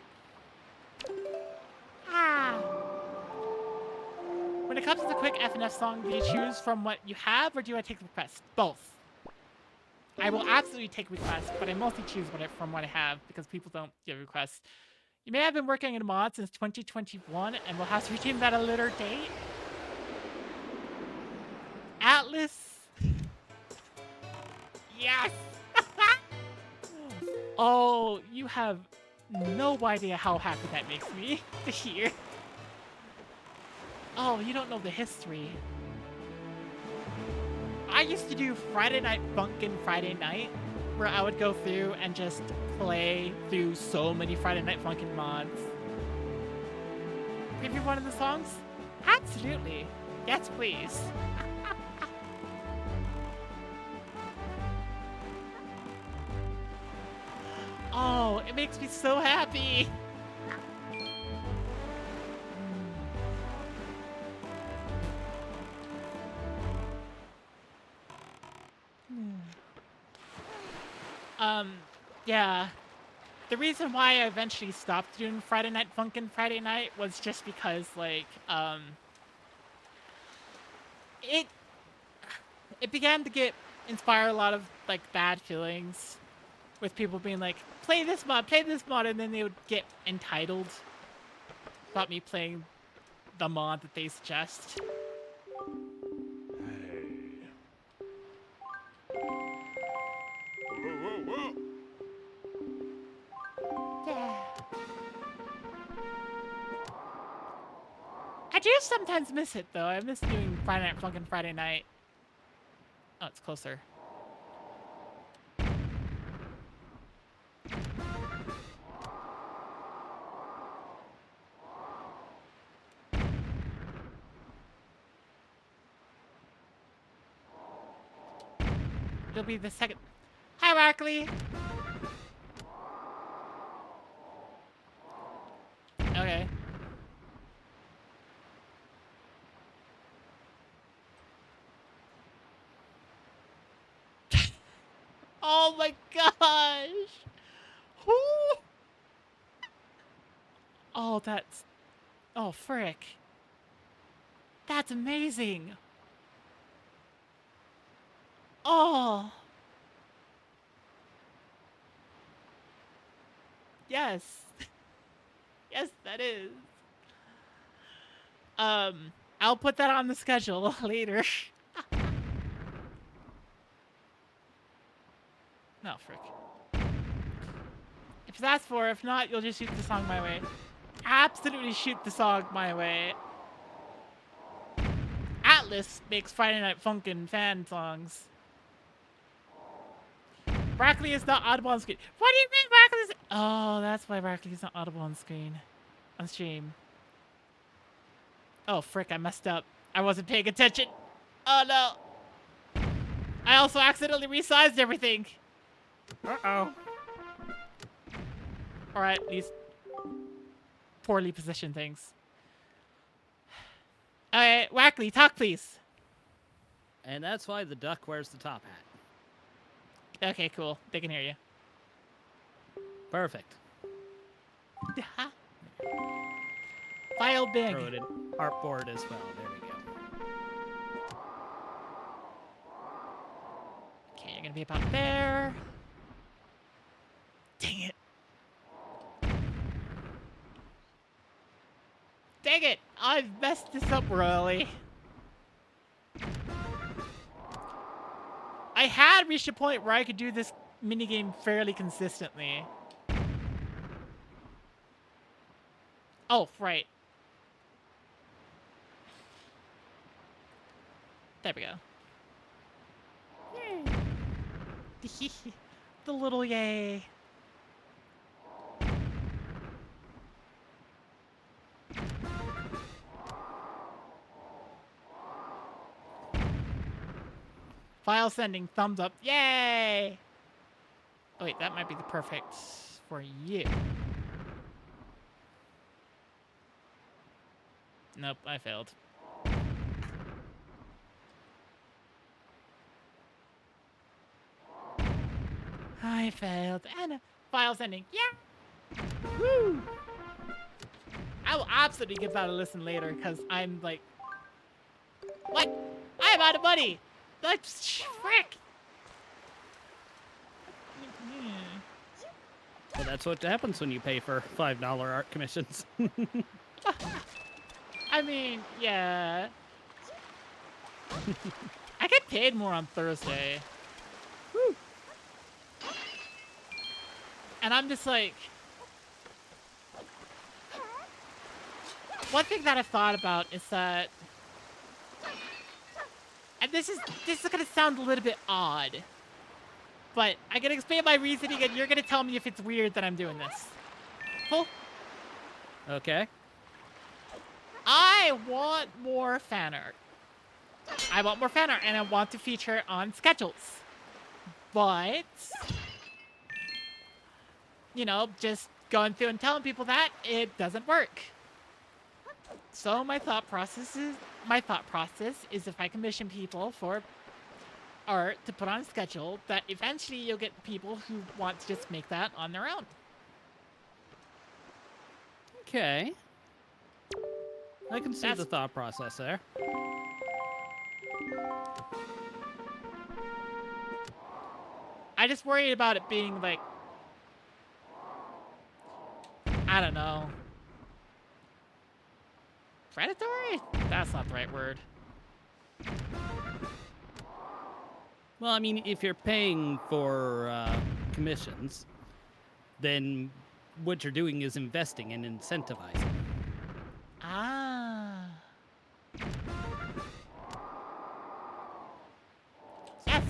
When it comes to the quick FNF song, do you choose from what you have, or do I take requests? Both. I will absolutely take requests, but I mostly choose from what I have, because people don't give requests. You may have been working in a mod since 2021, and will have to redeem that at a later date. Atlas. Yes! Oh, you have no idea how happy that makes me to hear. Oh, you don't know the history. I used to do Friday Night Funkin' Friday Night, where I would go through and just play through so many Friday Night Funkin' mods. Preview one of the songs? Absolutely. Yes, please. Oh, it makes me so happy. Yeah. The reason why I eventually stopped doing Friday Night Funkin' Friday Night was just because, like, it began to inspire a lot of, like, bad feelings with people being like, play this mod, and then they would get entitled about me playing the mod that they suggest. Whoa, whoa, whoa! Yeah. I do sometimes miss it, though. I miss doing Friday Night Funkin' Friday Night. Oh, it's closer. It'll be the second. Hi, Barkley! Okay. Oh my gosh! Whoo! Oh, that's... Oh, frick. That's amazing! Oh! Yes! Yes, that is. I'll put that on the schedule later. No, frick. If that's for, if not, you'll just shoot the song my way. Absolutely shoot the song my way. Atlas makes Friday Night Funkin' fan songs. Brackley is not audible on screen. What do you mean Brackley's... Oh, that's why Brackley is not audible on screen. On stream. Oh, frick, I messed up. I wasn't paying attention. Oh, no. I also accidentally resized everything. Uh-oh. Alright, these poorly positioned things. Alright, Wackley, talk please. And that's why the duck wears the top hat. Okay, cool. They can hear you. Perfect. File big. Throw it in artboard as well. There we go. Okay, you're gonna be about there. Dang it. Dang it! I've messed this up royally. I had reached a point where I could do this minigame fairly consistently. Oh, right. There we go. Yay. The little yay. File sending, thumbs up, yay! Oh wait, that might be the perfect for you. Nope, I failed. I failed. And file sending, yeah! Woo! I will absolutely give that a listen later, because I'm like... What? I'm out of money! That's frick! Well, that's what happens when you pay for $5 art commissions. I mean, yeah. I get paid more on Thursday. Woo. And I'm just like... One thing that I've thought about is that... And this is gonna sound a little bit odd. But I can explain my reasoning and you're gonna tell me if it's weird that I'm doing this. Cool? Okay. I want more fan art. I want more fan art and I want to feature it on schedules. But, you know, just going through and telling people that, it doesn't work. So my thought process is if I commission people for art to put on a schedule, that eventually you'll get people who want to just make that on their own. Okay. I can see the thought process there. I just worried about it being like, I don't know. Predatory? That's not the right word. Well, I mean, if you're paying for commissions, then what you're doing is investing and incentivizing. Ah. Yes.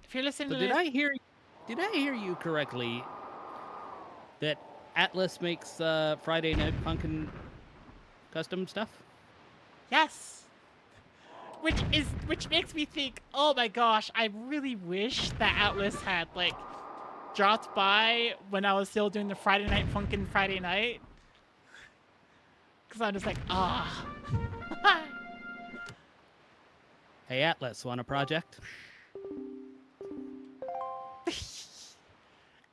If you're listening So to did this, I hear you correctly that Atlas makes Friday Night Funkin' custom stuff? yes. Which makes me think, oh my gosh, I really wish that Atlas had like dropped by when I was still doing the Friday Night Funkin' Friday night. Cause I'm just like, ah. Hey Atlas, want a project?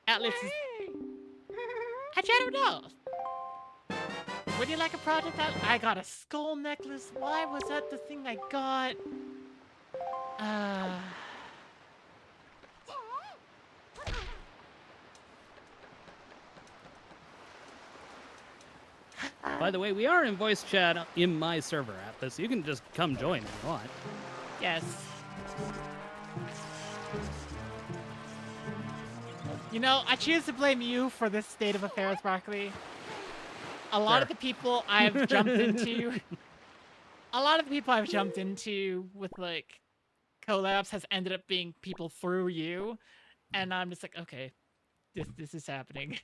Atlas is... Actually, I don't know. Would you like a project out? I got a skull necklace. Why was that the thing I got? By the way, we are in voice chat in my server, Atlas. You can just come join if you want. Yes. You know, I choose to blame you for this state of affairs, Broccoli. A lot of the people I've jumped into... A lot of the people I've jumped into with, like, collabs has ended up being people through you. And I'm just like, okay, this is happening.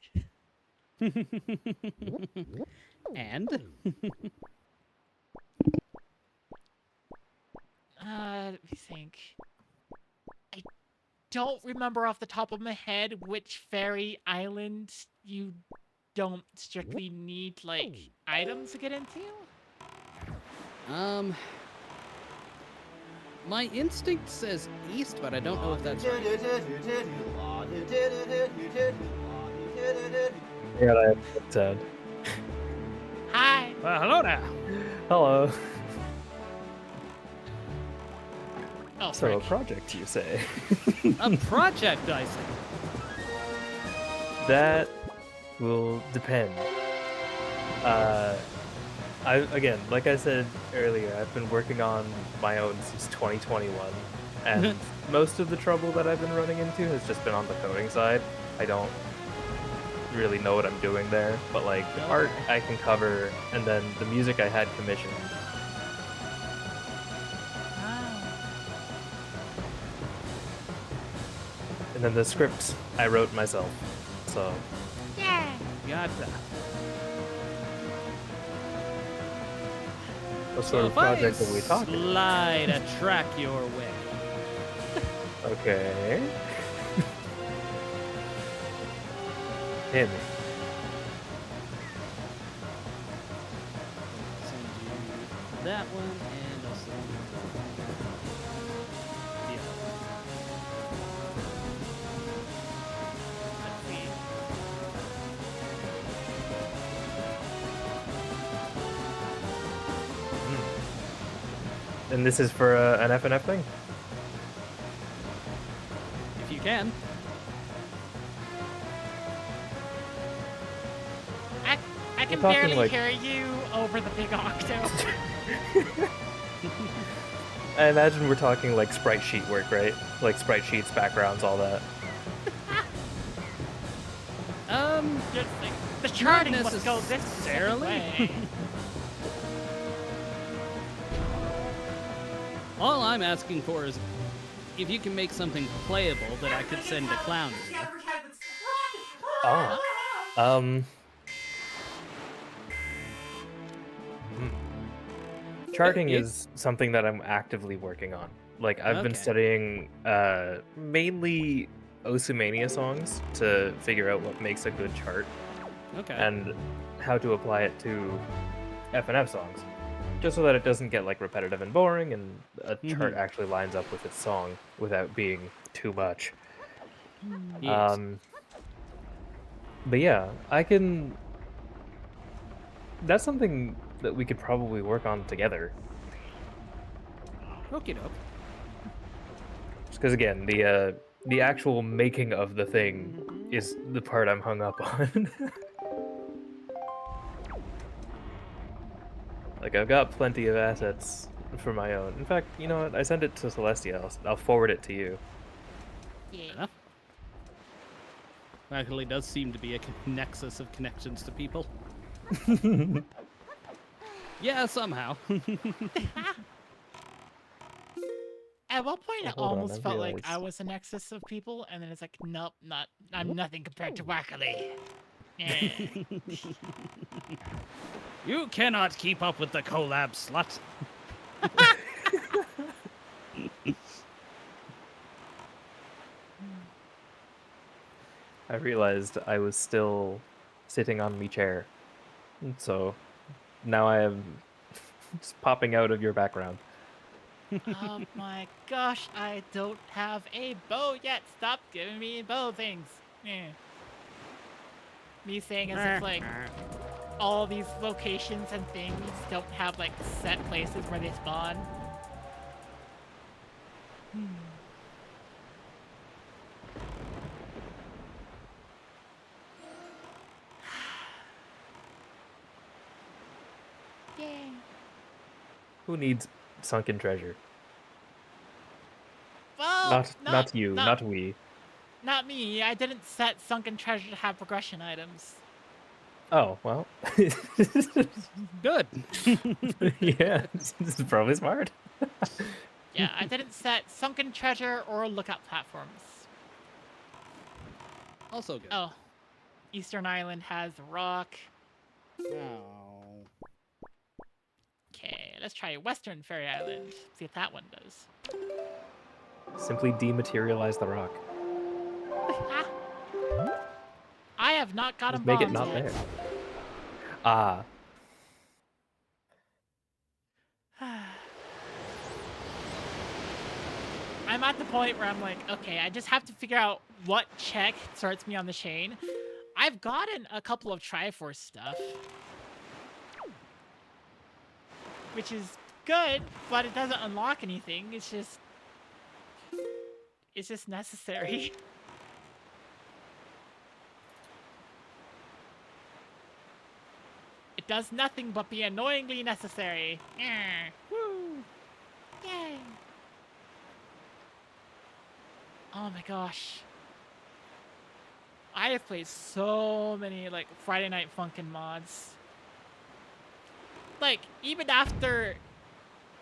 And? Let me think. I don't remember off the top of my head which fairy island you don't strictly need, like, items to get into. My instinct says east, but I don't know if that's right. Yeah, I have that sound. Hi. Well, hello there. Hello. Oh, So, a frick. project, you say? A project, I say. That will depend. Again, like I said earlier, I've been working on my own since 2021, and most of the trouble that I've been running into has just been on the coding side. I don't really know what I'm doing there, but like the art I can cover, and then the music I had commissioned. And then the script I wrote myself. So Yeah. Gotcha. what So sort of if I project are we talking? slide a track your way, Okay. Hit me. I'll send you that one, and I'll send you the other one. Let's see. And this is for an FNF thing? If you can. I can talking, barely like- hear you over the big octo. I imagine we're talking like sprite sheet work, right? Like sprite sheets, backgrounds, all that. Just like, the charting must go this necessarily. way. All I'm asking for is if you can make something playable that I could send to Clown. The advertisements. Oh. Charting It- is something that I'm actively working on. Like I've been Okay. studying mainly Osimania songs to figure out what makes a good chart Okay. and how to apply it to FNF songs. Just so that it doesn't get like repetitive and boring and a chart Mhm. actually lines up with its song without being too much. Yes. But yeah, I can. That's something that we could probably work on together. Okie doke. Because again, the actual making of the thing is the part I'm hung up on. Like I've got plenty of assets for my own. In fact, you know what? I sent it to Celestia. I'll forward it to you. Yeah. Enough. Actually, does seem to be a nexus of connections to people. Yeah, somehow. At one point, Oh, it hold on, almost I felt like I realized. was a nexus of people, and then it's like, nope, I'm nothing compared to Wackerly. Eh. You cannot keep up with the collab, slut. I realized I was still sitting on me chair. So now I am just popping out of your background. Oh my gosh, I don't have a bow yet. Stop giving me bow things. Eh. Me saying as if like all these locations and things don't have like set places where they spawn. Yay. Who needs sunken treasure? Well, Not you, not we. not me. I didn't set sunken treasure to have progression items. Oh, well. Good. Yeah, this is probably smart. Yeah, I didn't set sunken treasure or lookout platforms. Also good. Oh, Eastern Island has rock. Oh. Okay, let's try Western Fairy Island. See what that one does. Simply dematerialize the rock. I have not gotten Just make it bombs not yet. there. Ah, I'm at the point where I'm like, okay, I just have to figure out what check starts me on the chain. I've gotten a couple of Triforce stuff, which is good, but it doesn't unlock anything. It's just necessary. It does nothing but be annoyingly necessary. Woo! Yay! Oh my gosh. I have played so many, like, Friday Night Funkin' mods. Like, even after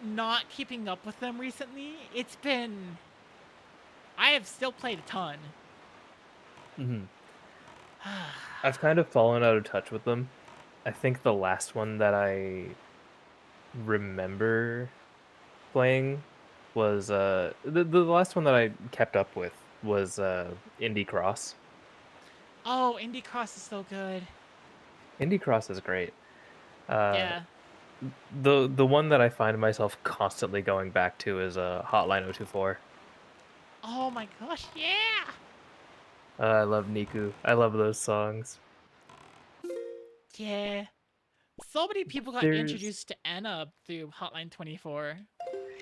not keeping up with them recently, it's been... I have still played a ton. Mhm. I've kind of fallen out of touch with them. I think the last one that I remember playing was the last one that I kept up with was Indie Cross. Oh, Indie Cross is so good. Indie Cross is great. Uh, Yeah. the one that I find myself constantly going back to is Hotline 024. Oh my gosh, yeah! I love Niku. I love those songs. Yeah. So many people got There's introduced to Anna through Hotline 24.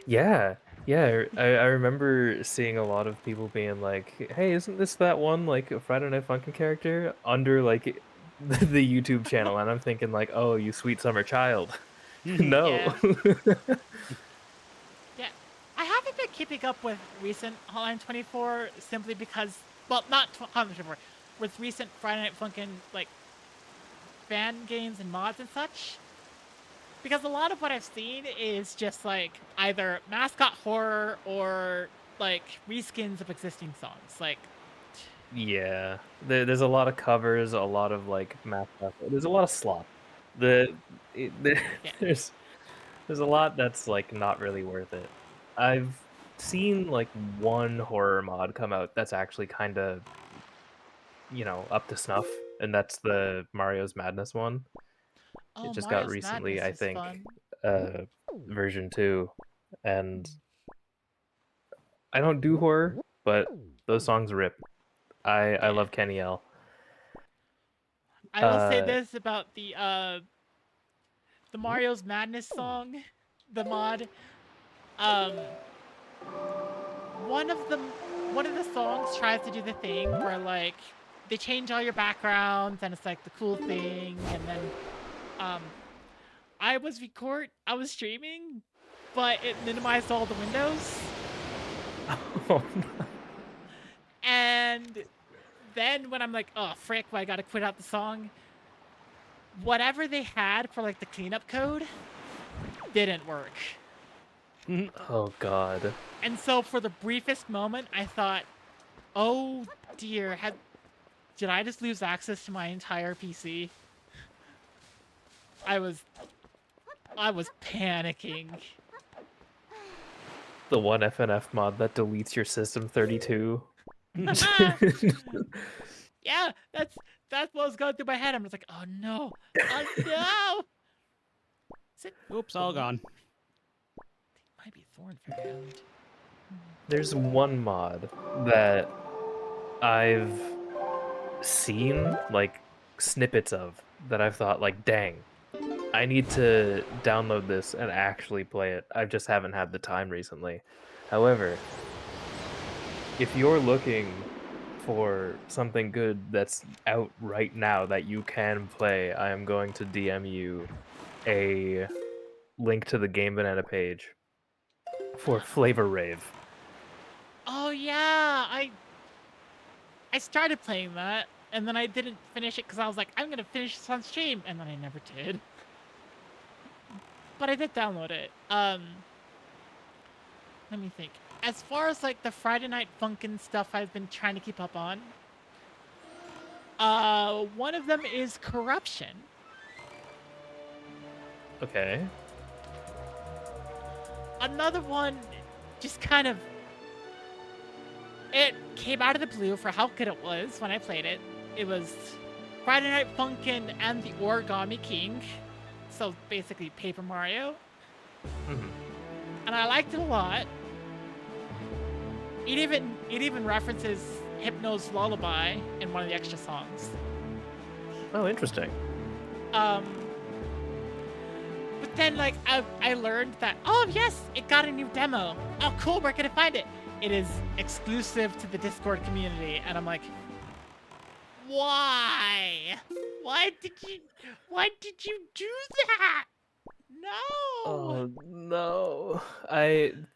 Yeah, yeah. I remember seeing a lot of people being like, "Hey, isn't this that one like Friday Night Funkin' character under like the YouTube channel?" And I'm thinking like, "Oh, you sweet summer child." No. Yeah. Yeah. I haven't been keeping up with recent Hotline 24 simply because, well, not Hotline 24, with recent Friday Night Funkin' like fan games and mods and such. Because a lot of what I've seen is just like either mascot horror or like reskins of existing songs. Like, Yeah, there's a lot of covers, a lot of like math stuff. There's a lot of slop. The, yeah. there's a lot that's like not really worth it. I've seen like one horror mod come out that's actually kind of up to snuff, and that's the Mario's Madness one. It Oh, just got Mario's recently, Madness I is think, fun. version 2, and I don't do horror, but those songs rip. I Yeah. love Kenny L. I will say Uh, this about the Mario's Madness song, the mod. Um, one of the one of the songs tries to do the thing where like they change all your backgrounds and it's like the cool thing, and then um, I was streaming, but it minimized all the windows, oh, and then when I'm like, oh frick, well, I gotta quit out the song. Whatever they had for like the cleanup code didn't work. oh God. And so for the briefest moment, I thought, oh dear, did I just lose access to my entire PC? I was panicking. The one FNF mod that deletes your system 32. Yeah, that's what was going through my head. I'm just like, oh no, oh no. Is it Oops, all gone. might be Thorn Fairy Island. There's one mod that I've seen like snippets of that I've thought like, dang, I need to download this and actually play it. I just haven't had the time recently. However, if you're looking for something good that's out right now that you can play, I am going to DM you a link to the Game Banana page for Flavor Rave. Oh yeah, I started playing that, and then I didn't finish it because I was like, I'm gonna finish this on stream, and then I never did. But I did download it. Let me think. As far as like the Friday Night Funkin' stuff I've been trying to keep up on, one of them is Corruption. Okay. Another one, just kind of, it came out of the blue for how good it was when I played it. It was Friday Night Funkin' and the Origami King, so basically Paper Mario, Mhm. and I liked it a lot. it even references Hypno's Lullaby in one of the extra songs. Oh, interesting. But then like I learned that, oh yes, it got a new demo. Oh cool, where can I find it? It is exclusive to the Discord community, and I'm like, why? Why did you do that? No. Oh no.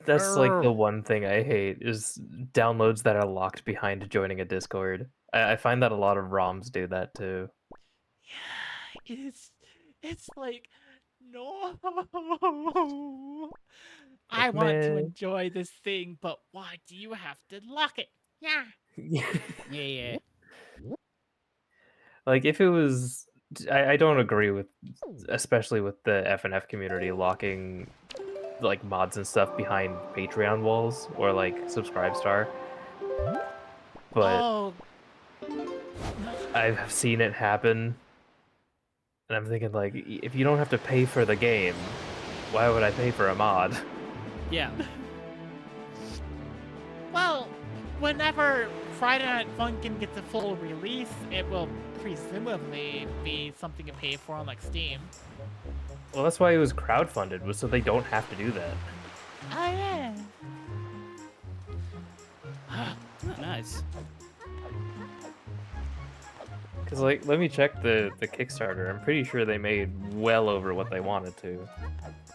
That's like the one thing I hate is downloads that are locked behind joining a Discord. I find that a lot of ROMs do that too. Yeah, it's like, no. I Like, want to man. enjoy this thing, but why do you have to lock it? Yeah. Yeah. Like if it was I don't agree with, especially with the FNF community locking like mods and stuff behind Patreon walls or like Subscribestar, but Oh, I've seen it happen, and I'm thinking like, if you don't have to pay for the game, why would I pay for a mod? Yeah. well, whenever Friday Night Funkin' gets a full release, it will presumably be something to pay for on like Steam. Well, that's why it was crowdfunded, was so they don't have to do that. Oh yeah. Oh, nice. Because like, let me check the Kickstarter. I'm pretty sure they made well over what they wanted to.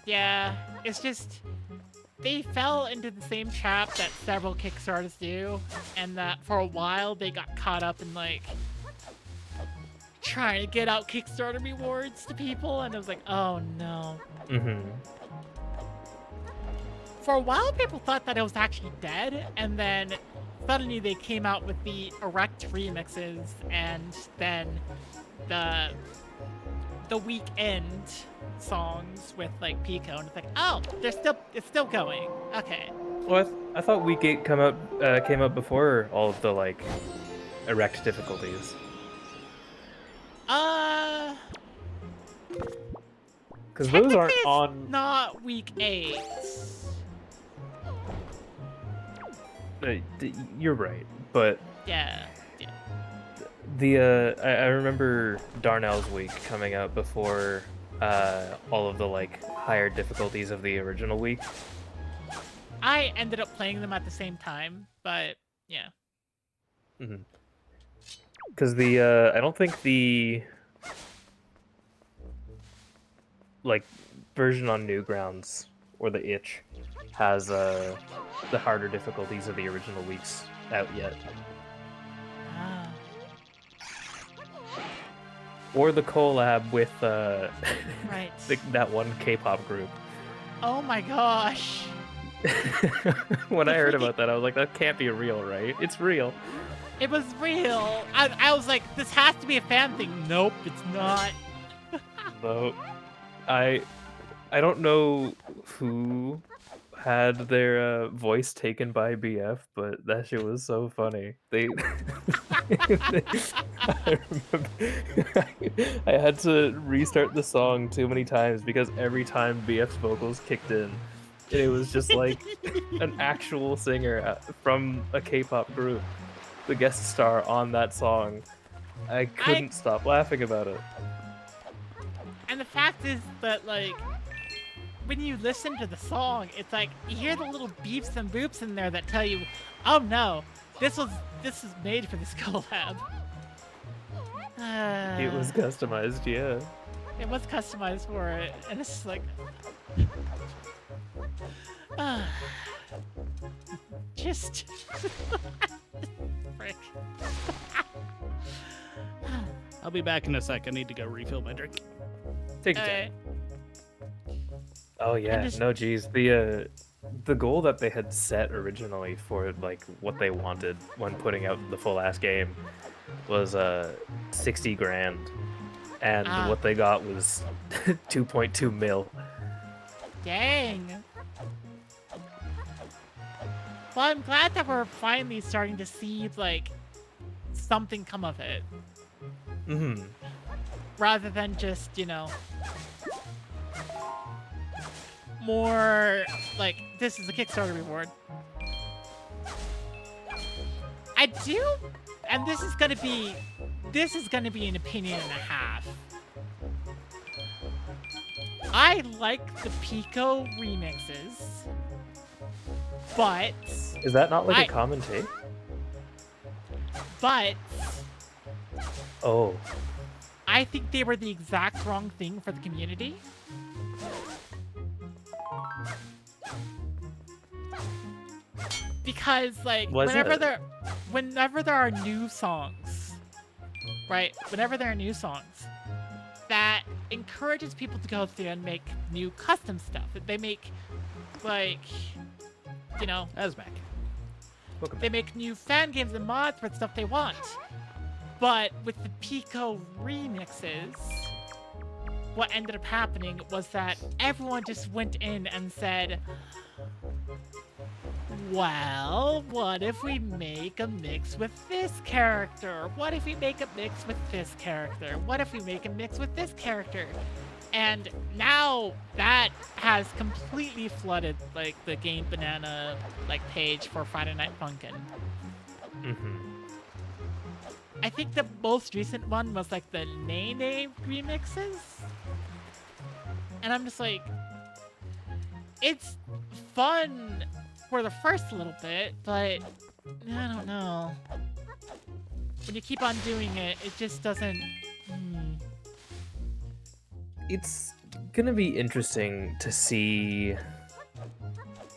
Yeah, it's just they fell into the same trap that several Kickstarters do, and that for a while they got caught up in like trying to get out Kickstarter rewards to people, and it was like, oh no. Mm-hmm. For a while, people thought that it was actually dead, and then suddenly they came out with the Erect remixes, and then the weekend songs with like Pico, and it's like, oh, it's still going. Okay. Well, I thought Week 8 came out before all of the like erect difficulties. Because those aren't Technically, on. it's not week 8. You're right, but Yeah. I remember Darnell's week coming out before all of the like higher difficulties of the original week. I ended up playing them at the same time, but yeah. Because I don't think the like version on Newgrounds or the itch has the harder difficulties of the original weeks out yet, Ah. or the collab with Right. that one K-pop group. Oh my gosh. When I heard about that, I was like, that can't be real, right? It's real. It was real. I was like, this has to be a fan thing. Nope, it's not. Though I don't know who had their voice taken by BF, but that shit was so funny. I remember I had to restart the song too many times because every time BF's vocals kicked in, it was just like an actual singer from a K-pop group, the guest star on that song. I couldn't stop laughing about it. And the fact is that, like, when you listen to the song, it's like you hear the little beeps and boops in there that tell you, oh no, this is made for this collab. It was customized, yeah. It was customized for it, and it's just like, just frick. I'll be back in a sec. I need to go refill my drink. Take your time. Alright. Oh yeah, just- no, geez, the goal that they had set originally for like what they wanted when putting out the full ass game was 60 grand, and what they got was 2.2 mil. Dang. Well, I'm glad that we're finally starting to see, like, something come of it. Mm-hmm. Rather than just, you know, more, like, this is a Kickstarter reward. I do, and this is gonna be an opinion and a half. I like the Pico remixes, but Is that not like I- a common take? but Oh, I think they were the exact wrong thing for the community. Because like Why is that? whenever there are new songs, right? Whenever there are new songs, that encourages people to go through and make new custom stuff. They make like, you know, Asmac. welcome. they make new fan games and mods for stuff they want. But with the Pico remixes, what ended up happening was that everyone just went in and said, well, what if we make a mix with this character? What if we make a mix with this character? What if we make a mix with this character? And now that has completely flooded like the Game Banana like page for Friday Night Funkin'. Mm-hmm. I think the most recent one was like the Nene remixes. And I'm just like, it's fun for the first little bit, but I don't know. When you keep on doing it, it just doesn't. It's gonna be interesting to see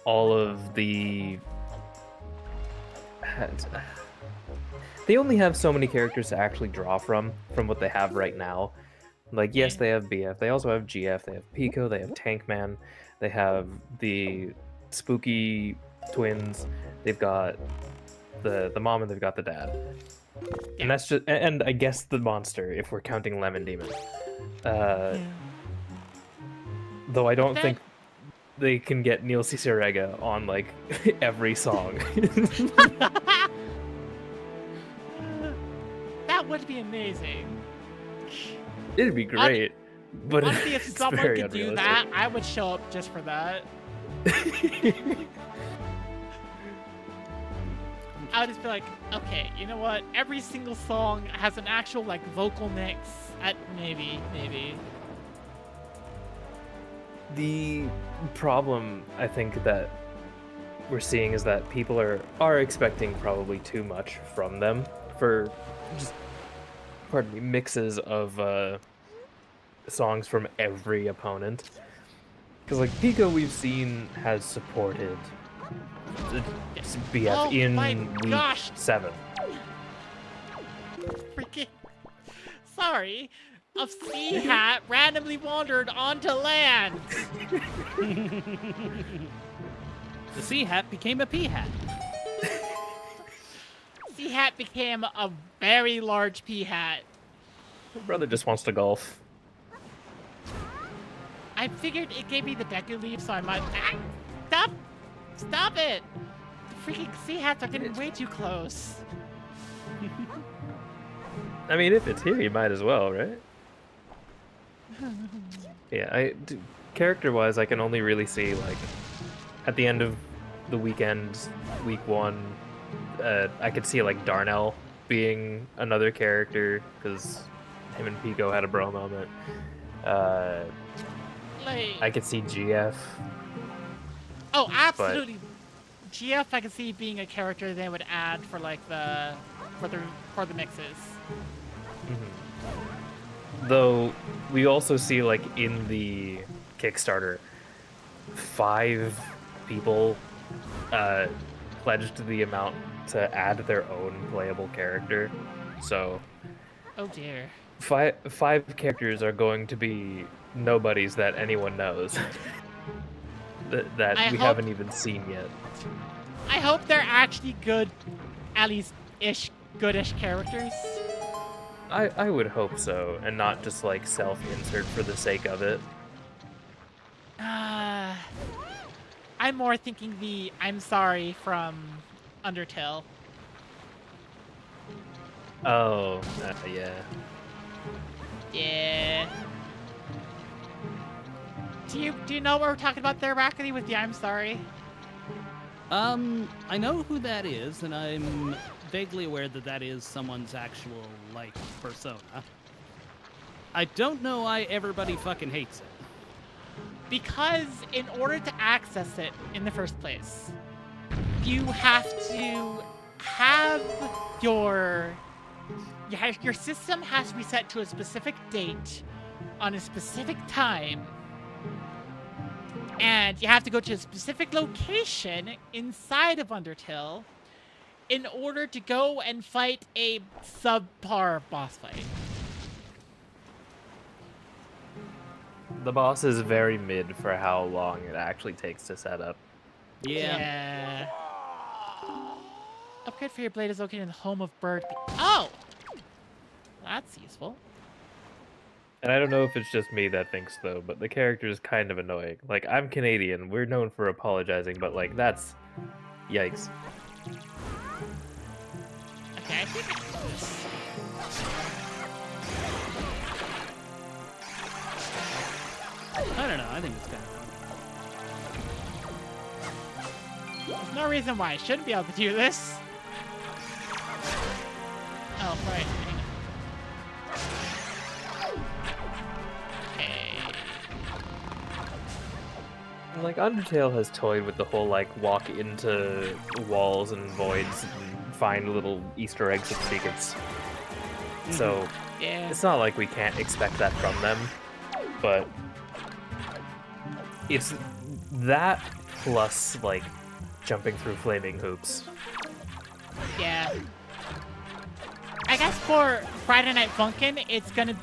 all of the. They only have so many characters to actually draw from what they have right now. Like, yes, they have BF, they also have GF, they have Pico, they have Tankman, they have the spooky twins, they've got the mom, and they've got the dad. And that's just, and I guess the monster, if we're counting Lemon Demon. Though I don't think they can get Neil Cicerega on, like, every song. That would be amazing. It'd be great, but Honestly, if it's someone very could do unrealistic. that, I would show up just for that. I would just be like, okay, you know what? Every single song has an actual like vocal mix. Maybe. The problem I think that we're seeing is that people are expecting probably too much from them for just, pardon me, mixes of songs from every opponent. Because like Pico, we've seen has supported BF Oh in my week gosh. 7. Freaking. Sorry. A sea hat randomly wandered onto land. The C hat became a P hat. Sea hat became a very large pea hat. My brother just wants to golf. I figured it gave me the Deku Leaf, so I might. Ah, stop it! The freaking sea hats are getting way too close. I mean, if it's here, you might as well, right? Yeah, character-wise, I can only really see, like, at the end of the weekend, week 1, I could see, like, Darnell being another character, because him and Pico had a bro moment. Like, I could see GF. oh, absolutely. GF, I could see being a character they would add for like for the mixes. Though we also see, like, in the Kickstarter, 5 people pledged the amount to add their own playable character. So Oh dear. 5 characters are going to be nobodies that anyone knows. that I we hope- haven't even seen yet. I hope they're actually good, at least goodish characters. I would hope so, and not just like self-insert for the sake of it. I'm more thinking the I'm sorry from Undertale. Oh, yeah. Yeah. Do you know what we're talking about there, Rackety, with the I'm sorry? I know who that is, and I'm vaguely aware that that is someone's actual, like, persona. I don't know why everybody fucking hates it. Because in order to access it in the first place, you have to have your system has to be set to a specific date on a specific time, and you have to go to a specific location inside of Undertale in order to go and fight a subpar boss fight. The boss is very mid for how long it actually takes to set up. Yeah. Upgrade for your blade is located in the home of Bird. Oh! That's useful. And I don't know if it's just me that thinks though, but the character is kind of annoying. Like, I'm Canadian, we're known for apologizing, but like, that's... Yikes. Okay, I think I can do this. I don't know. I think it's kind of fun. There's no reason why I shouldn't be able to do this. Oh, right. Hang on. Okay. And, like, Undertale has toyed with the whole, like, walk into walls and voids and find little Easter eggs and secrets. So, Yeah. it's not like we can't expect that from them, but it's that plus, like, jumping through flaming hoops. Yeah. I guess for Friday Night Funkin', it's going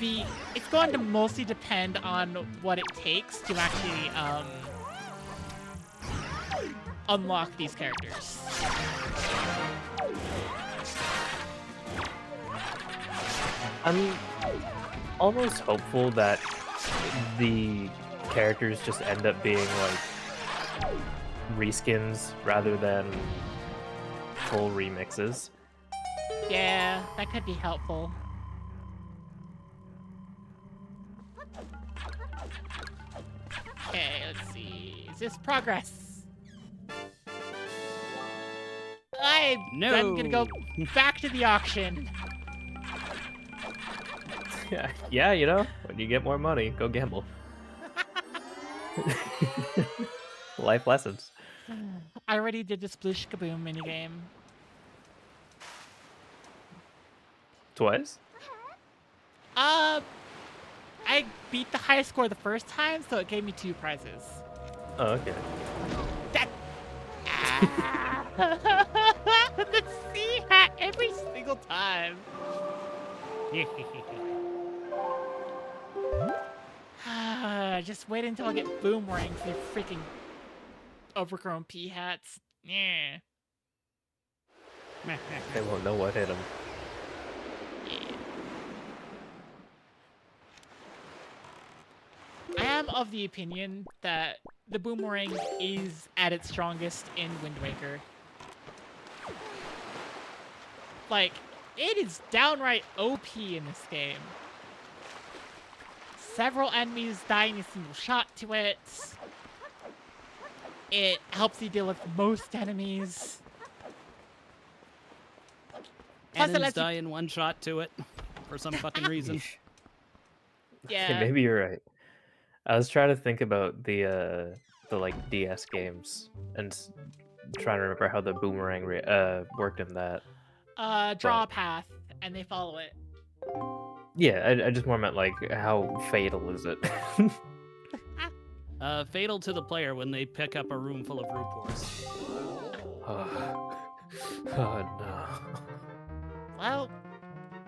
to mostly depend on what it takes to actually, unlock these characters. I'm almost hopeful that the characters just end up being like reskins rather than full remixes. Yeah, that could be helpful. Okay, let's see. Is this progress? I'm gonna go back to the auction. Yeah, you know, when you get more money, go gamble. Life lessons. I already did the Sploosh Kaboom minigame. Twice? I beat the highest score the first time, so it gave me 2 prizes. Oh, okay. That. The sea hat every single time. Just wait until I get boomerangs, you freaking overgrown pea hats. Yeah. They won't know what hit them. I am of the opinion that the boomerang is at its strongest in Wind Waker. Like, it is downright OP in this game. Several enemies die in a single shot to it. It helps you deal with most enemies. Plus, it Enemies lets you... die in one shot to it for some fucking reason. Yeah. Okay, maybe you're right. I was trying to think about the like DS games and trying to remember how the boomerang worked in that. Draw a path, and they follow it. Yeah, I just more meant like how fatal is it? Fatal to the player when they pick up a room full of Rupors. Oh no. Well,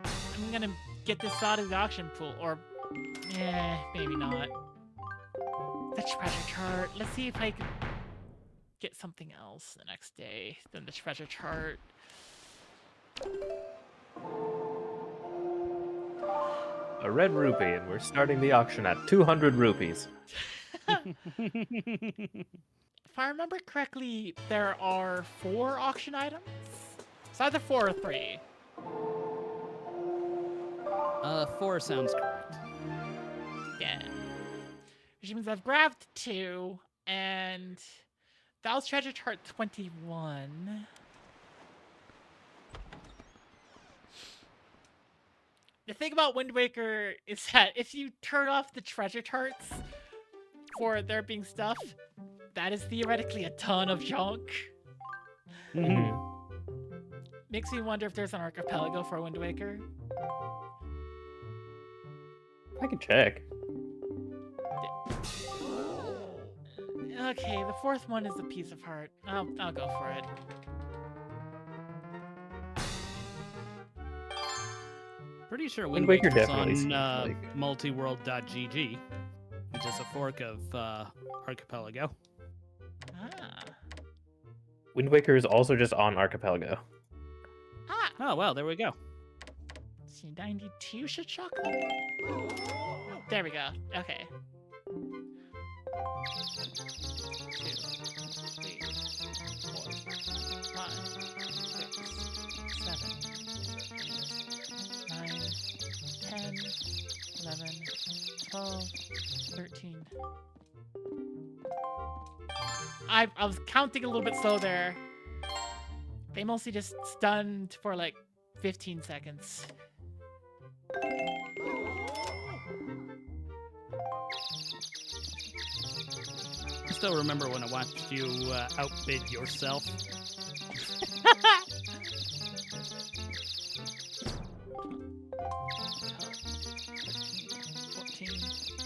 I'm gonna get this out of the auction pool, or maybe not. The treasure chart. Let's see if I can get something else the next day than the treasure chart. A red rupee, and we're starting the auction at 200 rupees. If I remember correctly, there are 4 auction items. It's either 4 or 3. 4 sounds correct. Yeah. Which means I've grabbed 2, and that was treasure chart 21. The thing about Wind Waker is that if you turn off the treasure tarts for there being stuff, that is theoretically a ton of junk. Mhm. Makes me wonder if there's an archipelago for Wind Waker. I can check. Okay, the fourth one is a piece of heart. I'll go for it. Pretty sure Wind Wind Waker Waker's definitely on seems like- multiworld.gg, which is a fork of Archipelago. Ah. Wind Waker is also just on Archipelago. Ah! Oh, well, there we go. C92 should shock them? There we go. Okay. 2, 3, 4, 5, 6, 7, 8, 9, 10, 11, 12, 13. I was counting a little bit slow there. They mostly just stunned for like 15 seconds. I still remember when I watched you outbid yourself. 14,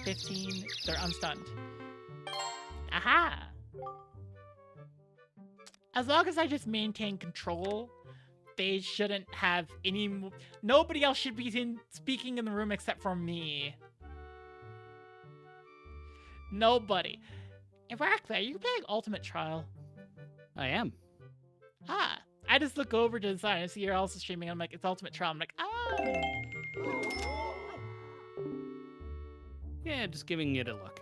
15, they're unstunned. Aha! As long as I just maintain control, they shouldn't have any... Nobody else should be speaking in the room except for me. Nobody. Irakli, are you playing Ultimate Trial? I am. Ah, I just look over to the side and see you're also streaming. I'm like, it's Ultimate Trial. I'm like, ah. Yeah, just giving it a look.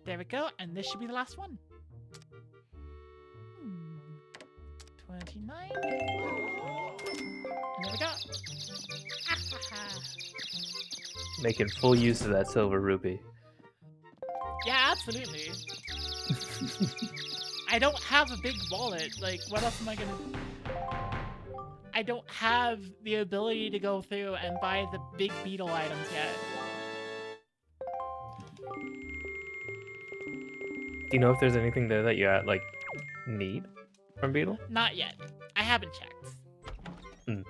There we go, and this should be the last one. 29. And there we go. Making full use of that silver rupee. Yeah, absolutely. I don't have a big wallet. Like, what else am I gonna... I don't have the ability to go through and buy the big beetle items yet. Do you know if there's anything there that you like need from Beetle? Not yet. I haven't checked. Hmm.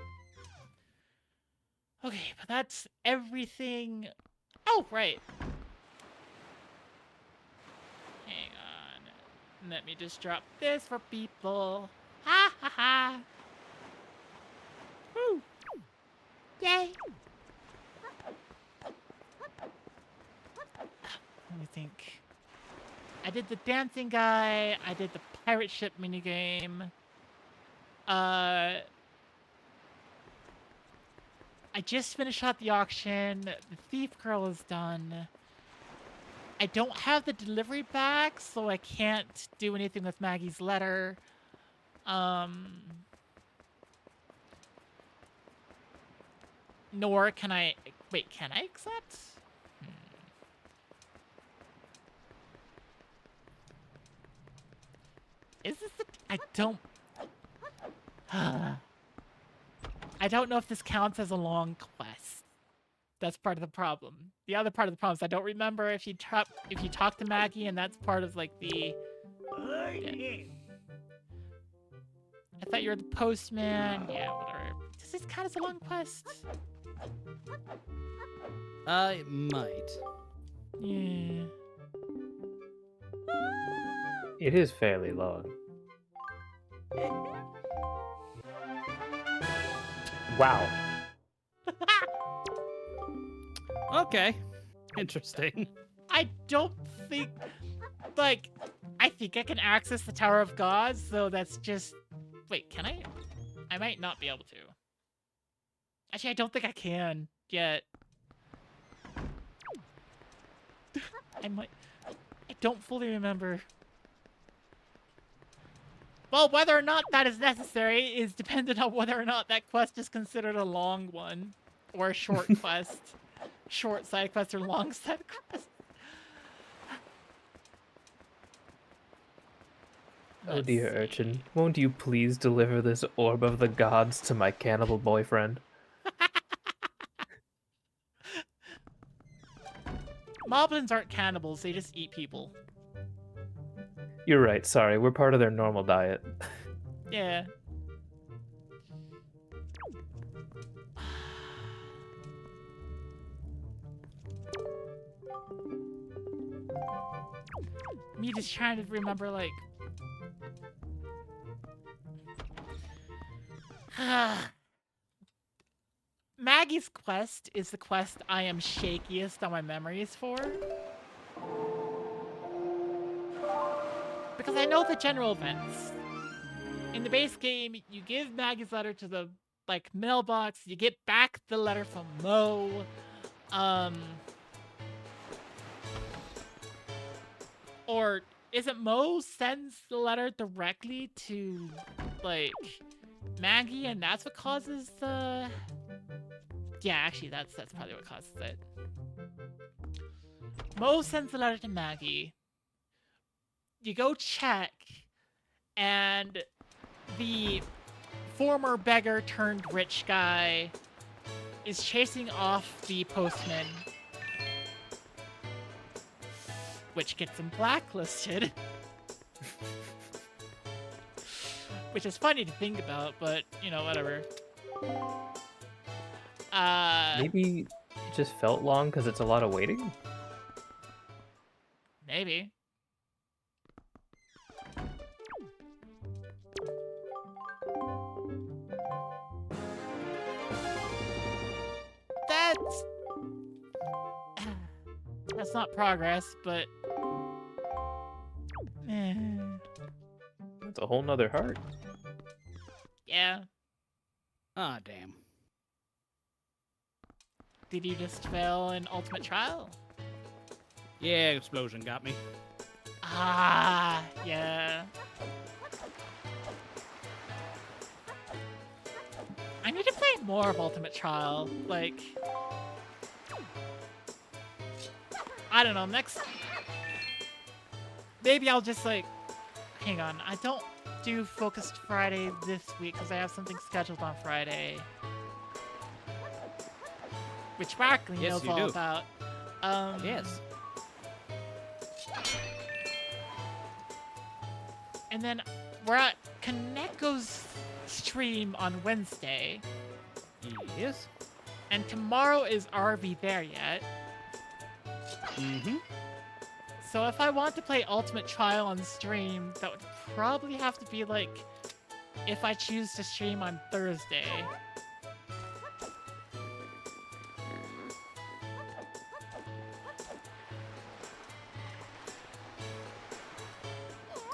Okay, but that's everything. Oh, right. Hang on. Let me just drop this for people. Ha ha ha. Woo. Yay. Let me think. I did the dancing guy. I did the pirate ship minigame. I just finished out the auction. The thief girl is done. I don't have the delivery back, so I can't do anything with Maggie's letter. Nor can I... Wait, can I accept? Is this the... I don't... I don't know if this counts as a long quest. That's part of the problem. The other part of the problem is I don't remember if you talk to Maggie, and that's part of like the... Yeah. I thought you were the postman. Yeah, whatever. Does this count as a long quest? It might. Yeah. It is fairly long. Wow. Okay. Interesting. I don't think... Like, I think I can access the Tower of Gods, so that's just... Wait, can I? I might not be able to. Actually, I don't think I can yet. I might... I don't fully remember. Well, whether or not that is necessary is dependent on whether or not that quest is considered a long one. Or a short quest. Short side quest or long side quest. Oh Let's dear see. urchin, won't you please deliver this orb of the gods to my cannibal boyfriend? Moblins aren't cannibals, they just eat people. You're right, sorry, we're part of their normal diet. Yeah. Me just trying to remember, like... Maggie's quest is the quest I am shakiest on my memories for. Because I know the general events. In the base game, you give Maggie's letter to the, like, mailbox, you get back the letter from Mo, or is it Mo sends the letter directly to, like, Maggie, and that's what causes the... Yeah, actually, that's probably what causes it. Mo sends the letter to Maggie. You go check, and the former beggar turned rich guy is chasing off the postman, which gets him blacklisted. Which is funny to think about, but, you know, whatever. Maybe it just felt long because it's a lot of waiting? Maybe. That's not progress, but... That's a whole nother heart. Yeah. Ah, damn. Did you just fail an ultimate trial? Yeah, explosion got me. Ah, yeah. I need to play more of Ultimate Trial. Like, I don't know, next... Maybe I'll just, like... Hang on, I don't do Focused Friday this week because I have something scheduled on Friday. Which Sparkling Yes, knows you all do. about. Yes. And then we're at Kaneko's stream on Wednesday. Yes. And tomorrow is Are We There Yet? Mm-hmm. So if I want to play Ultimate Trial on stream, that would probably have to be like if I choose to stream on Thursday.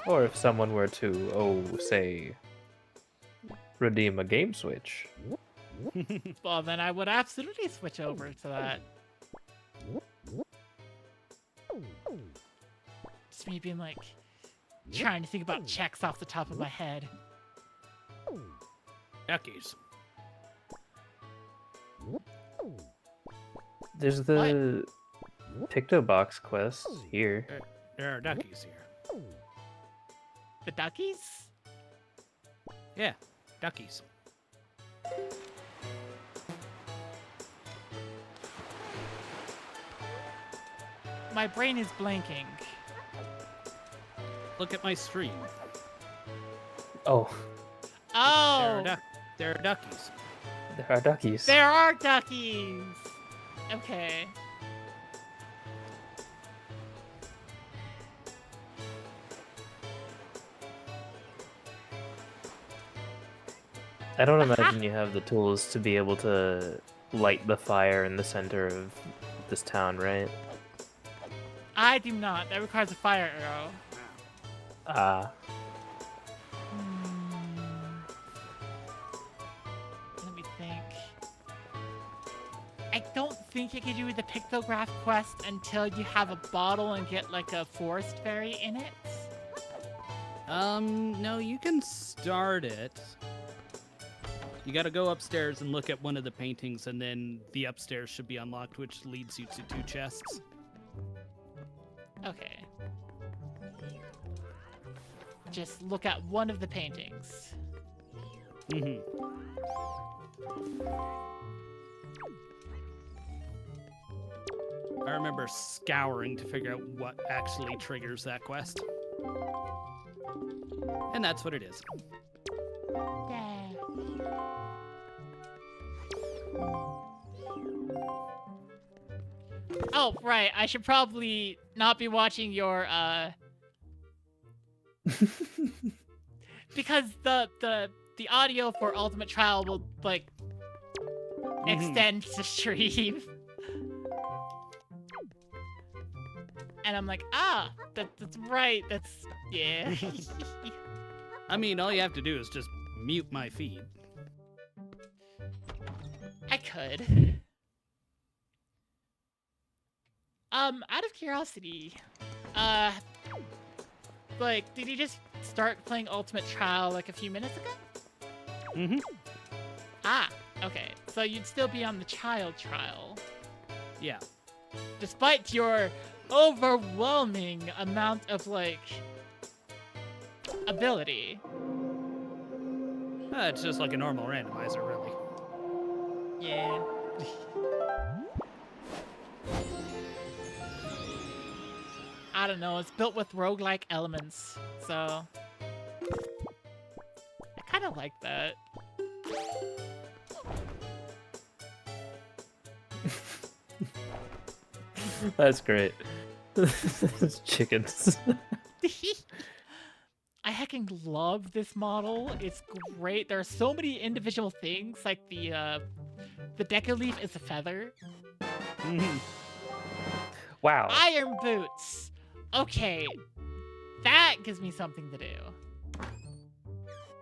Or if someone were to, say, redeem a game switch. Well, then I would absolutely switch over to that. Just me being like, trying to think about checks off the top of my head. Duckies. There's the Picto Box quest here. There are duckies here. The duckies? Yeah, duckies. My brain is blanking. Look at my stream. Oh, Oh! There are duckies. there are duckies. There are duckies! Okay. I don't imagine you have the tools to be able to light the fire in the center of this town, right? I do not. That requires a fire arrow. Ah, Let me think. I don't think you can do the pictograph quest until you have a bottle and get like a forest fairy in it. No, you can start it. You gotta go upstairs and look at one of the paintings, and then the upstairs should be unlocked, which leads you to 2 chests. Okay. Just look at one of the paintings. Mm-hmm. I remember scouring to figure out what actually triggers that quest. And that's what it is. Yeah. Oh, right. I should probably not be watching your because the audio for Ultimate Trial will like extend to stream. And I'm like, that's right. That's yeah. I mean, all you have to do is just mute my feed. I could. Out of curiosity, like, did you just start playing Ultimate Trial like a few minutes ago? Mm-hmm. Ah, okay. So you'd still be on the child trial, Yeah. despite your overwhelming amount of, like, ability. It's just like a normal randomizer, really. Yeah. I don't know, it's built with roguelike elements, so I kind of like that. That's great. Chickens. I heckin' love this model. It's great. There are so many individual things, like the deca leaf is a feather. Mm-hmm. Wow. Iron boots. Okay, that gives me something to do.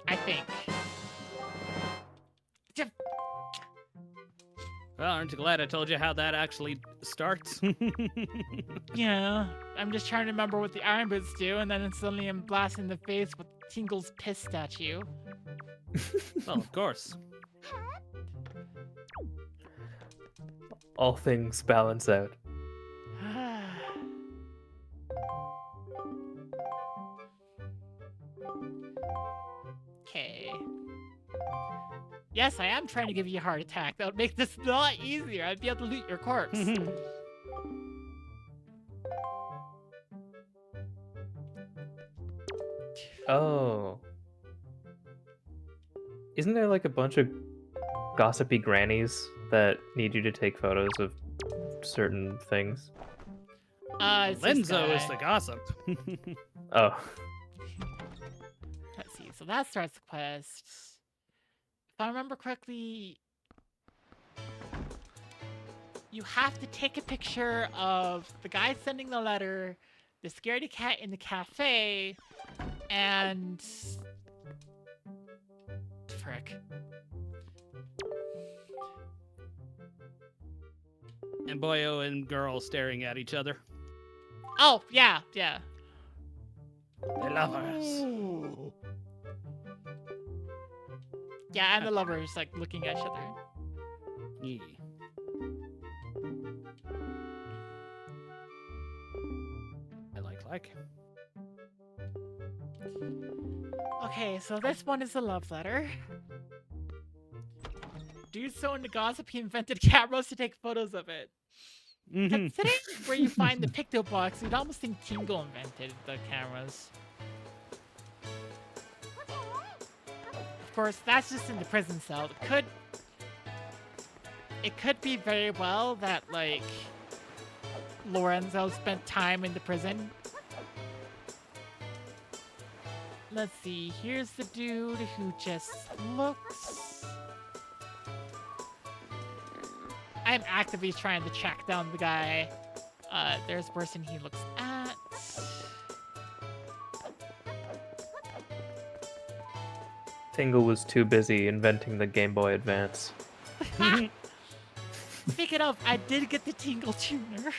I think. Just- Well, aren't you glad I told you how that actually starts? Yeah, I'm just trying to remember what the iron boots do, and then suddenly I'm blasted in the face with Tingle's piss statue. Well, of course. All things balance out. Okay. Yes, I am trying to give you a heart attack. That would make this a lot easier. I'd be able to loot your corpse. Oh. Isn't there like a bunch of gossipy grannies that need you to take photos of certain things? It's this Lenzo is guy. the gossip. Oh. Let's see. So that starts the quest. If I remember correctly, you have to take a picture of the guy sending the letter, the scaredy cat in the cafe, and frick. And boyo and girl staring at each other. Oh, yeah, yeah. They're lovers. Yeah, and the lovers, like, looking at each other. Yeah. Like. Okay, so this one is a love letter. Do so in the gossip, he invented cameras to take photos of it. Mhm. Considering where you find the picto box, you'd almost think Tingle invented the cameras. Of course, that's just in the prison cell. It could be very well that, like, Lorenzo spent time in the prison. Let's see, here's the dude who just looks... I'm actively trying to track down the guy. There's the person he looks at. Tingle was too busy inventing the Game Boy Advance. Speaking of, I did get the Tingle tuner.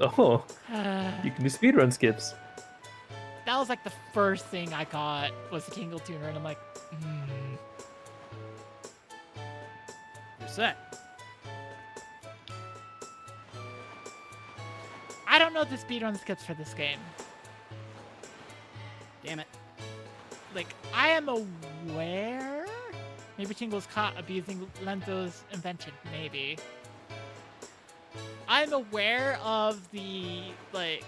Oh, you can do speedrun skips. that was like the first thing I got was the Tingle Tuner, and I'm like, You're set. I don't know the speedrun skips for this game. Damn it. Like, I am aware. Maybe Tingle's caught abusing Lenzo's invention. Maybe. I'm aware of the, like,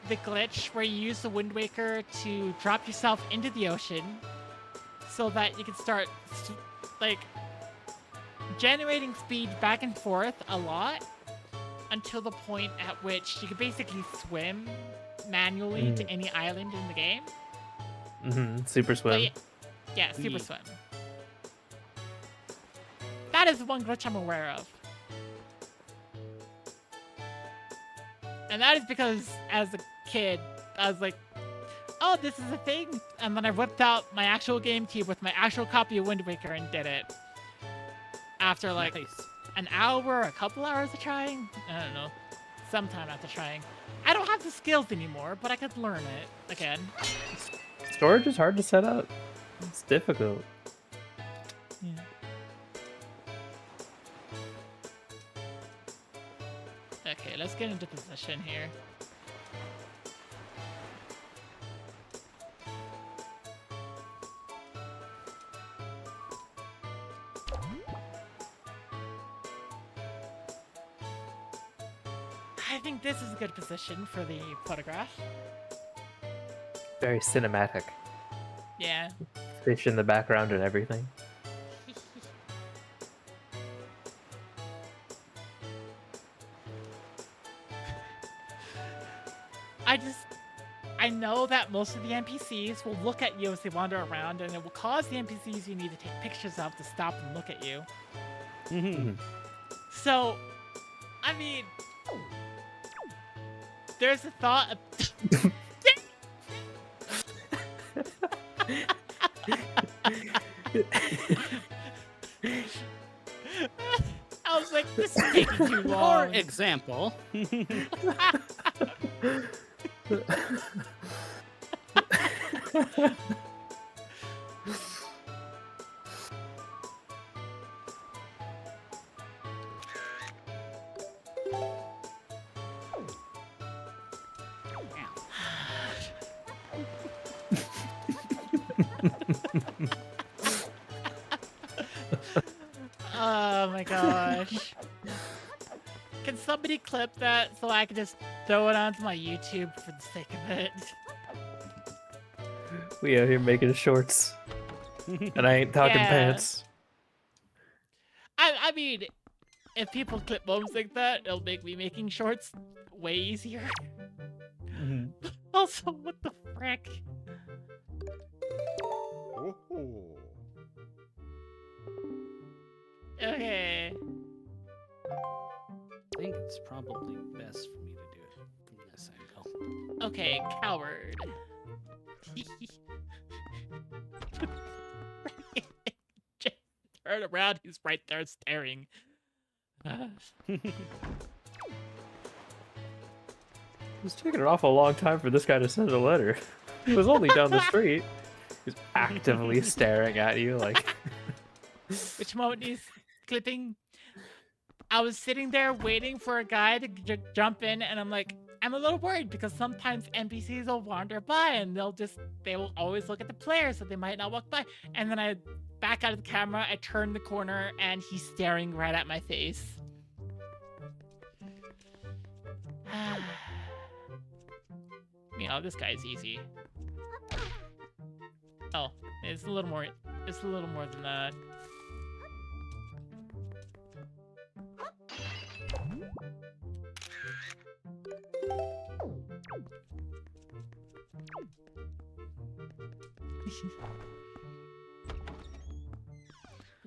the glitch where you use the Wind Waker to drop yourself into the ocean so that you can start, like, generating speed back and forth a lot until the point at which you can basically swim manually to any island in the game. Super swim. But yeah, super Yeah. swim. That is the one glitch I'm aware of. And that is because, as a kid, I was like, oh, this is a thing. And then I whipped out my actual GameCube with my actual copy of Wind Waker and did it. After, like, Nice. an hour, a couple hours of trying? I don't know. Sometime after trying. I don't have the skills anymore, but I could learn it again. Storage is hard to set up. It's difficult. Yeah. Okay, let's get into position here. I think this is a good position for the photograph. Very cinematic. Yeah. Fish in the background and everything. I know that most of the NPCs will look at you as they wander around, and it will cause the NPCs you need to take pictures of to stop and look at you. So, I mean, there's a thought of... I was like, this is taking too For long. example, Oh my gosh. Can somebody clip that so I can just throw it onto my YouTube for the sake of it? We out here making shorts. And I ain't talking Yeah. pants. I mean, if people clip moments like that, it'll make me making shorts way easier. Also, what the frick? Oh, oh. Okay. I think it's probably best for me to do it from this angle. Okay, coward. Just turn around, he's right there staring. It's taking an awful long time for this guy to send a letter. He was only down the street. He's actively staring at you like... Which moment he's clipping? I was sitting there waiting for a guy to jump in, and I'm like, I'm a little worried because sometimes NPCs will wander by and they will always look at the player, so they might not walk by. And then I back out of the camera, I turn the corner, and he's staring right at my face. You know, this guy's easy. Oh, it's a little more than that.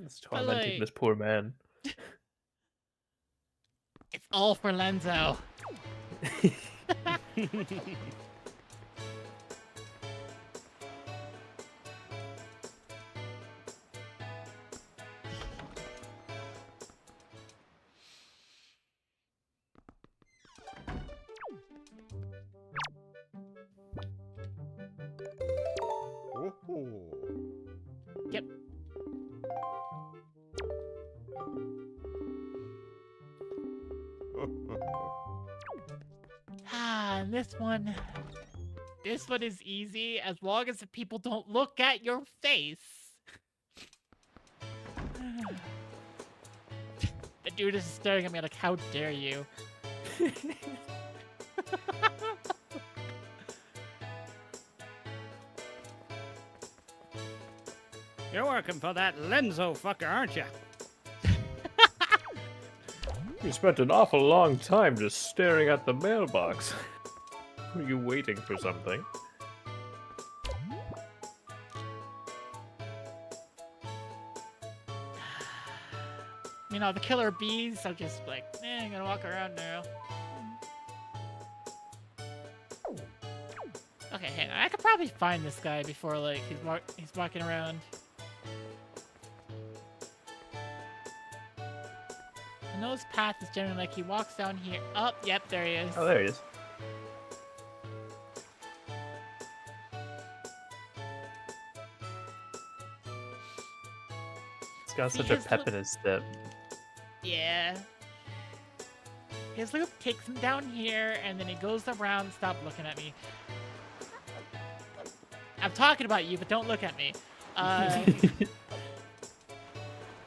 It's tormenting like- this poor man. It's all for Lenzo. this one is easy as long as the people don't look at your face. The dude is staring at me like, how dare you? You're working for that Lenzo fucker, aren't you? You spent an awful long time just staring at the mailbox. Were you waiting for something? You know, the killer bees are just like, I'm gonna walk around now. Okay, hang on. I could probably find this guy before, like, he's walking around. I know his path is generally like he walks down here. Oh, yep, there he is. Oh, there he is. He's got See, such a his pep look- in his step. Yeah. His loop takes him down here, and then he goes around. Stop looking at me. I'm talking about you, but don't look at me.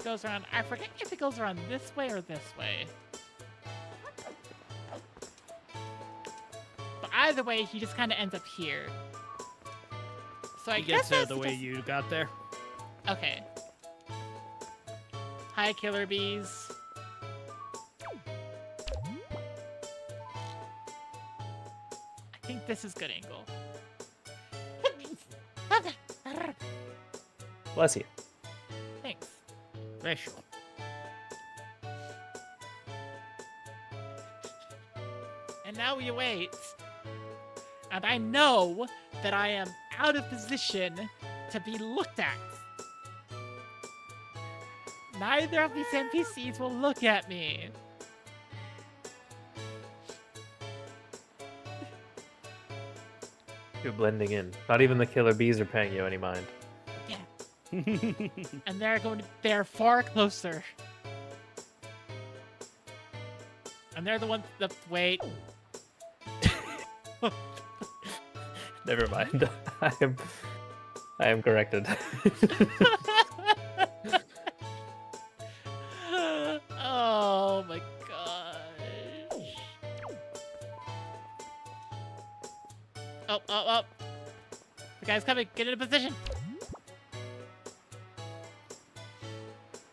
Goes around. I forget if it goes around this way or this way. But either way, he just kind of ends up here. So I He guess gets there that's the way you got there. Okay. Hi, killer bees. I think this is good angle. Bless you. Thanks. Special. And now we wait. And I know that I am out of position to be looked at. Neither of these NPCs will look at me. You're blending in. Not even the killer bees are paying you any mind. Yeah. And they're far closer. And they're the ones that wait. Never mind. I am corrected. Oh my gosh. Oh. The guy's coming. Get into position. Okay.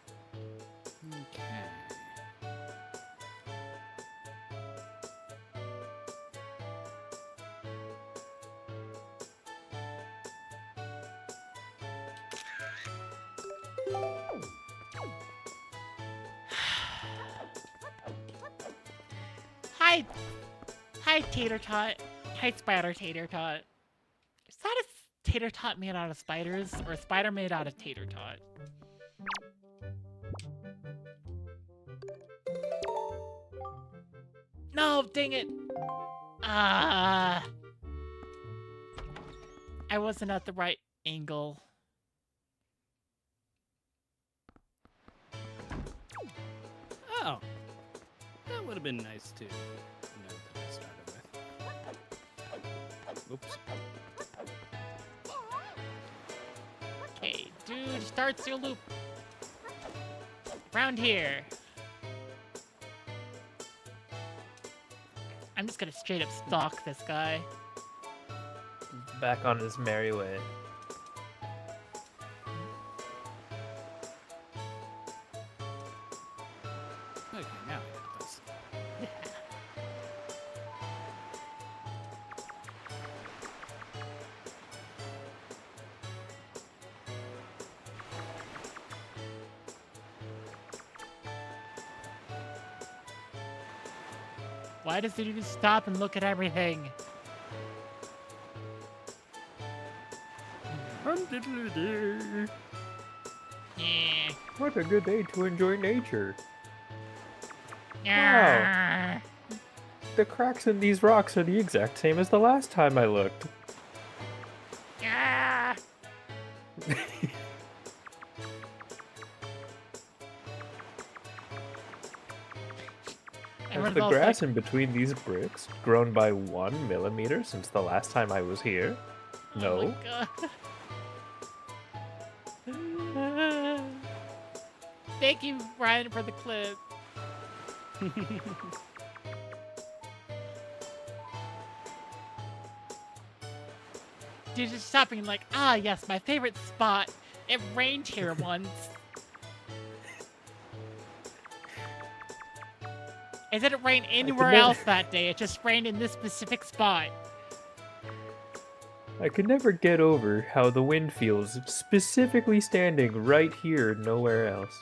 Hi, Tater Tot. Hi, Spider Tater Tot. Is that a tater tot made out of spiders, or a spider made out of tater tot? No, dang it! Ah, I wasn't at the right angle. Oh. That would have been nice to know that I started with. Oops. Okay, dude, starts your loop. Around here. I'm just gonna straight up stalk this guy. Back on his merry way. Okay, now I got this. Why does the dude stop and look at everything? Yeah. What a good day to enjoy nature. Yeah. The cracks in these rocks are the exact same as the last time I looked. Yeah. Has Everyone's the all grass like, in between these bricks grown by 1 millimeter since the last time I was here? oh No. my god. Thank you, Ryan, for the clip. Dude, just stopping like, ah, yes, my favorite spot. It rained here once. It didn't rain anywhere never- else that day. It just rained in this specific spot. I could never get over how the wind feels specifically standing right here, nowhere else.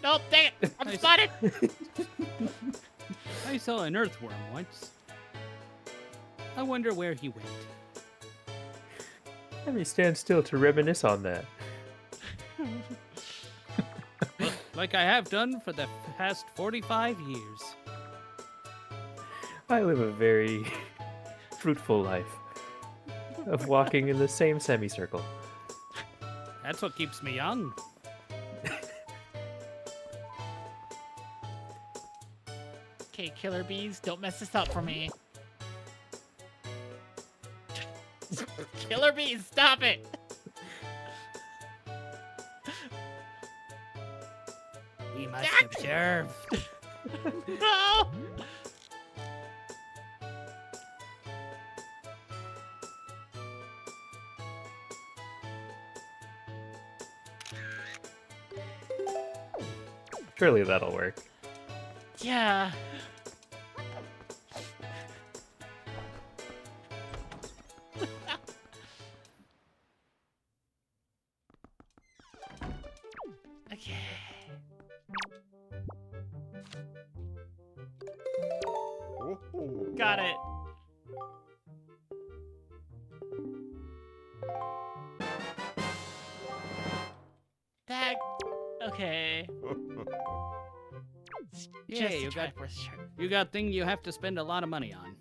Nope, dang it! I'm Nice. spotted! I saw an earthworm once. I wonder where he went. Let me stand still to reminisce on that. Like I have done for the past 45 years. I live a very fruitful life of walking in the same semicircle. That's what keeps me young. Okay, killer bees, don't mess this up for me. Killer bees, stop it! We must observe. No! Surely that'll work. Yeah. Okay. Got it. That. Okay. Yeah, Just a you got typer's chart. you got thing you have to spend a lot of money on.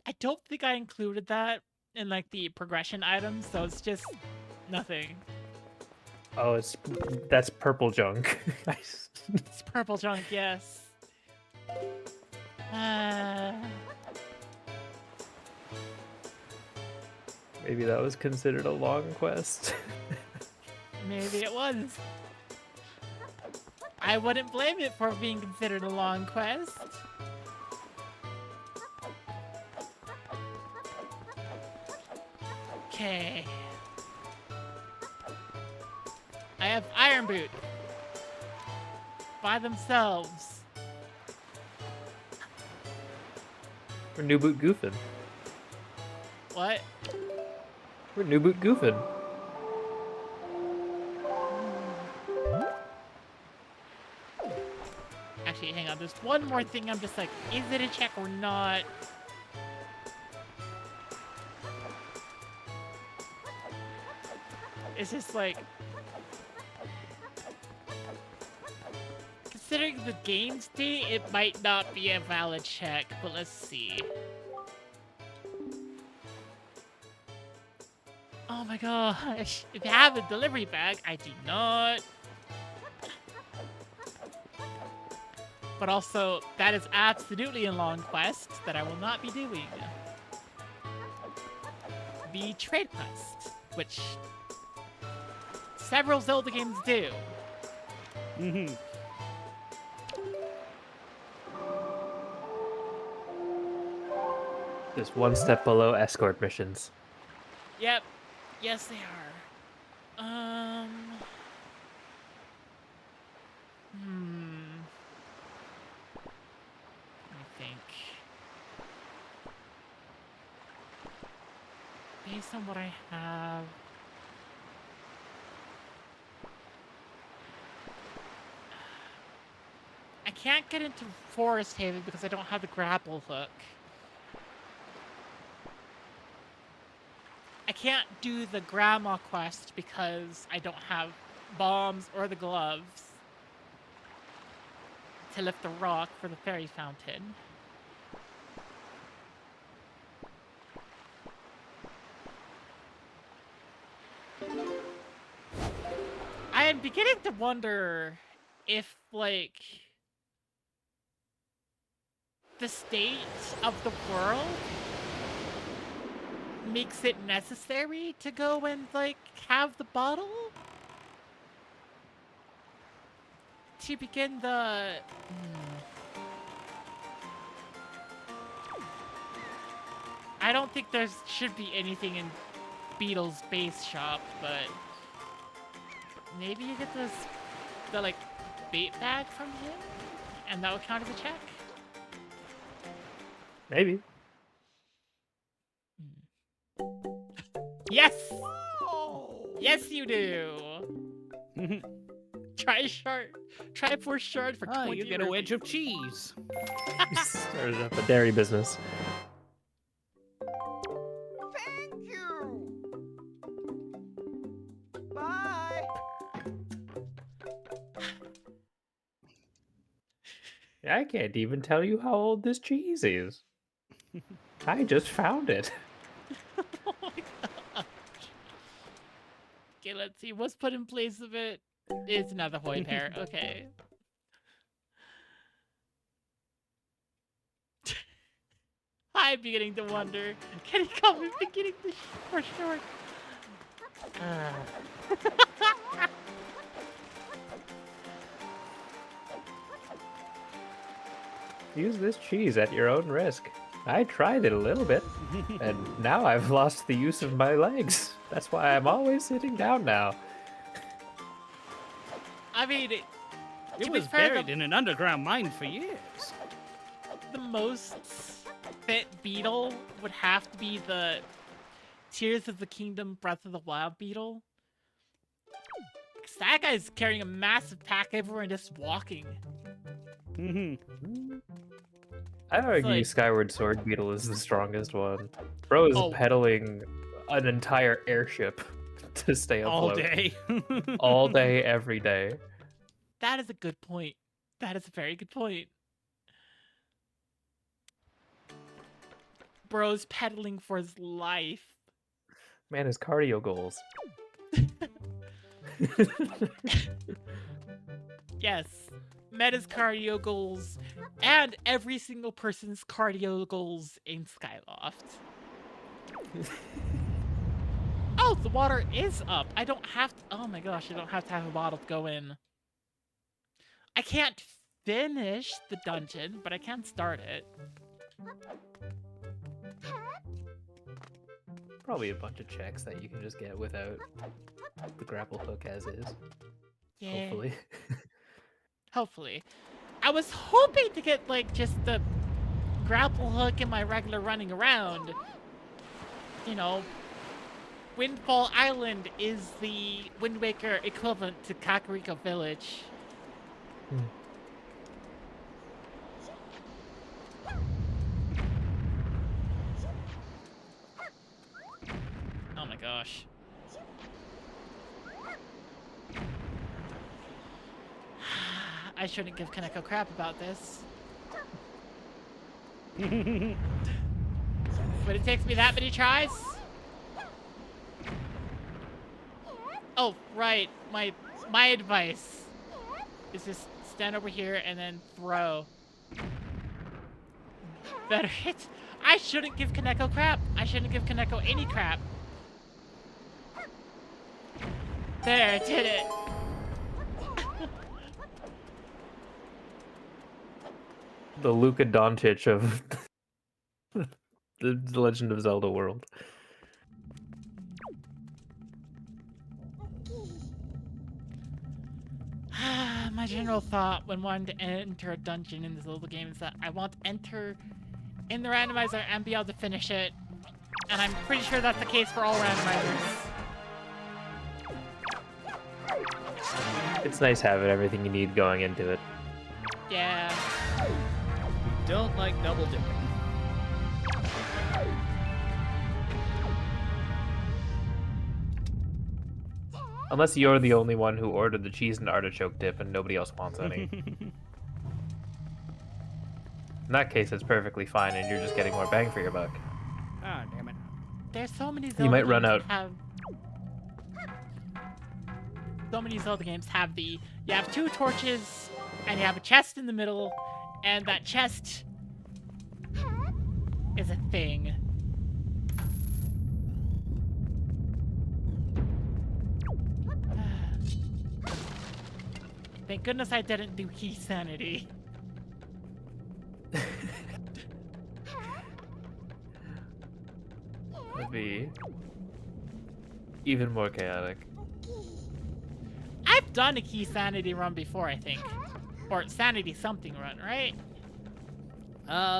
I don't think I included that in like the progression items, so it's just nothing. Oh, that's purple junk. It's purple junk, yes. Maybe that was considered a long quest. Maybe it was. I wouldn't blame it for being considered a long quest. Okay. I have Iron Boot. By themselves. We're new boot goofing. What? We're new boot goofing. Actually, hang on. There's one more thing I'm just like, is it a check or not? It's just like... Considering the game state, it might not be a valid check, but let's see. Oh my gosh. If you have a delivery bag, I do not. But also, that is absolutely a long quest that I will not be doing. The trade quest, which several Zelda games do. Mm-hmm. Just one step below escort missions. Yep. Yes, they are. Let me think. Based on what I have... I can't get into Forest Haven because I don't have the grapple hook. I can't do the grandma quest because I don't have bombs or the gloves to lift the rock for the fairy fountain. I'm beginning to wonder if, like, the state of the world makes it necessary to go and, like, have the bottle to begin the... I don't think there should be anything in Beetle's base shop, but maybe you get the like bait bag from him, and that would count as a check. Maybe. Yes, yes, you do. Try for shard for 20. You get a wedge of cheese. Started up a dairy business. Thank you. Bye. I can't even tell you how old this cheese is. I just found it. Oh my gosh. Okay, let's see. What's put in place of it? It's another Hoy pear. Okay. I'm beginning to wonder. Can he come in beginning to for short? Use this cheese at your own risk. I tried it a little bit, and now I've lost the use of my legs. That's why I'm always sitting down now. I mean, It to be was fair, buried in an underground mine for years. the most fit beetle would have to be the Tears of the Kingdom Breath of the Wild beetle. 'Cause that guy's carrying a massive pack everywhere and just walking. I'd argue like- Skyward Sword Beetle is the strongest one. Bro is Oh. pedaling an entire airship to stay All afloat. day. All day, every day. That is a good point. That is a very good point. Bro's pedaling for his life. Man, his cardio goals. Yes. Meta's cardio goals and every single person's cardio goals in Skyloft. Oh, the water is up. I don't have to... Oh my gosh, I don't have to have a bottle to go in. I can't finish the dungeon, but I can start it. Probably a bunch of checks that you can just get without the grapple hook as is. Yeah. Hopefully. Hopefully. I was hoping to get, like, just the grapple hook in my regular running around. You know, Windfall Island is the Wind Waker equivalent to Kakariko Village. Oh my gosh. I shouldn't give Kaneko crap about this. But it takes me that many tries? Oh, right. My advice is just stand over here and then throw. Better hit. I shouldn't give Kaneko crap. I shouldn't give Kaneko any crap. There, I did it. The Luka Doncic of the Legend of Zelda world. My general thought when wanting to enter a dungeon in this little game is that I want to enter in the randomizer and be able to finish it. And I'm pretty sure that's the case for all randomizers. It's nice having everything you need going into it. Yeah. Don't like double dipping. Unless you're the only one who ordered the cheese and artichoke dip and nobody else wants any. In that case, it's perfectly fine and you're just getting more bang for your buck. Ah, damn it. There's so many Zelda You might run games out. that have... so many Zelda games have you have 2 torches, and you have a chest in the middle, and that chest is a thing. Thank goodness I didn't do key sanity. That'd be even more chaotic. I've done a key sanity run before, I think. Or sanity something run, right?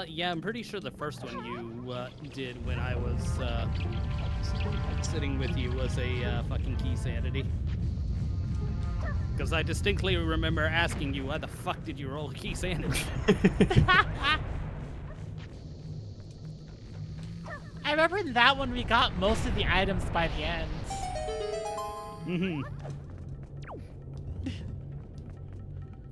Yeah, I'm pretty sure the first one you did when I was sitting with you was a fucking key sanity. Because I distinctly remember asking you, why the fuck did you roll a key sanity? I remember in that one we got most of the items by the end. Mm-hmm.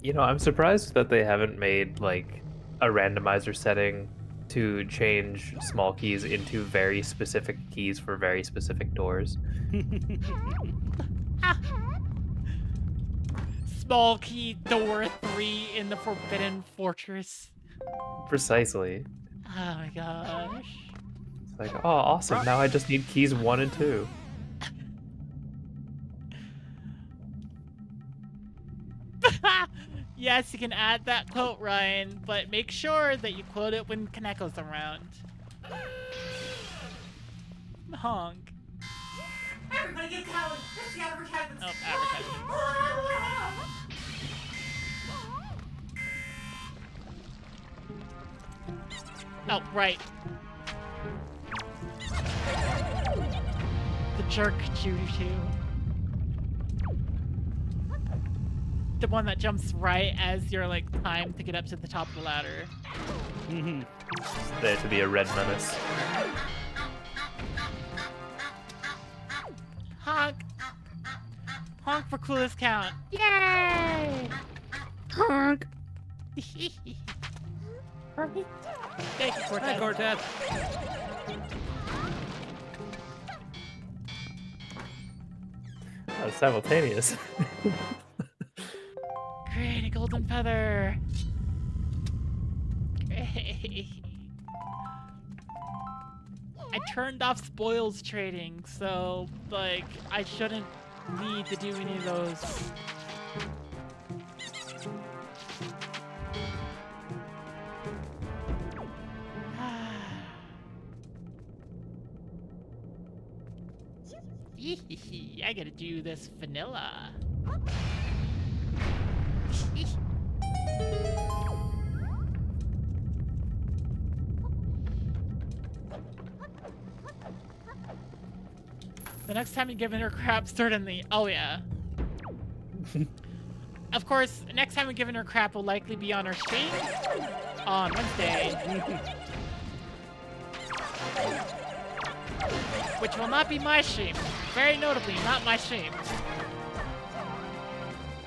You know, I'm surprised that they haven't made like a randomizer setting to change small keys into very specific keys for very specific doors. Small key door 3 in the Forbidden Fortress. Precisely. Oh my gosh. It's like, oh, awesome. Now I just need keys 1 and 2. Yes, you can add that quote, Ryan, but make sure that you quote it when Kaneko's around. Honk. Everybody get going. Let's see advertisements. Oh, advertisement. Oh, right. The jerk choo-choo. The one that jumps right as you're like timed to get up to the top of the ladder. Mm-hmm. There to be a red menace. Honk! Honk for coolest count. Yay! Honk! Thank you, Cortez. Hi, Cortez. Oh, simultaneous. Great, a golden feather. Great. I turned off spoils trading, so like I shouldn't need to do any of those. I gotta do this vanilla. The next time you're giving her crap, start in the. Oh, yeah. Of course, next time we're giving her crap will likely be on our stream on Wednesday. Which will not be my stream. Very notably, not my stream.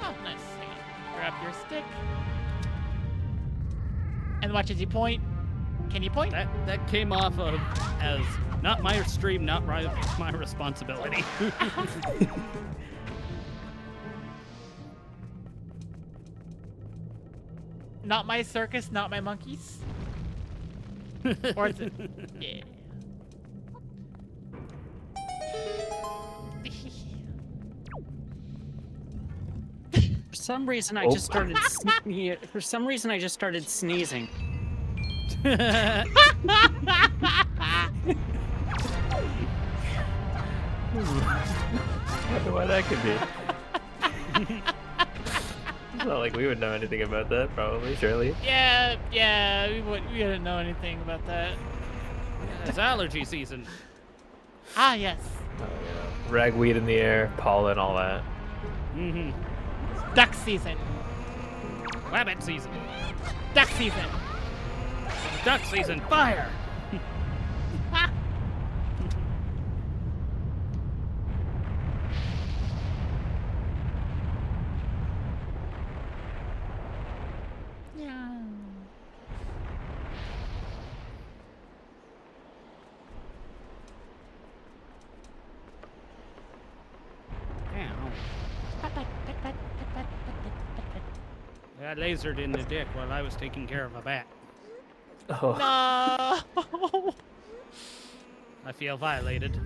Oh, nice. Hang on. Grab your stick. And watch as you point. Can you point? That came off of as not my stream, not my responsibility. Not my circus, not my monkeys. Or is it? Yeah. For some reason, I just started. For some reason, I just started sneezing. I wonder why that could be. It's not like we would know anything about that, probably, surely. Yeah, we wouldn't know anything about that. It's allergy season. Ah, yes. Oh, yeah. Ragweed in the air, pollen, all that. Mm-hmm. Duck season. Rabbit season. Duck season. Duck season. Fire. Ah. Yeah. Ow. got lasered in the dick while I was taking care of a bat. Oh, No. I feel violated.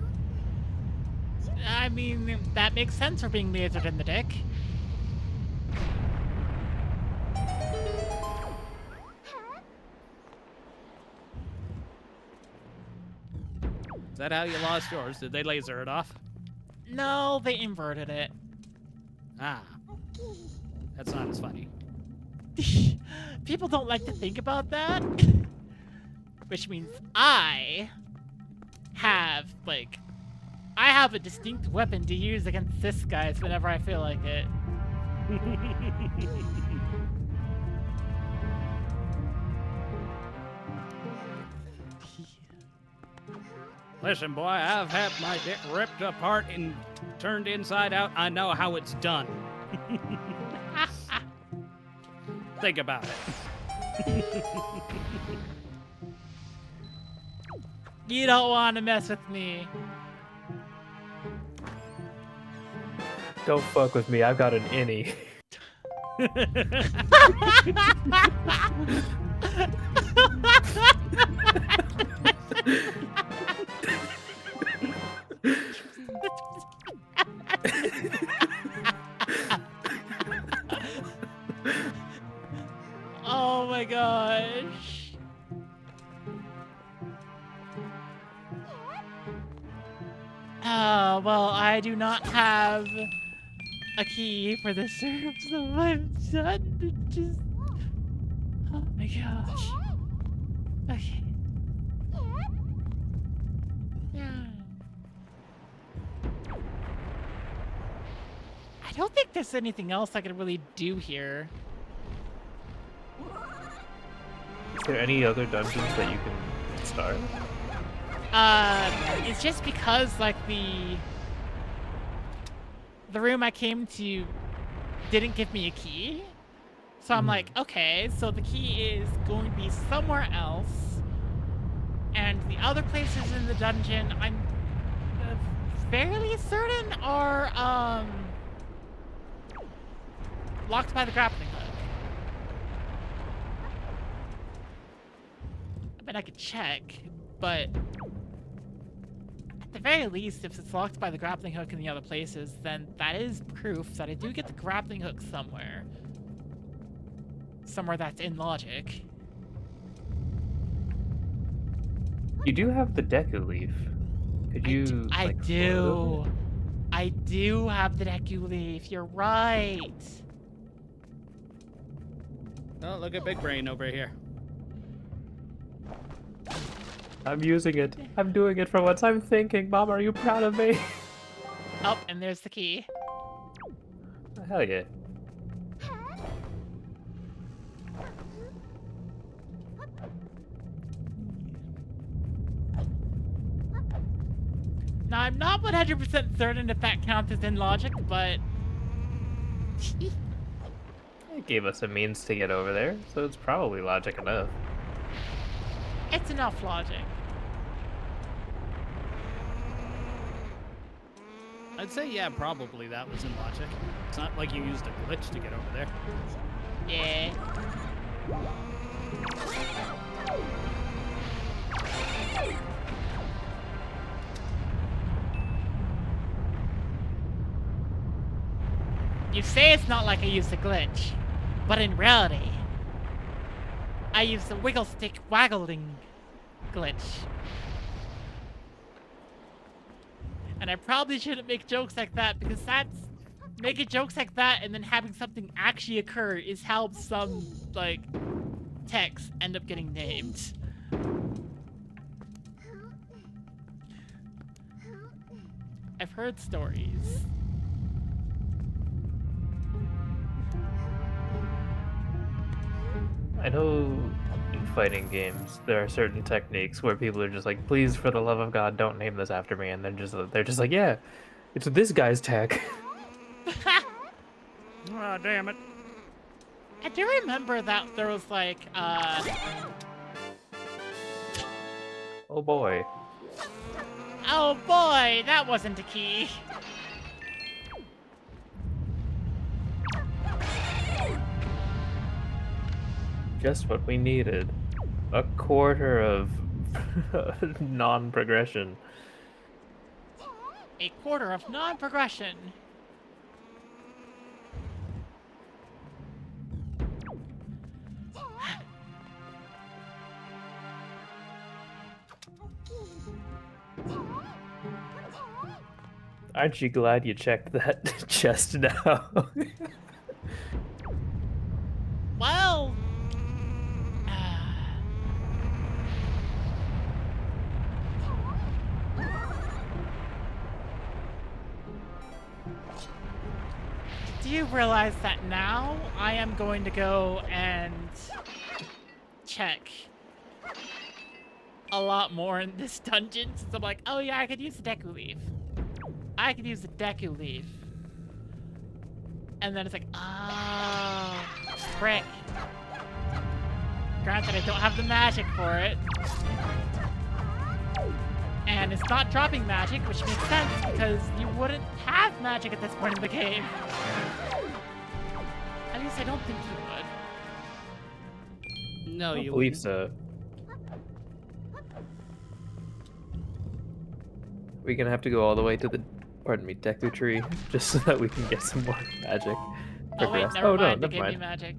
I mean, that makes sense for being lasered in the dick. Is that how you lost yours? Did they laser it off? No, they inverted it. Ah. That's not as funny. People don't like to think about that. Which means I have a distinct weapon to use against this guys whenever I feel like it. Listen, boy, I've had my dick ripped apart and turned inside out. I know how it's done. Think about it. You don't want to mess with me. don't fuck with me. I've got an innie. Oh my gosh. Well, I do not have a key for this room, so I'm done to just... Oh my gosh. Okay. Yeah. I don't think there's anything else I could really do here. Is there any other dungeons that you can start? It's just because, like, the room I came to didn't give me a key. So I'm like, okay, so the key is going to be somewhere else. And the other places in the dungeon, I'm fairly certain are, locked by the grappling hook. I mean, I could check, but at the very least, if it's locked by the grappling hook in the other places, then that is proof that I do get the grappling hook somewhere. Somewhere that's in logic. You do have the Deku leaf. Could you? I like, do. float I do have the Deku leaf. You're right. Oh, look at Big Brain over here. I'm using it. I'm doing it for once. I'm thinking. Mom, are you proud of me? Oh, and there's the key. Hell yeah. Now, I'm not 100% certain if that counts as in logic, but... It gave us a means to get over there, so it's probably logic enough. it's enough logic. I'd say, yeah, probably that was in logic. It's not like you used a glitch to get over there. Yeah. You say it's not like I used a glitch, but in reality, I used the wiggle stick waggling glitch. And I probably shouldn't make jokes like that because making jokes like that and then having something actually occur is how some, like, texts end up getting named. I've heard stories. I know in fighting games there are certain techniques where people are just like, please, for the love of God, don't name this after me, and they're just like, yeah, it's this guy's tech. Oh, damn it. I do remember that there was like, Oh boy. oh boy, that wasn't a key. Just what we needed. A quarter of non-progression. A quarter of non-progression. Aren't you glad you checked that chest now? Well... Do you realize that now I am going to go and check a lot more in this dungeon since I'm like, oh yeah, I could use the Deku Leaf. I could use the Deku Leaf. And then it's like, oh, frick. Granted, I don't have the magic for it. And it's not dropping magic, which makes sense because you wouldn't have magic at this point in the game. At least I don't think you would. No, I you believe wouldn't. so. We're gonna have to go all the way to the, pardon me, Deku Tree, just so that we can get some more magic. Oh wait, Progress. never Oh, no, mind. They never gave me mind. magic.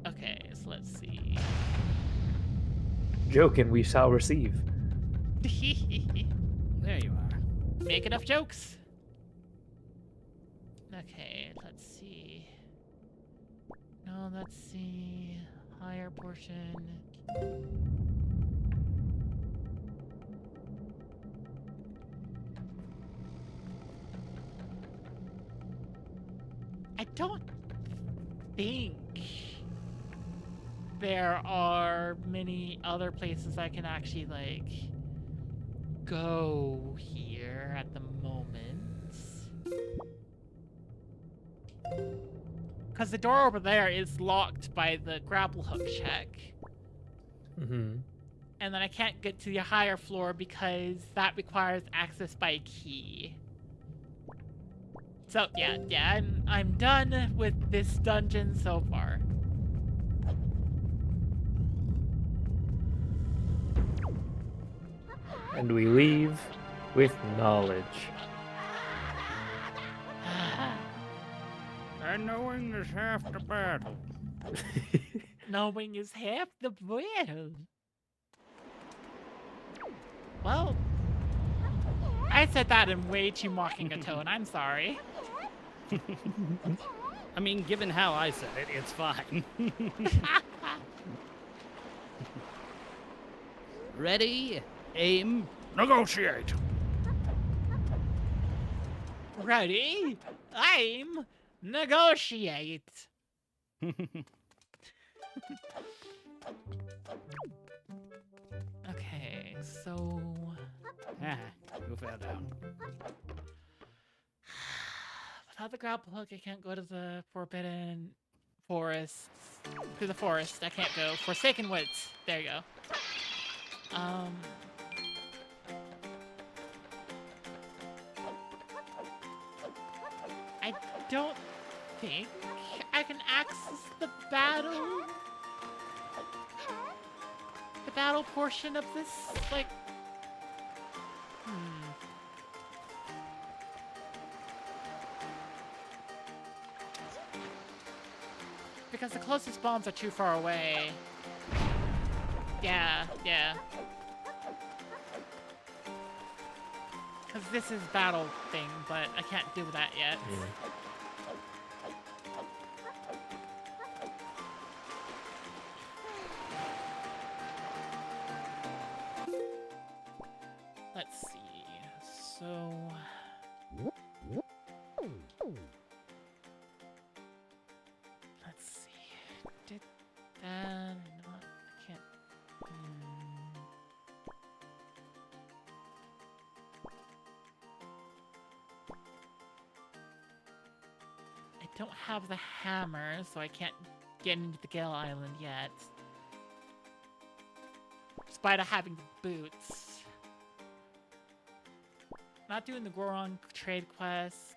Okay, so let's see. Joking, we shall receive. There you are. Make enough jokes. Okay, let's see. No, let's see. Higher portion. I don't think there are many other places I can actually, like, go here at the moment. Because the door over there is locked by the grapple hook check. Mm-hmm. And then I can't get to the higher floor because that requires access by key. So yeah, I'm done with this dungeon so far. And we leave with knowledge. And knowing is half the battle. Knowing is half the battle. Well, I said that in way too mocking a tone. I'm sorry. I mean, given how I said it, it's fine. Ready, aim, negotiate. Ready? Aim. Negotiate. Okay, so Ah, you fell down. without the grapple hook, I can't go to the Forbidden Forest. To the forest, I can't go. Forsaken Woods. There you go. I don't think I can access the battle portion of this, like, because the closest bombs are too far away. Yeah. Because this is battle thing, but I can't do that yet. Let's see. So let's see. Did that or not? Can't. I don't have the hammer, so I can't get into the Gale Island yet. Despite having the boots. Not doing the Goron trade quests.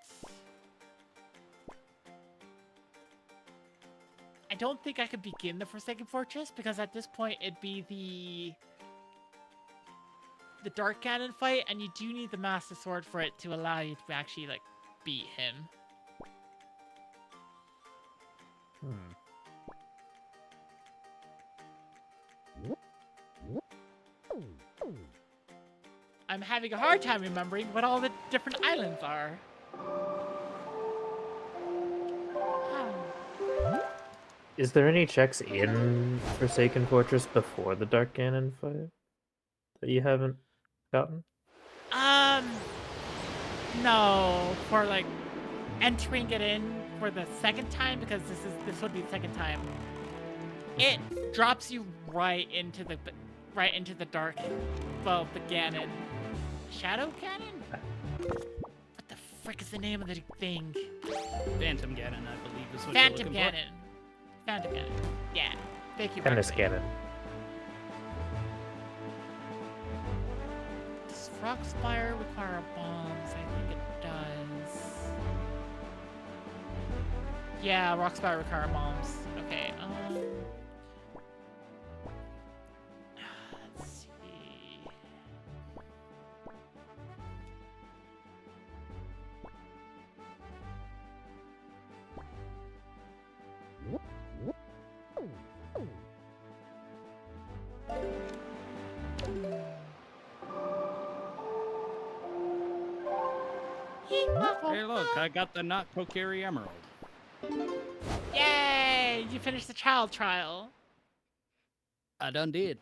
I don't think I could begin the Forsaken Fortress because at this point it'd be the Dark Ganon fight, and you do need the Master Sword for it to allow you to actually like beat him. I'm having a hard time remembering what all the different islands are. Is there any checks in Forsaken Fortress before the Dark Ganon fight that you haven't gotten? No, for like entering it in for the second time, because this would be the second time. It drops you right into the dark, well, the Ganon. Shadow Ganon? What the frick is the name of the thing? Phantom Ganon, I believe, is what Phantom you're looking Ganon. Phantom Ganon. Yeah. Thank you. Tennis Roxanne. Ganon. Does Rockspire require bombs? I think it does. Yeah, Rockspire require bombs. Okay. Let's see. for. Hey, look, I got the not Kokiri Emerald. Yay! You finished the child trial. I done did.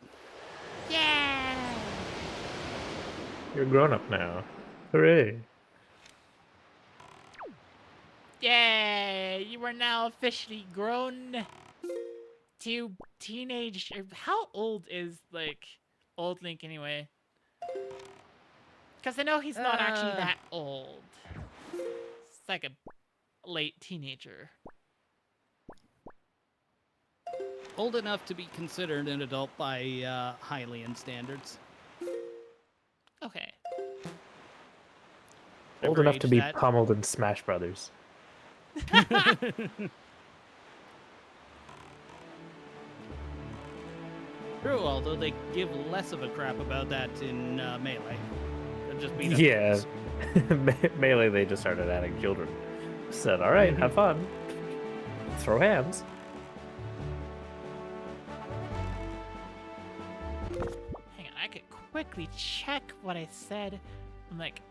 Yay! You're grown up now. Hooray. Yay! You are now officially grown to teenage. How old is, like, old Link anyway? Because I know he's not actually that old. It's like a late teenager. Old enough to be considered an adult by Hylian standards. Okay. Old Ever enough to aged be that? pummeled in Smash Brothers. True, although they give less of a crap about that in Melee. They'll just beat up Yeah. dudes. Melee, they just started adding children. Said, alright, have fun. Throw hands. Hang on, I could quickly check what I said. I'm like,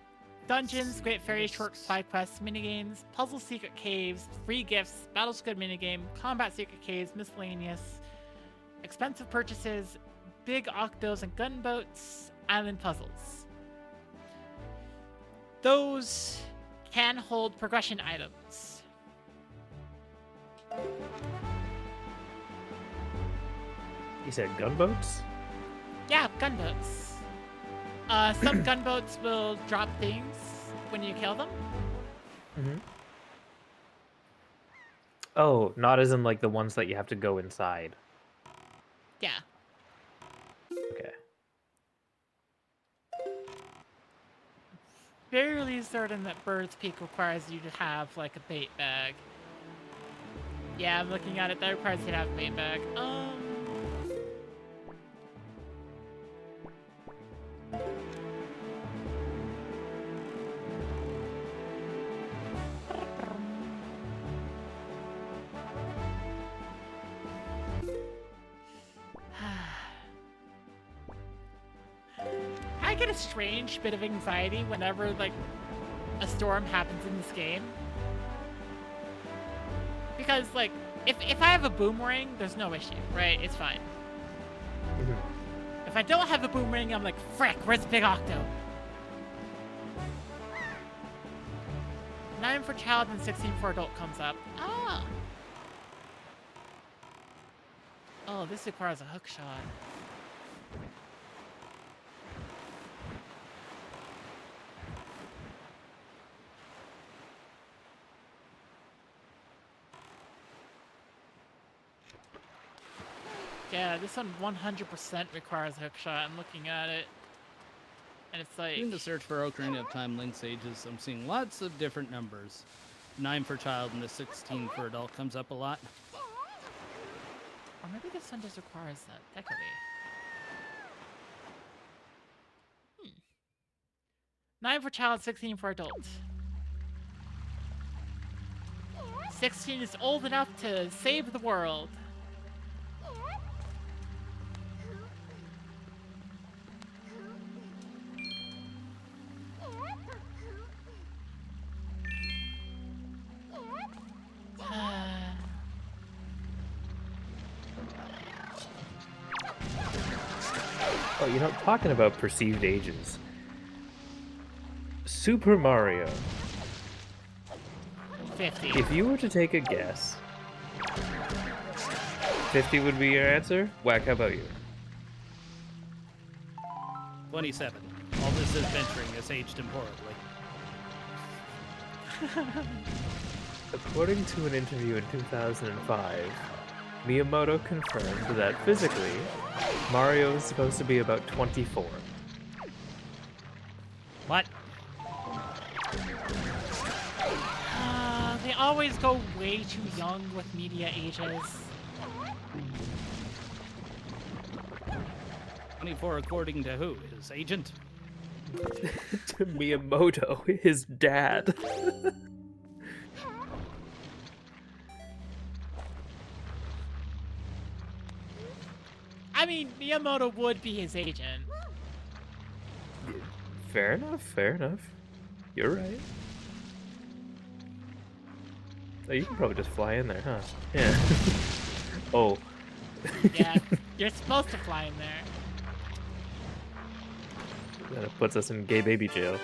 dungeons, Great Fairy, short side quests, minigames, puzzle secret caves, free gifts, battle squid minigame, combat secret caves, miscellaneous, expensive purchases, big octos and gunboats, island puzzles. Those can hold progression items. You said gunboats? Yeah, gunboats. Some gunboats will drop things when you kill them. Mm-hmm. Oh, not as in like the ones that you have to go inside. Yeah. Okay. Fairly certain that Bird's Peak requires you to have like a bait bag. Yeah, I'm looking at it. That requires you to have a bait bag. I get a strange bit of anxiety whenever like a storm happens in this game. Because like if I have a boomerang, there's no issue, right? It's fine. If I don't have a boomerang, I'm like, frick, where's the big octo? 9 for child and 16 for adult comes up. Ah. Oh, this requires a hook shot. Yeah, this one 100% requires a hook shot. I'm looking at it. And it's like... In the search for Ocarina of Time Link's ages, I'm seeing lots of different numbers. 9 for child and the 16 for adult comes up a lot. Or maybe this one just requires that. That could be. 9 for child, 16 for adult. 16 is old enough to save the world. Oh, you know, talking about perceived ages. Super Mario. 50. If you were to take a guess, 50 would be your answer? Whack, how about you? 27. All this adventuring has aged him horribly. According to an interview in 2005, Miyamoto confirmed that physically, Mario is supposed to be about 24. What? They always go way too young with media ages. 24 according to who? His agent? To Miyamoto, his dad. I mean, Miyamoto would be his agent. Fair enough, fair enough. You're right. Oh, you can probably just fly in there, huh? Yeah. Oh. Yeah, you're supposed to fly in there. That puts us in gay baby jail.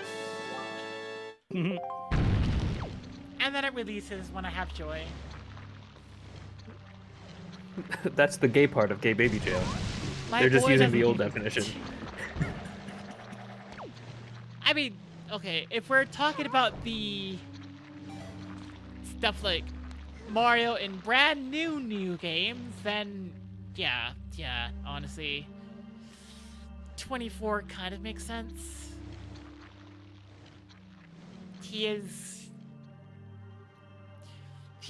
And then it releases when I have joy. That's the gay part of gay baby jail. My They're just boy using the doesn't old need- definition. I mean, okay, if we're talking about the stuff like Mario in brand new games, then yeah, honestly, 24 kind of makes sense. He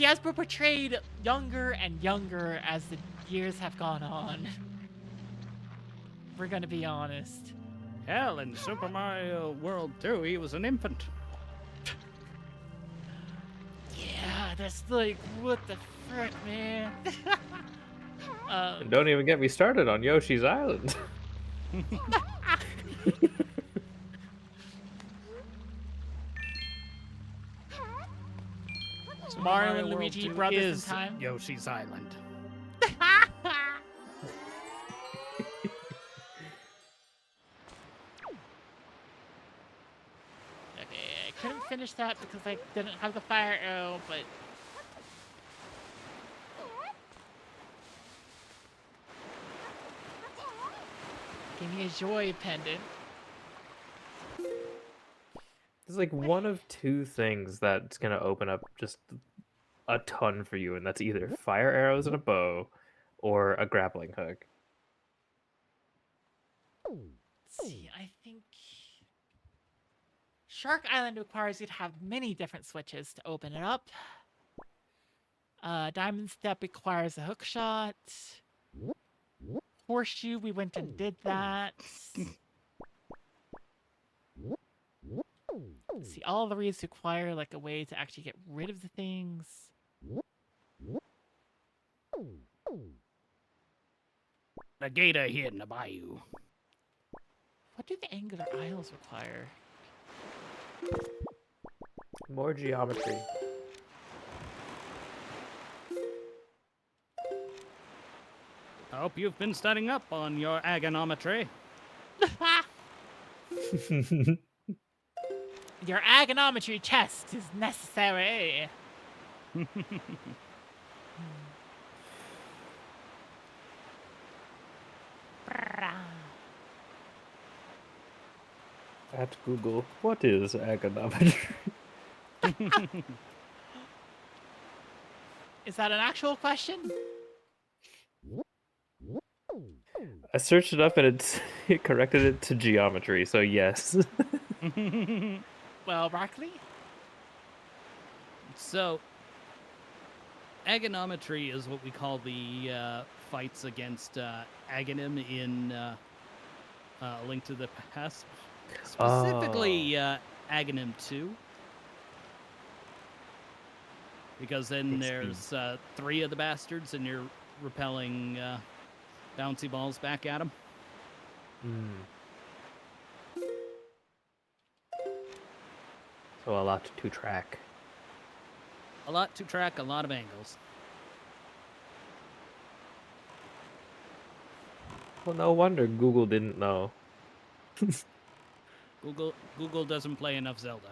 has been portrayed younger and younger as the years have gone on. We're gonna be honest. Hell, in Super Mario World 2, he was an infant. Yeah, that's like, what the frick, man? And don't even get me started on Yoshi's Island. Super Mario and World Luigi 2 brothers in is time? Yoshi's Island. Okay, I couldn't finish that because I didn't have the fire arrow, but... Give me a joy pendant. There's like one of two things that's gonna open up just a ton for you, and that's either fire arrows and a bow, or a grappling hook. Let's see, I think... Shark Island requires you to have many different switches to open it up. Diamond Step requires a hook shot. Horseshoe, we went and did that. See, all of these require like a way to actually get rid of the things. The gator here in the bayou. What do the Angular Isles require? More geometry. I hope you've been studying up on your agonometry. Your agonometry test is necessary. At Google, what is agonometry? Is that an actual question? I searched it up and it corrected it to geometry, so yes. Well, Rockley? So, agonometry is what we call the fights against Aghanim in A Link to the Past, specifically Aghanim 2. Because then there's 3 of the bastards, and you're repelling bouncy balls back at them. So a lot to track. A lot to track, a lot of angles. Well, no wonder Google didn't know. Google doesn't play enough Zelda.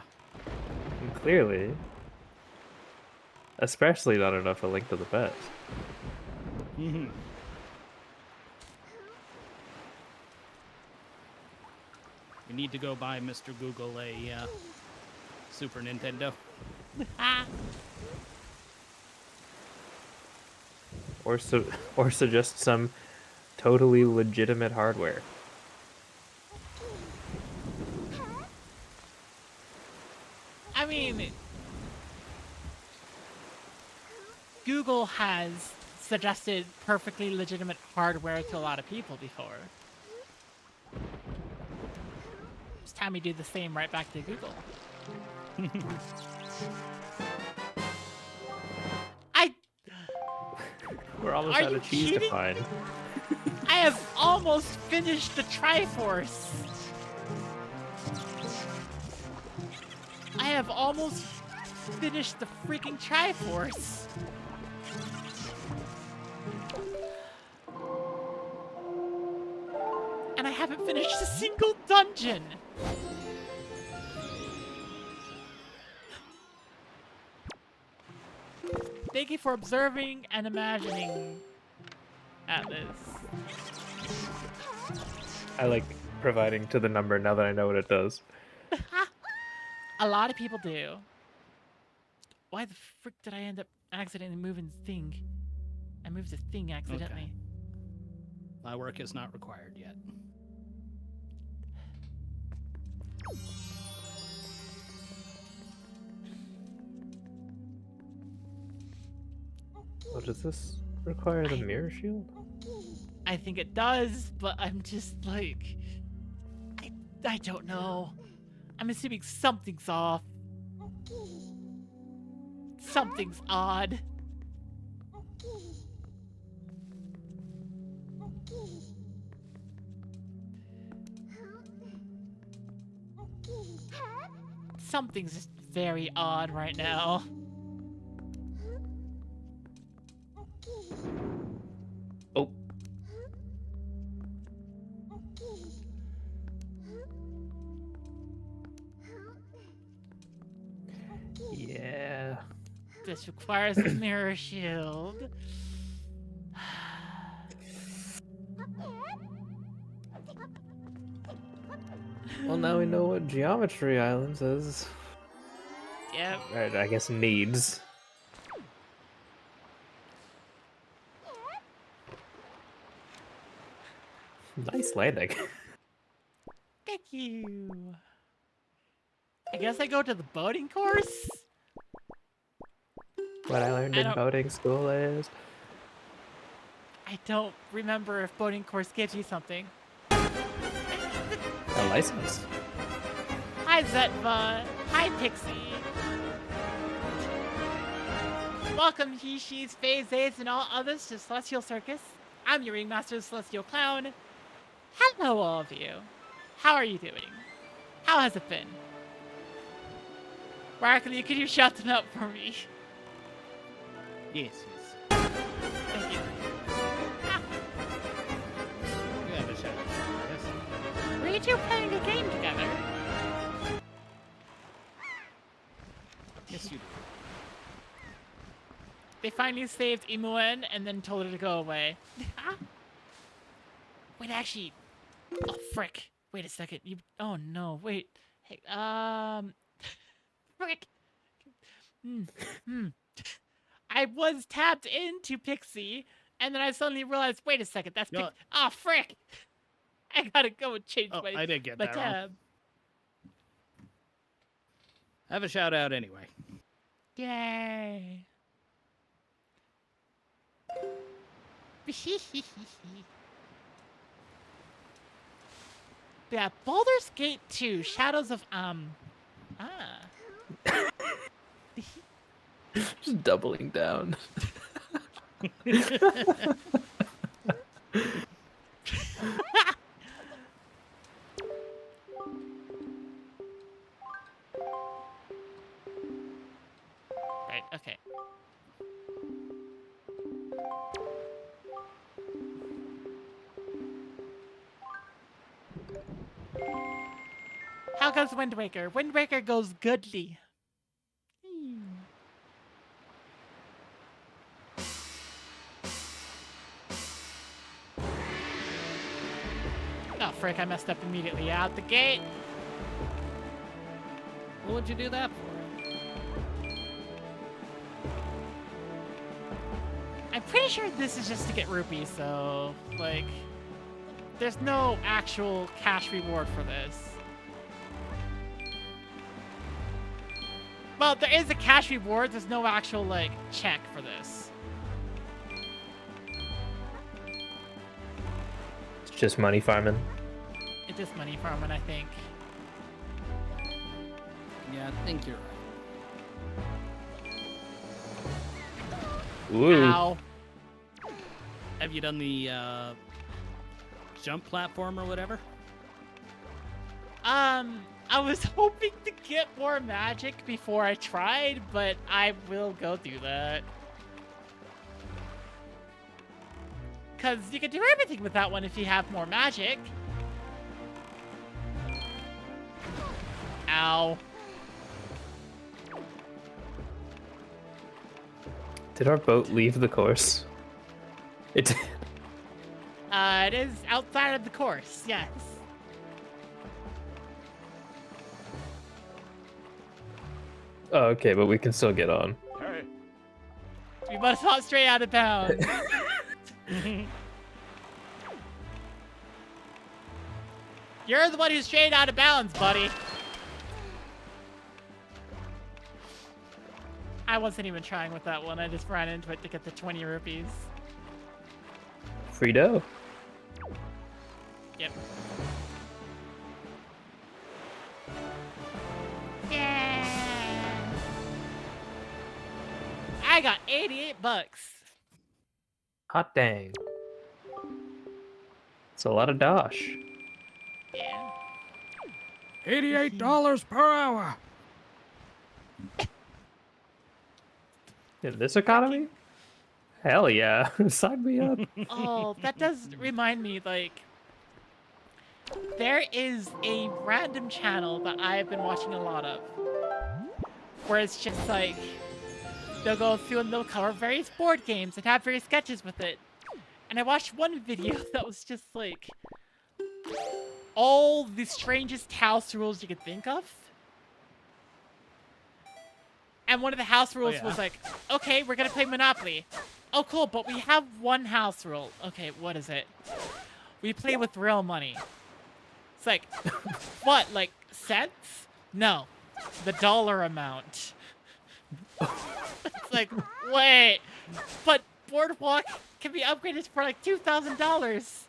Clearly. Especially not enough A Link to the Past. Mm-hmm. You need to go buy Mr. Google a Super Nintendo. Or suggest some totally legitimate hardware. I mean, Google has suggested perfectly legitimate hardware to a lot of people before. It's time we do the same right back to Google. We're almost Are out you of cheese to kidding? find. I have almost finished the Triforce. I have almost finished the freaking Triforce. And I haven't finished a single dungeon. Thank you for observing and imagining, Atlas. I like providing to the number now that I know what it does. A lot of people do. Why the frick did I end up accidentally moving the thing? I moved the thing accidentally. My work is not required yet. Oh, does this require the mirror shield? I think it does, but I'm just like... I don't know. I'm assuming something's off. Something's odd. Something's just very odd right now. Oh. Yeah. This requires a mirror shield. Well, now we know what Geometry Island says. Yep. Right, I guess needs. Nice landing. Thank you. I guess I go to the boating course? What I learned I in don't- boating school is... I don't remember if boating course gives you something. a license. Hi, Zetva. Hi, Pixie. Welcome, He-She's, Phase A's, and all others to Celestial Circus. I'm your Ringmaster, Celestial Clown. Hello, all of you. How are you doing? How has it been? Barkley, could you shout them out for me? Yes. Thank you. You have a shout. Yes. Were you two playing a game together? Yes, you do. They finally saved Imuen and then told her to go away. Wait, actually... Oh, frick. Wait a second. You... Oh, no. Wait. Hey, frick. I was tapped into Pixie, and then I suddenly realized, wait a second, that's No. Oh, frick. I gotta go and change Oh, my, I did get my that wrong. tab. Have a shout out anyway. Yay. Yeah, Baldur's Gate 2, Shadows of Just doubling down. Right, okay. How goes Wind Waker? Wind Waker goes goodly. Oh, frick, I messed up immediately out the gate. What would you do that for? I'm pretty sure this is just to get rupees, so, like, there's no actual cash reward for this. Well, there is a cash reward, there's no actual, like, check for this. It's just money farming. It's just money farming, I think. Yeah, I think you're right. Ooh. Ow. Have you done the jump platform or whatever? I was hoping to get more magic before I tried, but I will go do that. Because you can do everything with that one if you have more magic. Ow. Did our boat leave the course? It did. It is outside of the course, yes. Oh, okay, but we can still get on. Hey. We must not stray out of bounds. You're the one who strayed out of bounds, buddy. I wasn't even trying with that one. I just ran into it to get the 20 rupees. Free dough. Yep. Yeah. I got 88 bucks. Hot dang. It's a lot of dosh. Yeah. $88 per hour. In this economy? Hell yeah. Sign me up. Oh, that does remind me, like, there is a random channel that I've been watching a lot of, where it's just like, they'll go through and they'll cover various board games and have various sketches with it. And I watched one video that was just like, all the strangest house rules you could think of. And one of the house rules was like, okay, we're gonna play Monopoly. Oh, cool, but we have one house rule. Okay, what is it? We play with real money. It's like, what, like cents? No, the dollar amount. It's like, wait, but Boardwalk can be upgraded for like $2,000.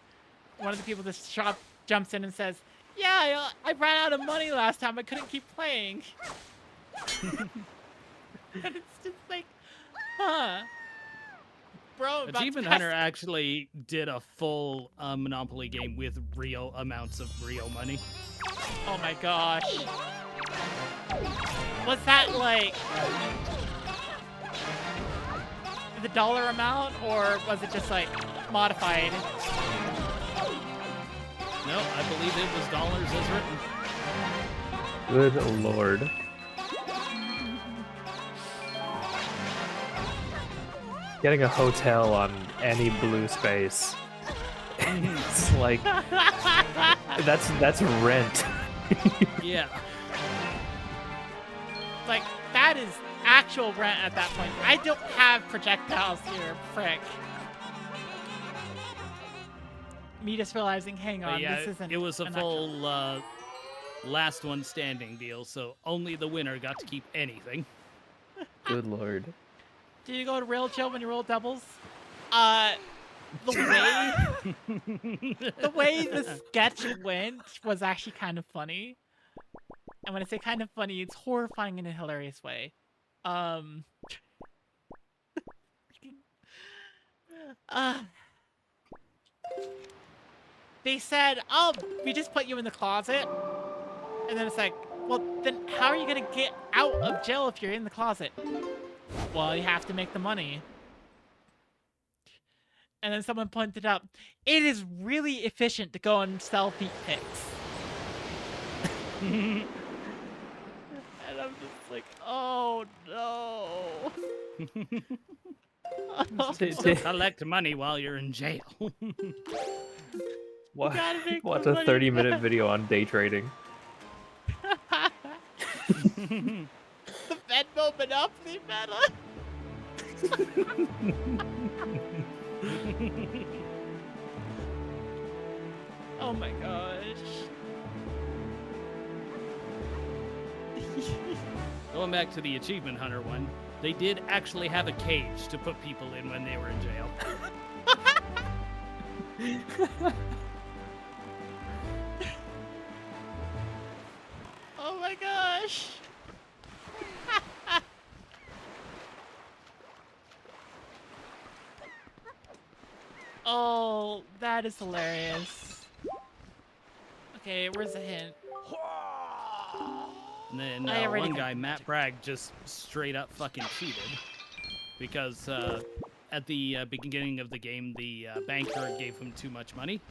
One of the people at the shop jumps in and says, yeah, I ran out of money last time. I couldn't keep playing. And it's just like, huh. Bro, Achievement Hunter actually did a full Monopoly game with real amounts of real money. Oh my gosh. Was that like the dollar amount, or was it just like modified? No, I believe it was dollars as written. Good lord. Getting a hotel on any blue space. It's like that's rent. Yeah. Like, that is actual rent at that point. I don't have projectiles here, frick. Me just realizing, hang But on, yeah, this isn't it was a an full last one standing deal, so only the winner got to keep anything. Good lord. Do you go to real chill when you roll doubles? the way the sketch went was actually kind of funny. And when I say kind of funny, it's horrifying in a hilarious way. They said, "Oh, we just put you in the closet," and then it's like, "Well, then how are you gonna get out of jail if you're in the closet?" "Well, you have to make the money." And then someone pointed out, "It is really efficient to go and sell feet pics." And I'm just like, "Oh no." Collect money while you're in jail. Gotta make Watch the a money 30-minute back. video on day trading. The Venmo Monopoly meta. Oh my gosh. Going back to the Achievement Hunter one, they did actually have a cage to put people in when they were in jail. Oh my gosh. Oh, that is hilarious. Okay, where's the hint? And then I already one got guy, the Matt magic. Bragg, just straight up fucking cheated. Because at the beginning of the game, the banker gave him too much money.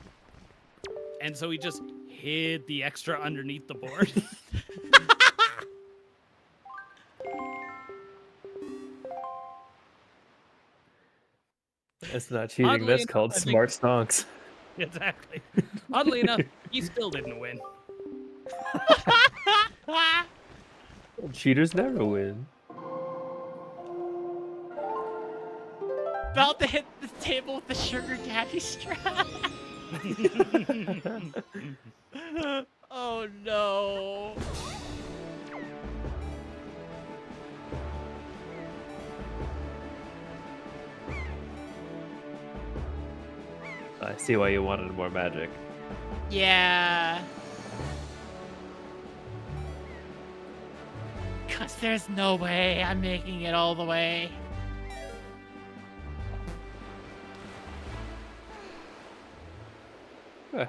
And so he just hid the extra underneath the board. That's not cheating. Oddly That's enough, called I think- smart stonks. Exactly. Oddly enough, he still didn't win. Cheaters never win. About to hit the table with the sugar daddy strap. Oh no. I see why you wanted more magic. Yeah. Cause there's no way I'm making it all the way.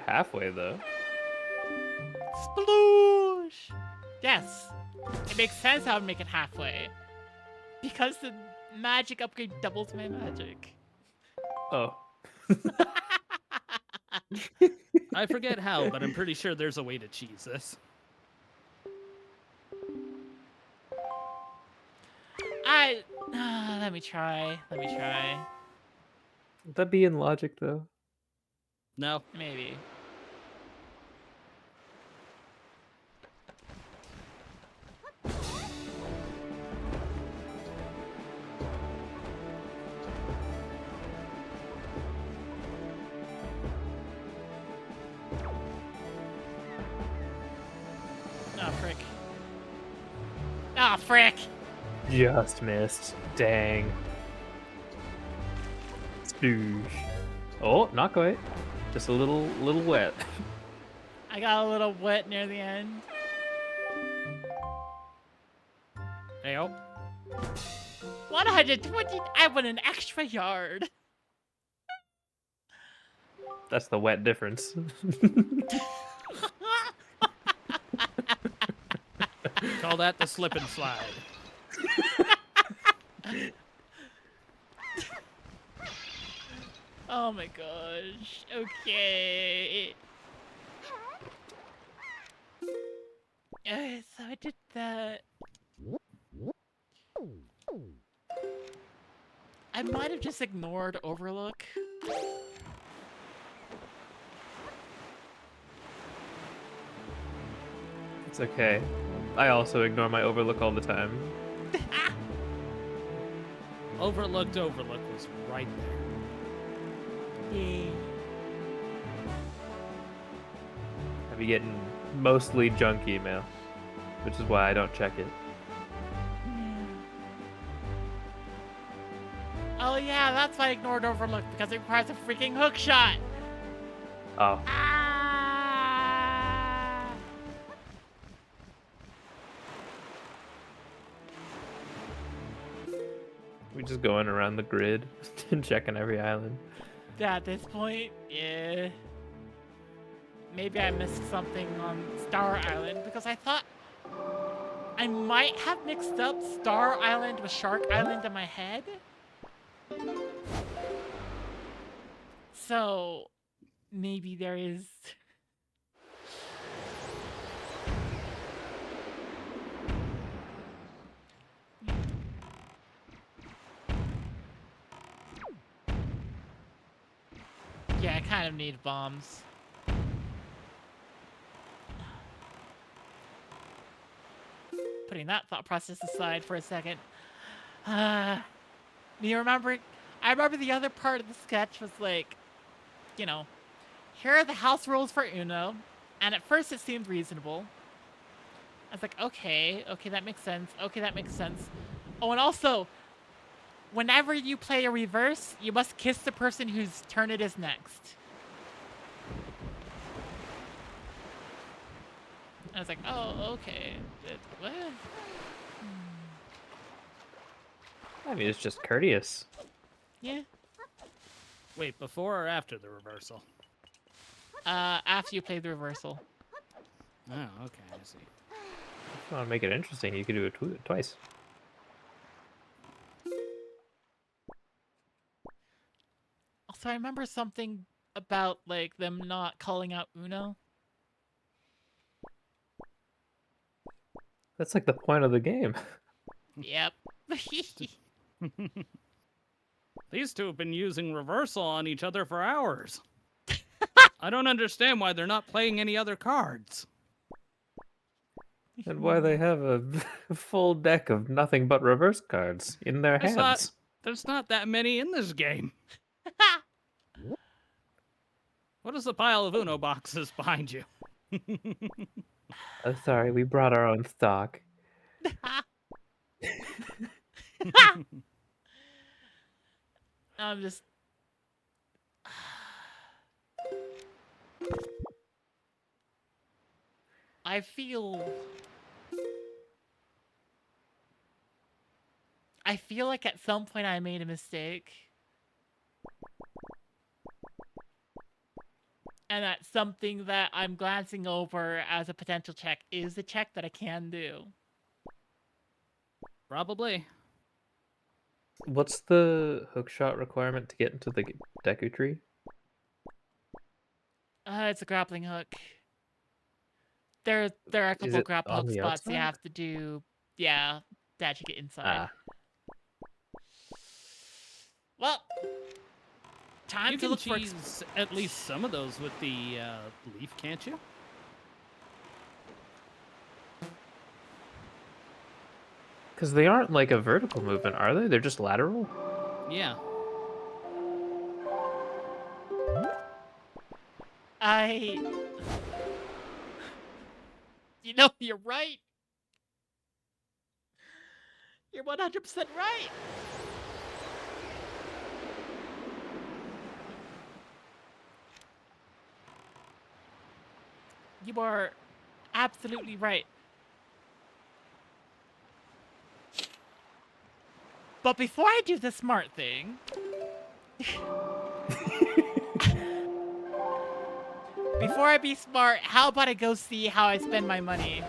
Halfway though. Sploosh! Yes. It makes sense I would make it halfway. Because the magic upgrade doubles my magic. Oh. I forget how, but I'm pretty sure there's a way to cheese this. Let me try. Let me try. Would that be in logic though? No. Maybe. Oh, frick. Ah, frick! Just missed. Dang. Sploosh. Oh, not quite. Just a little wet. I got a little wet near the end. Hey, oh. 120. I won an extra yard. That's the wet difference. Call that the slip and slide. Oh my gosh. Okay. So I did that. I might have just ignored Overlook. It's okay. I also ignore my overlook all the time. Overlook was right there. Yeah. I be getting mostly junk email, which is why I don't check it. I'll yeah, that's why I ignored Overlook, because it requires a freaking hook shot. Oh, Ah! we just going around the grid and checking every island. At this point, yeah. Maybe I missed something on Star Island, because I thought I might have mixed up Star Island with Shark Island in my head. So, maybe there is... Yeah, I kind of need bombs. Putting that thought process aside for a second. You remember? I remember the other part of the sketch was like, you know, here are the house rules for Uno, and at first it seemed reasonable. I was like, okay, that makes sense. Okay, that makes sense. Oh, and also, whenever you play a reverse, you must kiss the person whose turn it is next. I was like, oh, okay. What? I mean, it's just courteous. Yeah. Wait, before or after the reversal? After you play the reversal. Oh, okay, I see. If you want to make it interesting, you could do it twice. Also, I remember something about, like, them not calling out Uno. That's like the point of the game. Yep. These two have been using reversal on each other for hours. I don't understand why they're not playing any other cards. And why they have a full deck of nothing but reverse cards in their hands. There's not that many in this game. What is the pile of Uno boxes behind you? Oh, sorry, we brought our own stock. I'm just... I feel like at some point I made a mistake. And that something that I'm glancing over as a potential check is a check that I can do. Probably. What's the hookshot requirement to get into the Deku tree? It's a grappling hook. There are a couple it grappling on hook the spots you outside? have to do, yeah, to actually get inside. Well, time You to can look for... cheese at least some of those with the leaf, can't you? Because they aren't like a vertical movement, are they? They're just lateral? Yeah. You know, you're right. You're 100% right. You are absolutely right. But before I do the smart thing... Before I be smart, how about I go see how I spend my money?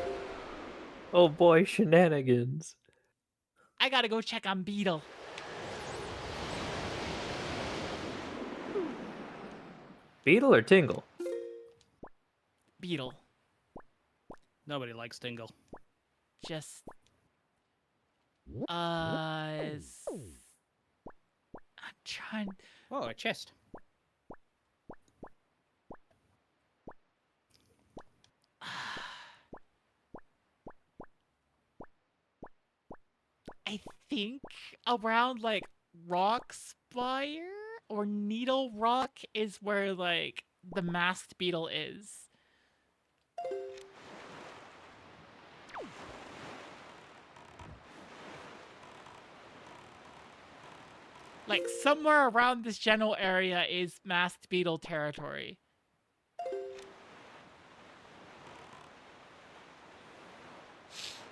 Oh boy, shenanigans. I gotta go check on Beetle. Beetle or Tingle? Beetle. Nobody likes Tingle. Just... I'm trying... Oh, a chest. I think around, like, Rock Spire or Needle Rock is where, like, the masked beetle is. Like, somewhere around this general area is masked beetle territory.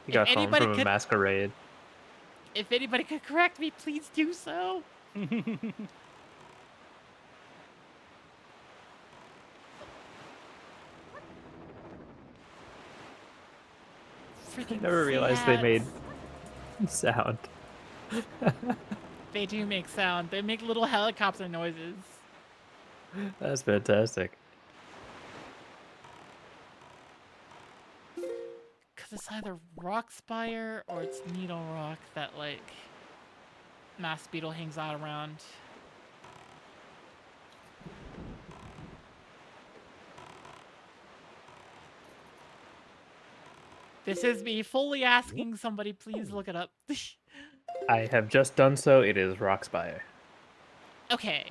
He got home anybody from a could- masquerade. If anybody could correct me, please do so. Freaking Never realized they made Seahats. sound. They do make sound. They make little helicopter noises. That's fantastic. Because it's either Rock Spire or it's Needle Rock that, like, Mass Beetle hangs out around. This is me fully asking somebody, please look it up. I have just done so. It is Rockspire. Okay.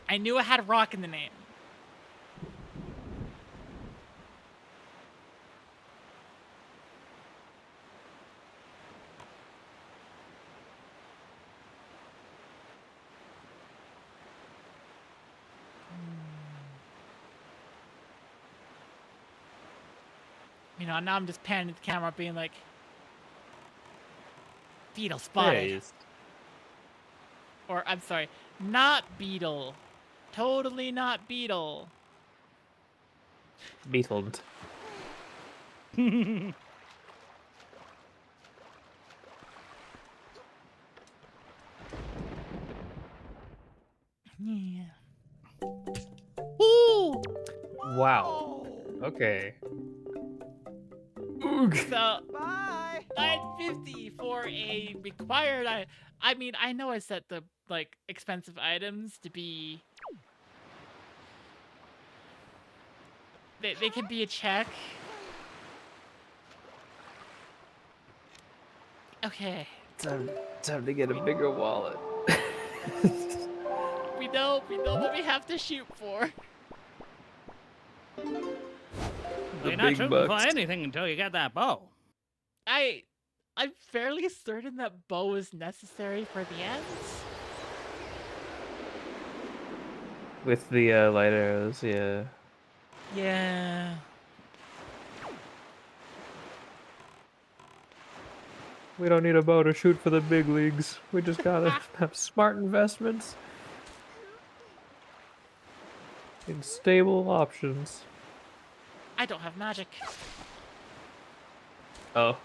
I knew it had rock in the name. You know, now I'm just panning at the camera being like, Beetle spotted. Praised. Or, I'm sorry, not Beetle. Totally not Beetle. Beetled. Yeah. Ooh! Wow. Okay. Oog. So, Bye. 950 for a required. I mean, I know I set the like expensive items to be. They can be a check. Okay. Time to get a bigger wallet. We know what we have to shoot for. You're not big shooting bucks. for anything until you get that bow. I'm fairly certain that bow is necessary for the ends. With the light arrows, yeah. Yeah. We don't need a bow to shoot for the big leagues. We just gotta have smart investments in stable options. I don't have magic. Oh.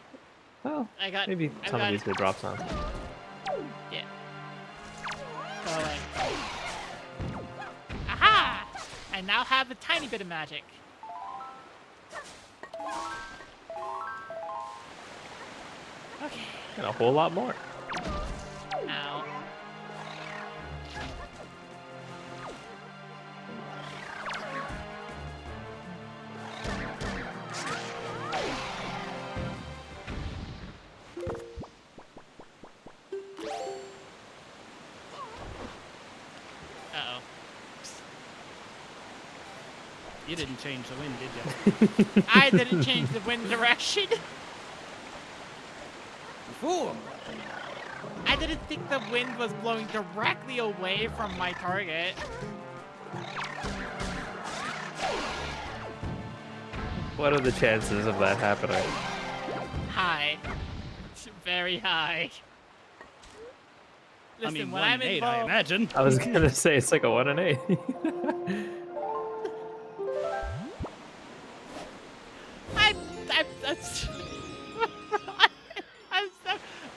Well, I got. maybe I some of got- these could drop some. Yeah. Go away. Aha! I now have a tiny bit of magic. Okay. And a whole lot more. Ow. Uh-oh. You didn't change the wind, did you? I didn't change the wind direction. Fool! I didn't think the wind was blowing directly away from my target. What are the chances of that happening? High. Very high. Listen, I mean, when 1 I'm in 8, I involved, imagine. I was gonna say it's like a 1 in 8.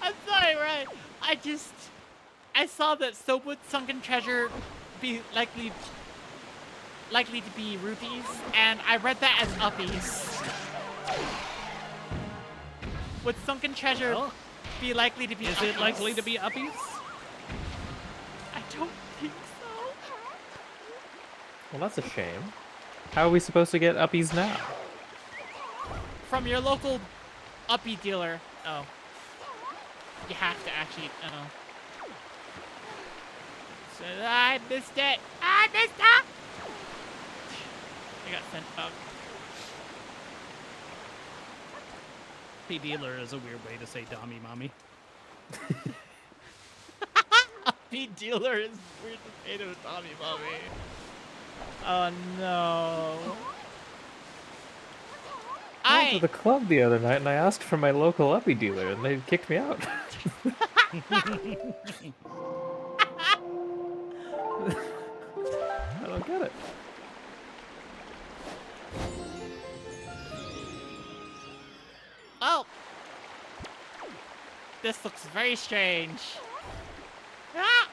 I'm sorry, Ryan. I saw that so would sunken treasure be likely to be rupees, and I read that as uppies. Would sunken treasure Well, be likely to be is uppies? it likely to be uppies? I don't think so. Well, that's a shame. How are we supposed to get uppies now? From your local uppie dealer. Oh. You have to actually, oh. So I missed it. I missed it! I got sent up. P dealer is a weird way to say Dommy Mommy. Meat dealer is weird potato Tommy Mommy. Oh no. I went to the club the other night and I asked for my local uppy dealer and they kicked me out. I don't get it. Oh! This looks very strange. Ah!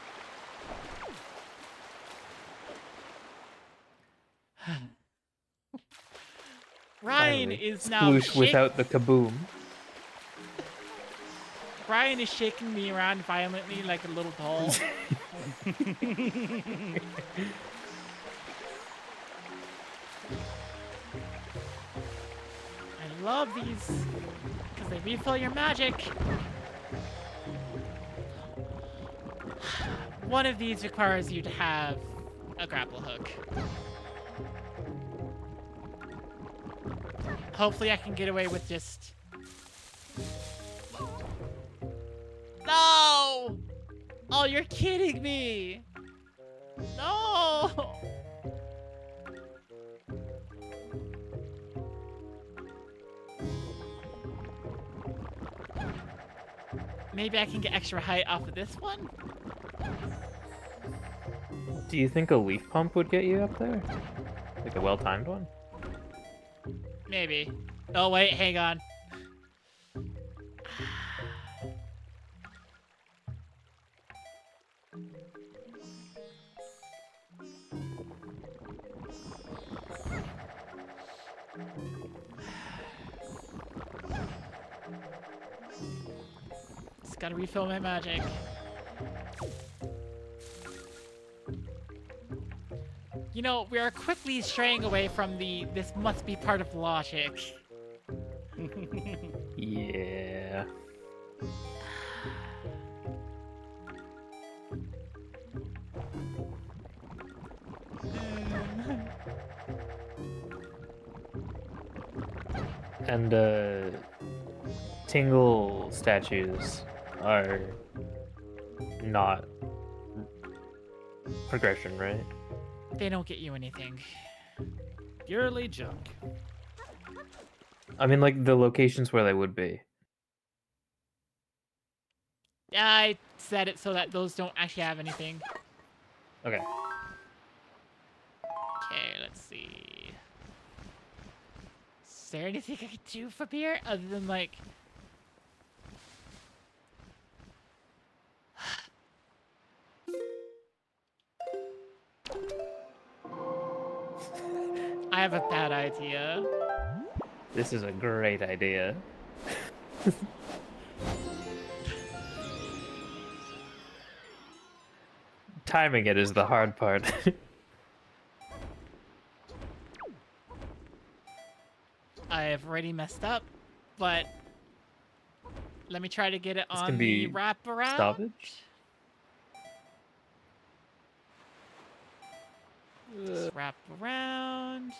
Ryan Finally. is now Sploosh without the kaboom. Brian is shaking me around violently like a little doll. I love these because they refill your magic. One of these requires you to have a grapple hook. Hopefully I can get away with just... No! Oh, you're kidding me! No! Maybe I can get extra height off of this one? Do you think a leaf pump would get you up there? Like a well-timed one? Maybe. Oh, wait, hang on. Just gotta refill my magic. You know, we are quickly straying away from the this must be part of logic. Yeah. And Tingle statues are not progression, right? They don't get you anything. Purely junk. I mean, like the locations where they would be. I said it so that those don't actually have anything. Okay. Okay, let's see. Is there anything I could do from here other than like... I have a bad idea. This is a great idea. Timing it is the hard part. I have already messed up, but let me try to get it This on can the be wraparound. stoppage? Just wrap around.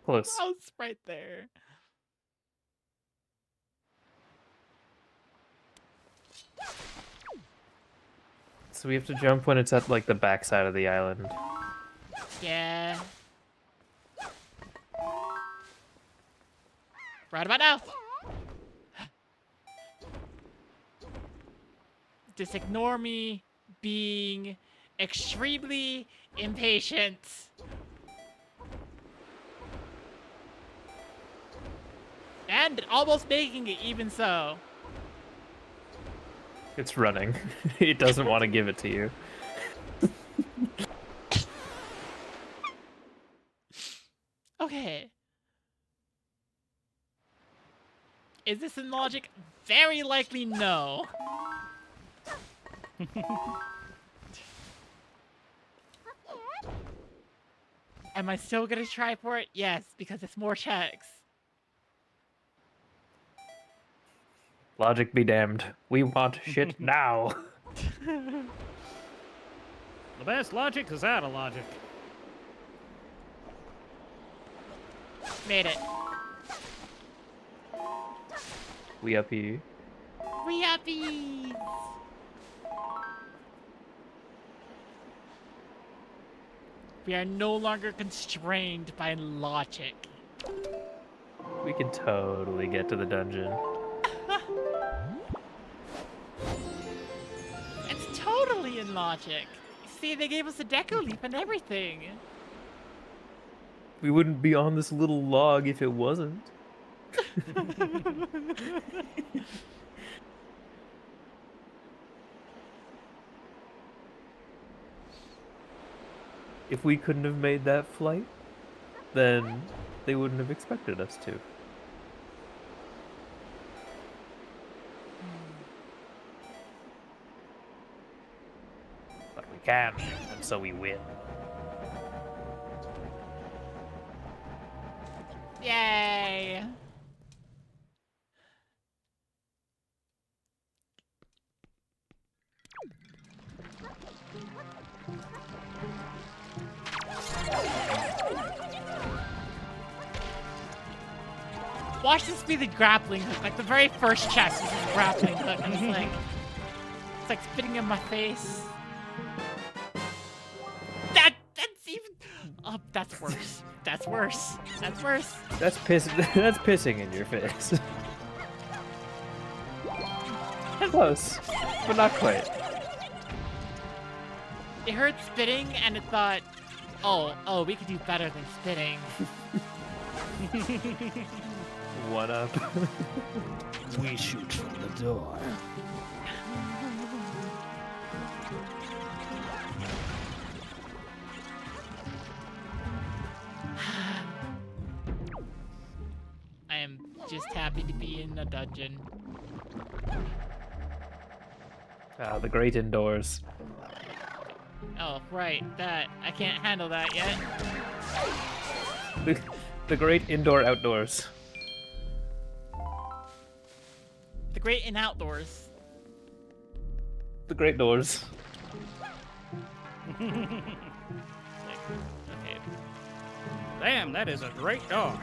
Close. Oh, it's right there. So we have to jump when it's at like the back side of the island. Yeah. Right about now. Just ignore me being extremely impatient. And almost making it even so. It's running. It doesn't want to give it to you. Okay. Is this in logic? Very likely no. Am I still gonna try for it? Yes, because it's more checks. Logic be damned. We want shit now. The best logic is out of logic. Made it. We up here. We uppies! We are no longer constrained by logic. We can totally get to the dungeon. It's totally in logic. See, they gave us a deco leaf and everything. We wouldn't be on this little log if it wasn't. If we couldn't have made that flight, then they wouldn't have expected us to. But we can, and so we win. Yay! Watch this be the grappling hook. Like the very first chest is this grappling hook, and it's like spitting in my face. That's even. Oh, that's worse. That's worse. That's worse. That's pissing in your face. Close, but not quite. It heard spitting and it thought, oh, we could do better than spitting. One up. We shoot from the door. I am just happy to be in the dungeon. The great indoors. Oh, right, that. I can't handle that yet. The great indoor outdoors. The great in outdoors. The great doors. Okay. Damn, that is a great door.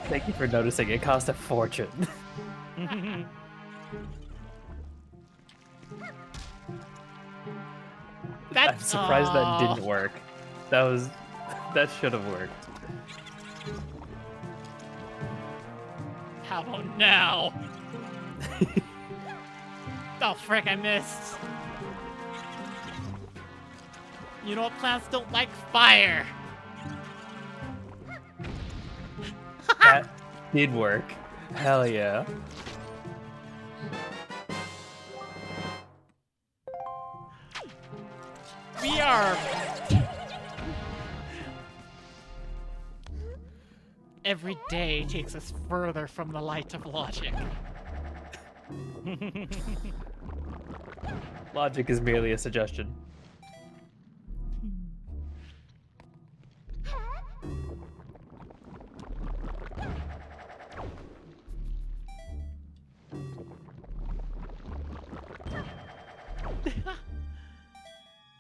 Thank you for noticing. It cost a fortune. I'm surprised that didn't work. That should have worked. How about now? Oh, frick, I missed. You know what plants don't like? Fire! That did work. Hell yeah. We are... Every day takes us further from the light of logic. Logic is merely a suggestion.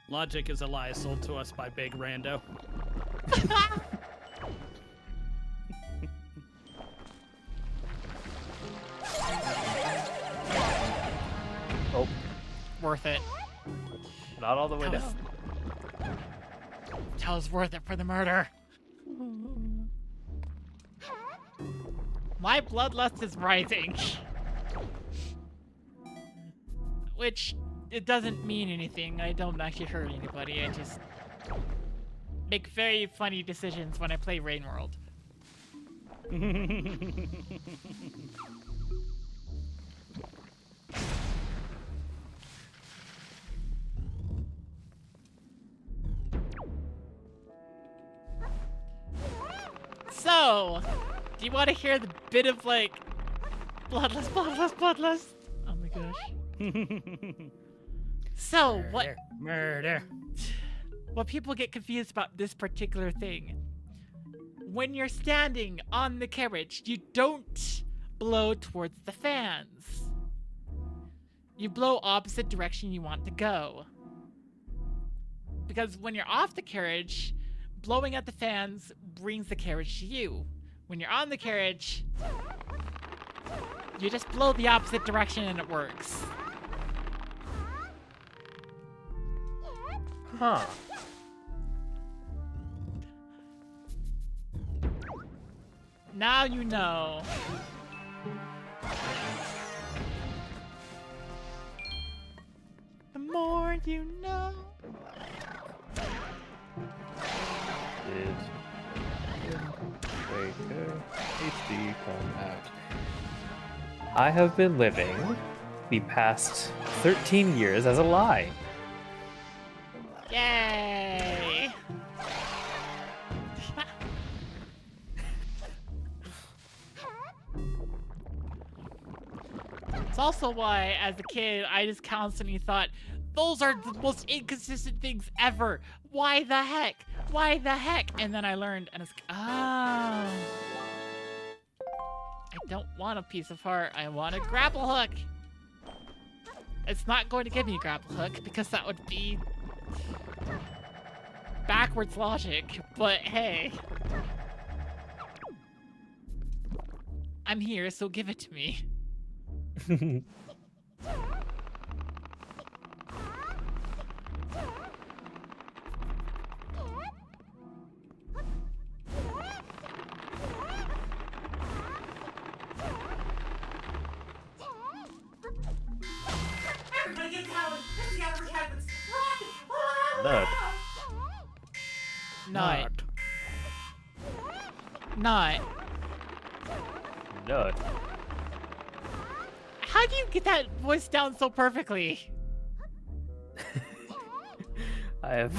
Logic is a lie sold to us by Big Rando. Oh, Worth it. not all the way That down. That was worth it for the murder. My bloodlust is rising. Which, it doesn't mean anything. I don't actually hurt anybody. I just make very funny decisions when I play Rain World. So, do you want to hear the bit of like bloodlust? Oh my gosh. So, Murder. what people get confused about this particular thing. When you're standing on the carriage, you don't blow towards the fans. You blow opposite direction you want to go. Because when you're off the carriage, blowing out the fans brings the carriage to you. When you're on the carriage, you just blow the opposite direction and it works. Huh. Now you know. The more you know. Did HD come out? I have been living the past 13 years as a lie. Yay! It's also why, as a kid, I just constantly thought, those are the most inconsistent things ever. Why the heck? Why the heck? And then I learned, and it's oh. I don't want a piece of heart. I want a grapple hook. It's not going to give me a grapple hook because that would be backwards logic. But hey, I'm here, so give it to me. Everybody get down! It's the advertisements! Nut. Not. Not. Nut. How do you get that voice down so perfectly? I have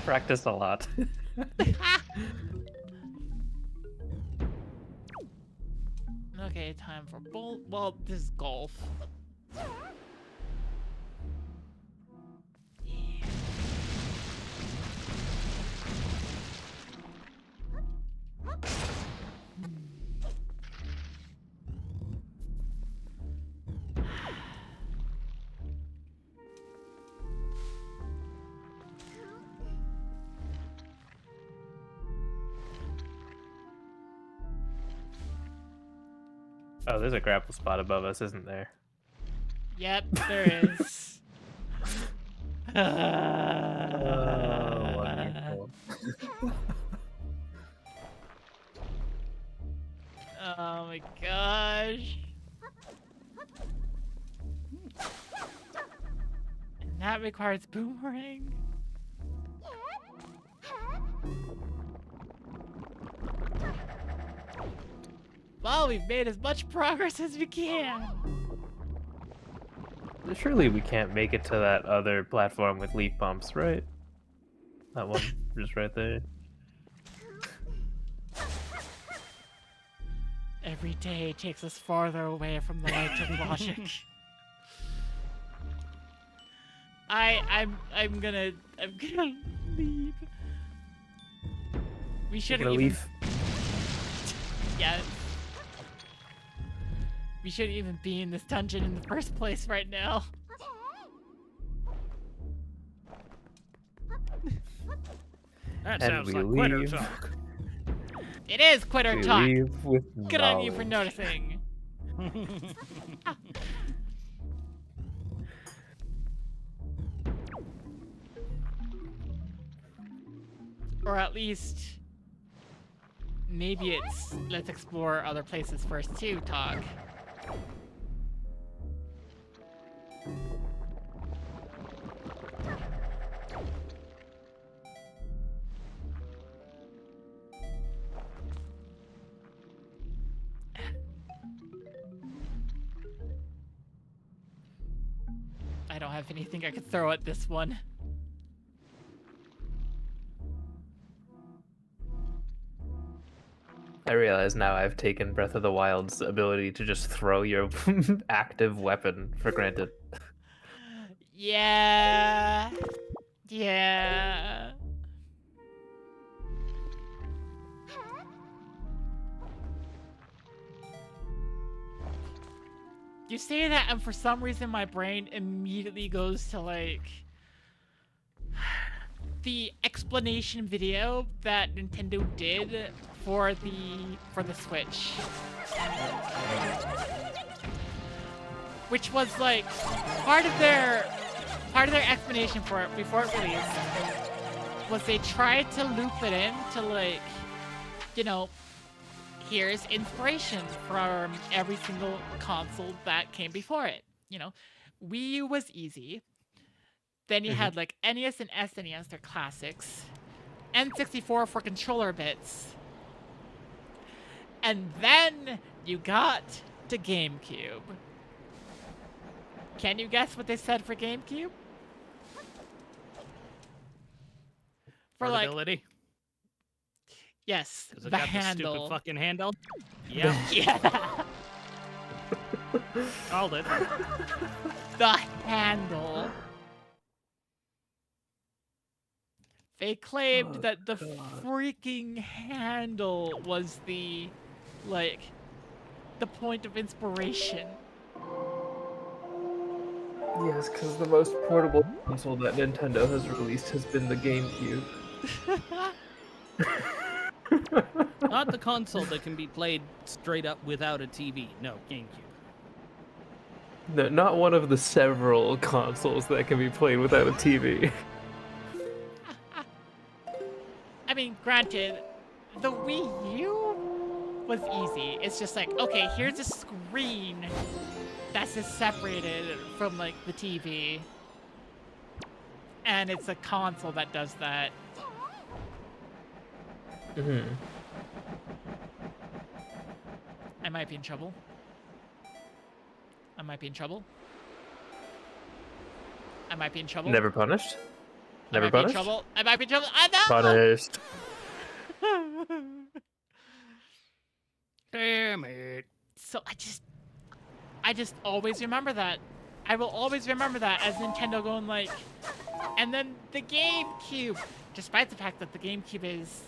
practiced a lot. Okay, time for bull. Well, this is golf. Oh, there's a grapple spot above us, isn't there? Yep, there is. Oh, wonderful. Oh my gosh. And that requires boomerang. Well, we've made as much progress as we can. Surely we can't make it to that other platform with leaf bumps, right? That one just right there. Every day takes us farther away from the light of logic. I'm gonna leave. We shouldn't even Leave. Yeah. We shouldn't even be in this dungeon in the first place right now. That And sounds we like quitter leave. talk. It is quitter We talk. leave with Good on you for knowledge. noticing. Or at least, maybe it's let's explore other places first too talk. I don't have anything I could throw at this one. I realize now I've taken Breath of the Wild's ability to just throw your active weapon for granted. Yeah. Yeah. You say that, and for some reason, my brain immediately goes to like the explanation video that Nintendo did for the Switch, which was like part of their explanation for it before it released was they tried to loop it in to like, you know, here's inspiration from every single console that came before it. You know, Wii U was easy. Then you had like NES and SNES, they're classics. N64 for controller bits. And then you got to GameCube. Can you guess what they said for GameCube? For like, Portability. yes, 'Cause it the got the handle. stupid fucking handle. Yeah, Yeah, called it. the handle. They claimed Oh, that the God. freaking handle was the, like, the point of inspiration. Yes, because the most portable console that Nintendo has released has been the GameCube. Not the console that can be played straight up without a TV. No, GameCube. No, not one of the several consoles that can be played without a TV. I mean, granted, the Wii U was easy. It's just like, okay, here's a screen that's just separated from, like, the TV. And it's a console that does that. I might be in trouble. I might be in trouble. I might be in trouble. Never punished? I Never might be in punished? trouble. I might be in trouble. I know! Punished. Damn it. So I just always remember that. I will always remember that as Nintendo going like, and then the GameCube, despite the fact that the GameCube is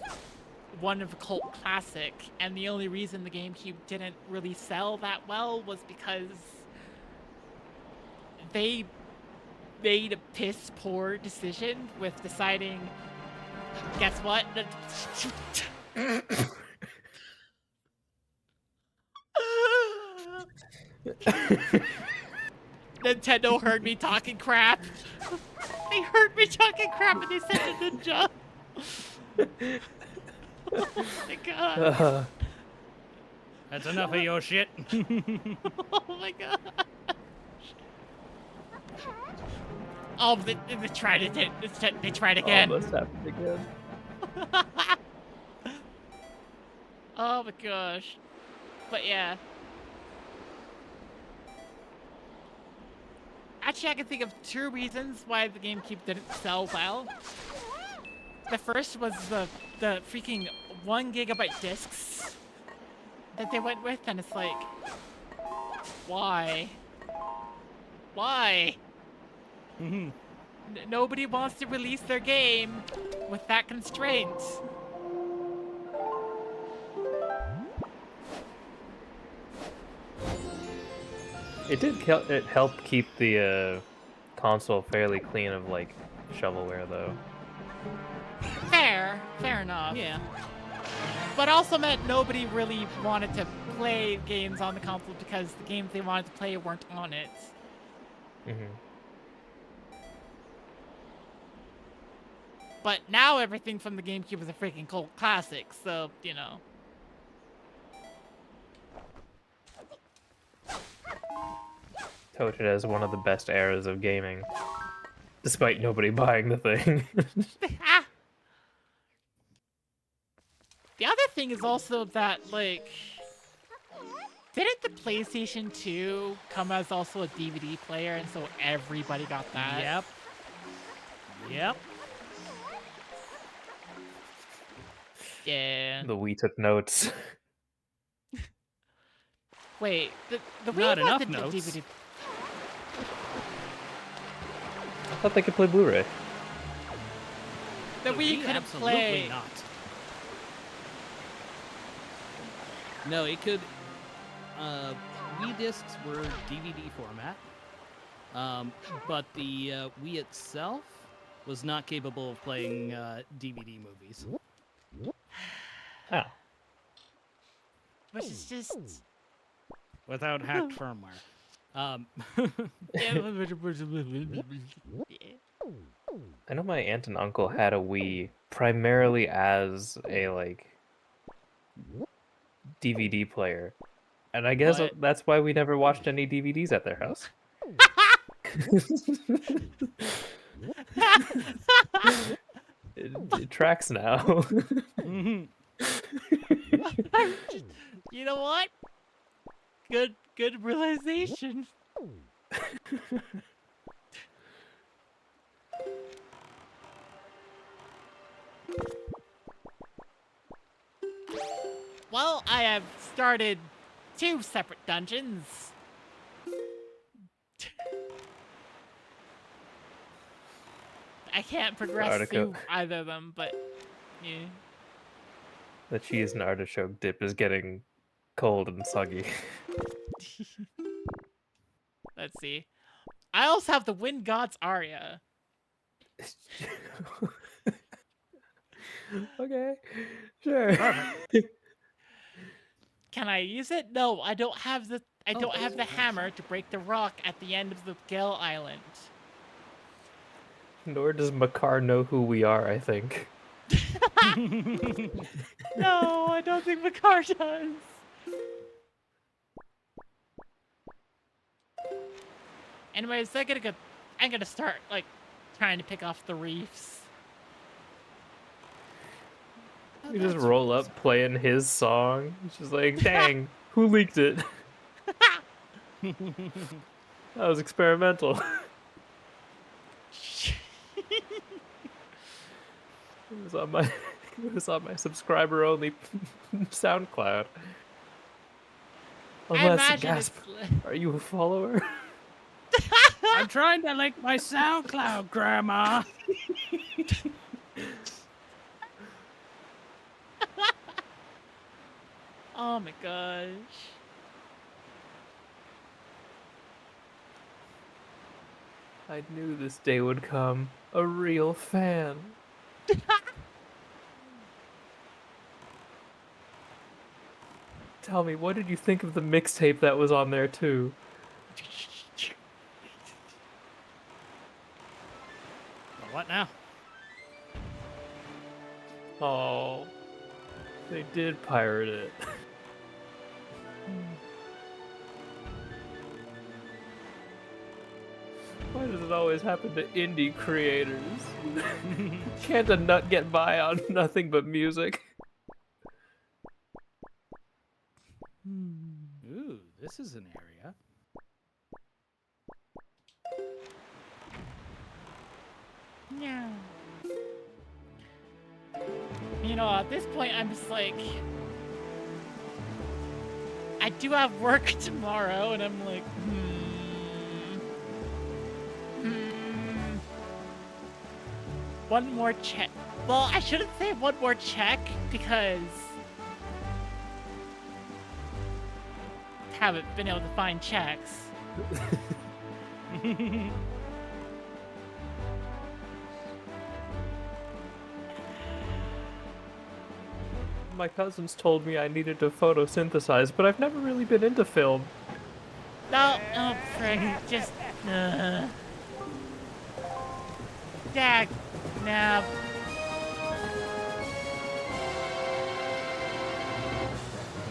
one of a cult classic, and the only reason the GameCube didn't really sell that well was because they made a piss poor decision with deciding, guess what? Nintendo heard me talking crap. They heard me talking crap and they sent a ninja. Oh my god. That's enough of your shit. Oh my god. Oh, they tried it. They tried again. Almost happened again. Oh my gosh. But yeah. Actually, I can think of two reasons why the GameCube didn't sell well. The first was the freaking 1 GB discs that they went with, and it's like, why? Why? Nobody wants to release their game with that constraint. It helped keep the console fairly clean of like shovelware though. Fair enough. Yeah. But also meant nobody really wanted to play games on the console because the games they wanted to play weren't on it. But now everything from the GameCube is a freaking cult classic, so, you know. Touted as one of the best eras of gaming, despite nobody buying the thing. The other thing is also that, like, didn't the PlayStation 2 come as also a DVD player, and so everybody got that? Yep. Yep. Yeah. The Wii took notes. Wait, the Wii Not enough wasn't a notes. DVD. I thought they could play Blu-ray. The Wii couldn't absolutely play. not. No, it could. Wii discs were DVD format, but the Wii itself was not capable of playing DVD movies. Oh. Which is just. Without hacked firmware. I know my aunt and uncle had a Wii primarily as a like DVD player, and I guess What? that's why we never watched any DVDs at their house. It tracks now. You know what? Good realization. Well, I have started 2 separate dungeons. I can't progress Artichoke. through either of them, but yeah. The cheese and artichoke dip is getting cold and soggy. Let's see. I also have the Wind God's Aria. Okay, sure. Can I use it? No, I don't have the hammer to break the rock at the end of the Gale Island. Nor does Makar know who we are, I think. No, I don't think Makar does. Anyways, I'm gonna start like trying to pick off the reefs. We just roll up playing his song. It's just like, dang, who leaked it? That was experimental. It was on my subscriber only SoundCloud. I Unless, imagine gasp, it's are you a follower? I'm trying to link my SoundCloud, Grandma. Oh my gosh. I knew this day would come. A real fan. Tell me, what did you think of the mixtape that was on there too? Well, what now? Oh, they did pirate it. Why does it always happen to indie creators? Can't a nut get by on nothing but music? Ooh, this is an area. Yeah. You know, at this point, I'm just like, I do have work tomorrow, and I'm like, one more check. Well, I shouldn't say one more check because haven't been able to find checks. My cousins told me I needed to photosynthesize, but I've never really been into film. No, oh frick, just, dag, nab.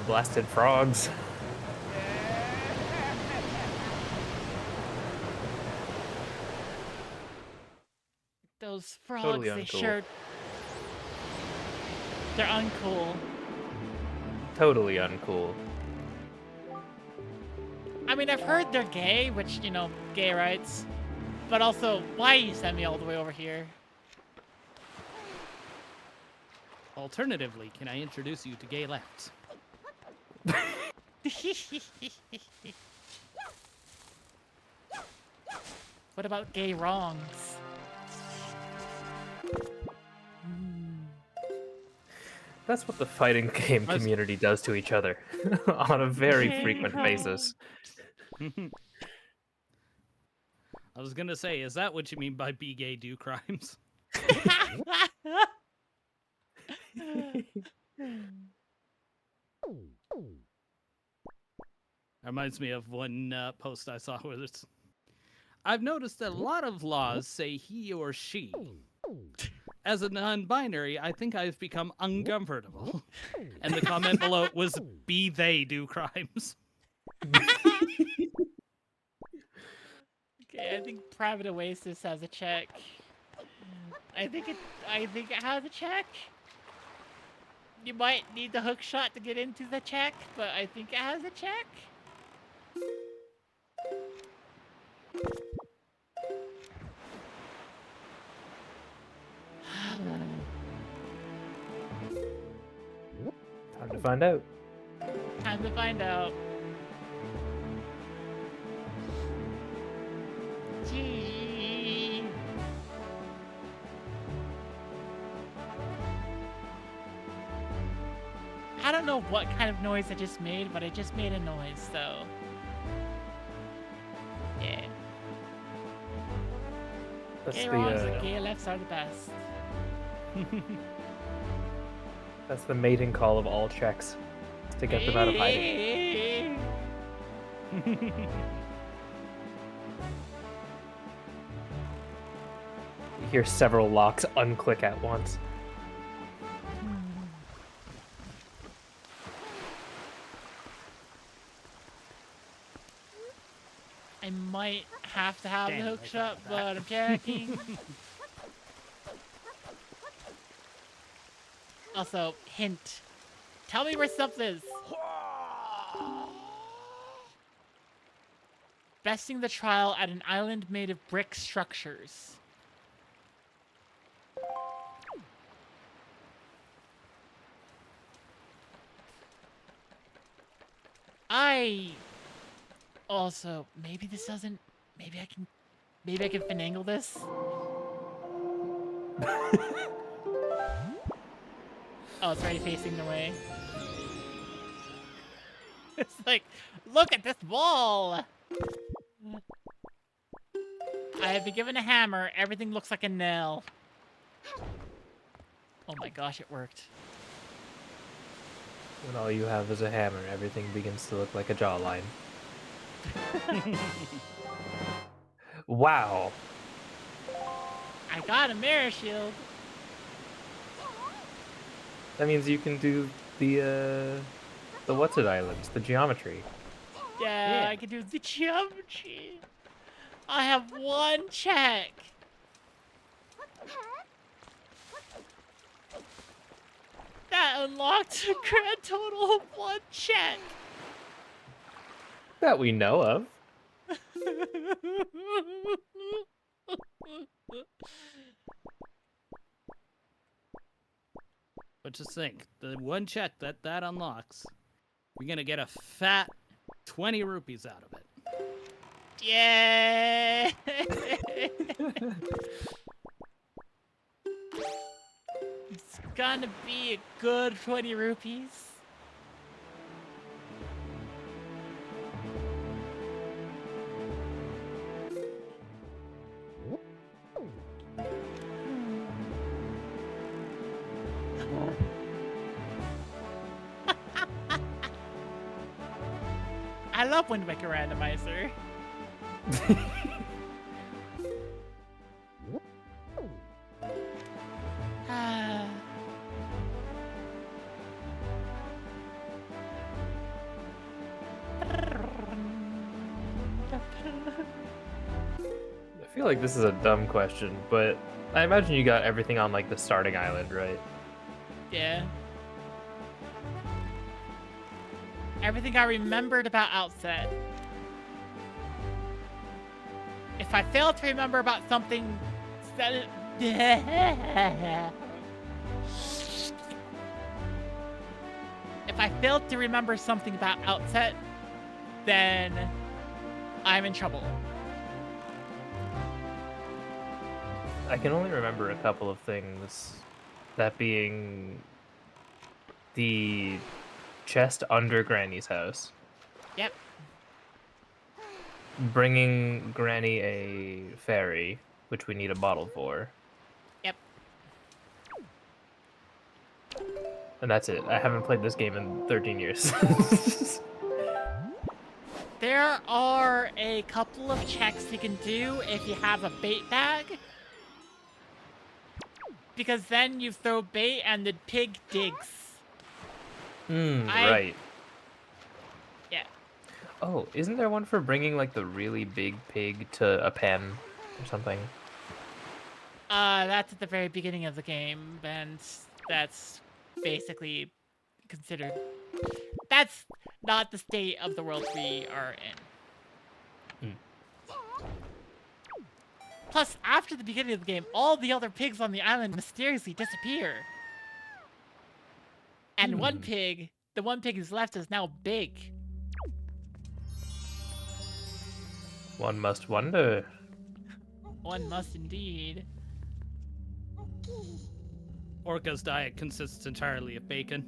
Blasted frogs. Those frogs, Totally they uncool. sure, they're uncool. Totally uncool. I mean, I've heard they're gay, which, you know, gay rights. But also, why you sent me all the way over here? Alternatively, can I introduce you to gay lefts? What about gay wrongs? That's what the fighting game community does to each other on a very frequent basis. I was gonna say, is that what you mean by be gay, do crimes? Reminds me of one post I saw where it's. I've noticed that a lot of laws say he or she. As a non-binary, I think I've become uncomfortable. And the comment below was, "Be they do crimes." Okay, I think Private Oasis has a check. I think it has a check. You might need the hook shot to get into the check, but I think it has a check. Time to find out. Time to find out. Gee. I don't know what kind of noise I just made, but I just made a noise, so. Yeah. That's Gay the wrongs and gay lefts are the best. that's the mating call of all checks. To get them out of hiding. You hear several locks unclick at once. I might have to have Damn, the hook I shot, thought of but I'm checking. Also, hint. Tell me where stuff is. Besting the trial at an island made of brick structures. I also maybe this doesn't. Maybe I can finagle this. Oh, it's already facing the way. It's like, look at this wall! I have been given a hammer. Everything looks like a nail. Oh my gosh, it worked. When all you have is a hammer, everything begins to look like a jawline. Wow. I got a mirror shield. That means you can do the what's it islands, the geometry. Yeah, Yeah. I can do the geometry. I have one check. That unlocked a grand total of one check. That we know of. But just think, the one check that unlocks, you're gonna get a fat 20 rupees out of it. Yeah. It's gonna be a good 20 rupees. I love Wind Waker Randomizer. Ah. I feel like this is a dumb question, but I imagine you got everything on like the starting island, right? Yeah. Everything I remembered about Outset. If I fail to remember about something... If I failed to remember something about Outset, then I'm in trouble. I can only remember a couple of things. That being the chest under Granny's house. Yep. Bringing Granny a fairy, which we need a bottle for. Yep. And that's it. I haven't played this game in 13 years. There are a couple of checks you can do if you have a bait bag. Because then you throw bait and the pig digs. Right. Yeah. Oh, isn't there one for bringing like the really big pig to a pen or something? That's at the very beginning of the game, and that's basically considered... That's not the state of the world we are in. Plus, after the beginning of the game, all the other pigs on the island mysteriously disappear. And one pig, the one pig who's left, is now big. One must wonder. One must indeed. Orca's diet consists entirely of bacon.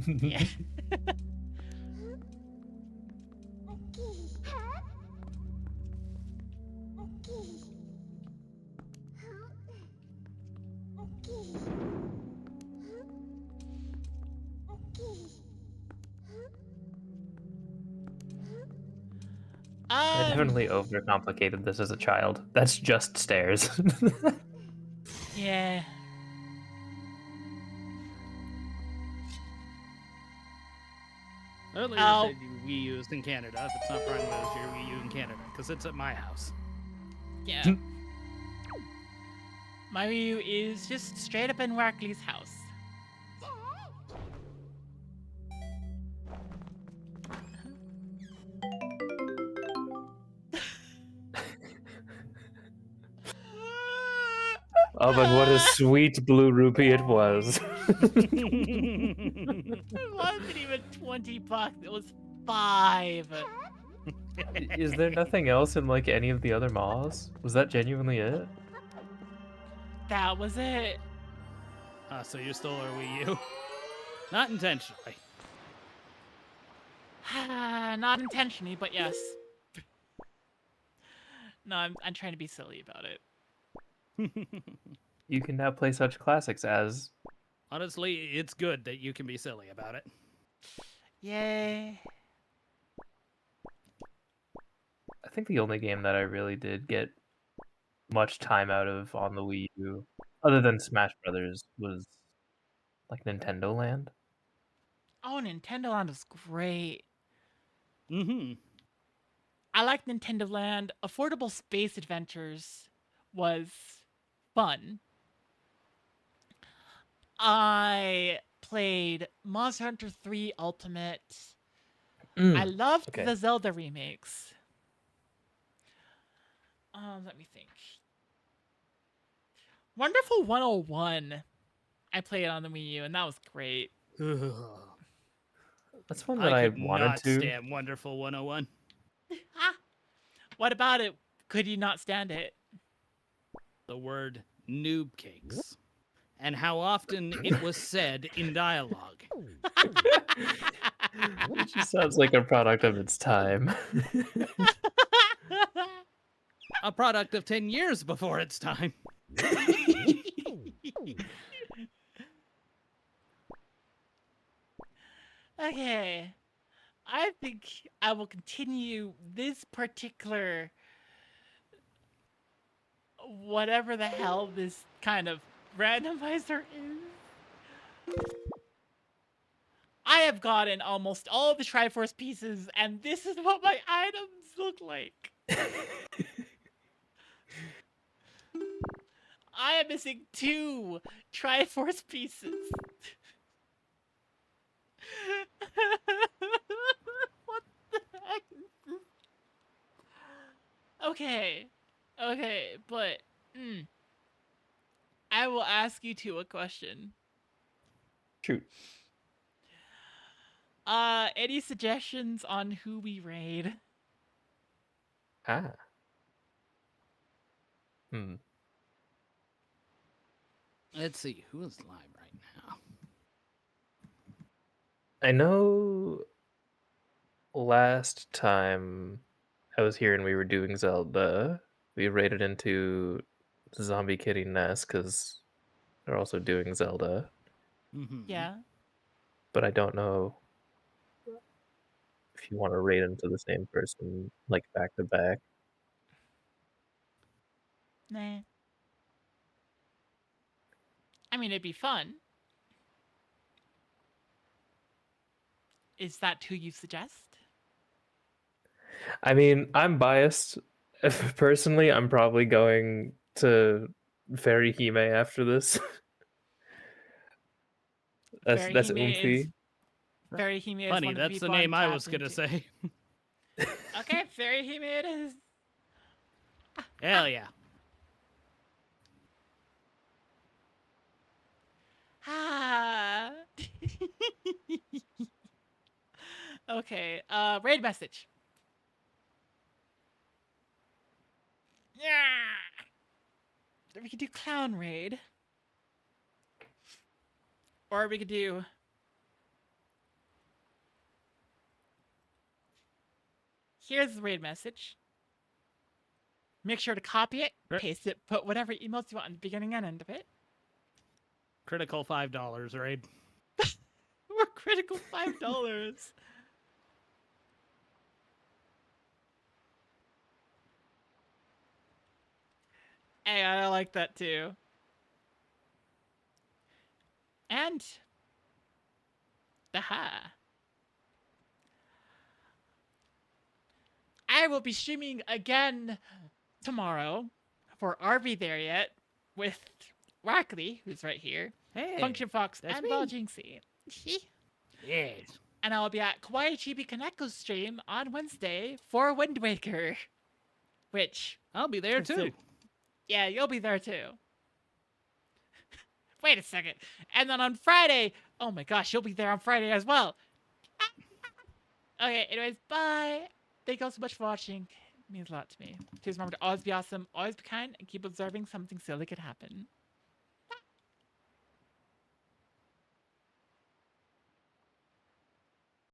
Yeah. I definitely overcomplicated this as a child. That's just stairs. Yeah. Earlier Oh. you said you Wii U is in Canada. If it's not Prime, where's your Wii U in Canada? Because it's at my house. Yeah. My Wii U is just straight up in Wackley's house. Oh, but what a sweet blue rupee it was. It wasn't even $20, it was $5. Is there nothing else in like any of the other malls? Was that genuinely it? That was it. So you stole our Wii U. Not intentionally. Not intentionally, but yes. No, I'm trying to be silly about it. You can now play such classics as... Honestly, it's good that you can be silly about it. Yay. I think the only game that I really did get much time out of on the Wii U, other than Smash Brothers, was like Nintendo Land. Oh, Nintendo Land was great. Mm-hmm. I like Nintendo Land. Affordable Space Adventures was fun. I played Monster Hunter 3 Ultimate. I loved okay. the Zelda remakes. Let me think. Wonderful 101. I played on the Wii U, and that was great. That's one that I could wanted not to. stand Wonderful 101. What about it? Could you not stand it? The word noob cakes. And how often it was said in dialogue. It just sounds like a product of its time. A product of 10 years before its time. Okay. I think I will continue this particular... whatever the hell this kind of randomizer is. I have gotten almost all of the Triforce pieces, and this is what my items look like. I am missing 2 Triforce pieces. What the heck is this? Okay. Okay, but... I will ask you two a question. Shoot. Any suggestions on who we raid? Ah. Let's see, who is live right now? I know last time I was here and we were doing Zelda, we raided into Zombie Kitty Ness because are also doing Zelda, Mhm. Yeah. but I don't know if you want to rate them to the same person like back to back. Nah. I mean, it'd be fun. Is that who you suggest? I mean, I'm biased. Personally, I'm probably going to Fairy Hime after this. Fairy That's Hime is Oomphy. Fairy Hime is Funny, one of the that's the people I'm name I tapped was gonna into. say. Okay, Fairy Hime it is. Hell yeah. Ah. Okay. Raid message. Yeah. We could do clown raid, or we could do. Here's the raid message. Make sure to copy it, Crit- paste it, put whatever emails you want in the beginning and end of it. Critical $5, right? We're critical $5. Hey, I like that too. And aha. I will be streaming again tomorrow for Are We There Yet with Rackley, who's right here, Hey, Function Fox, that's and me. Baljinxie. Yes. And I'll be at Kawaii Chibi Kaneko's stream on Wednesday for Wind Waker. Which, I'll be there consider- too. yeah, you'll be there too. Wait a second. And then on Friday, oh my gosh, you'll be there on Friday as well. Okay, anyways, bye. Thank you all so much for watching. It means a lot to me. Please remember to always be awesome, always be kind, and keep observing something silly could happen.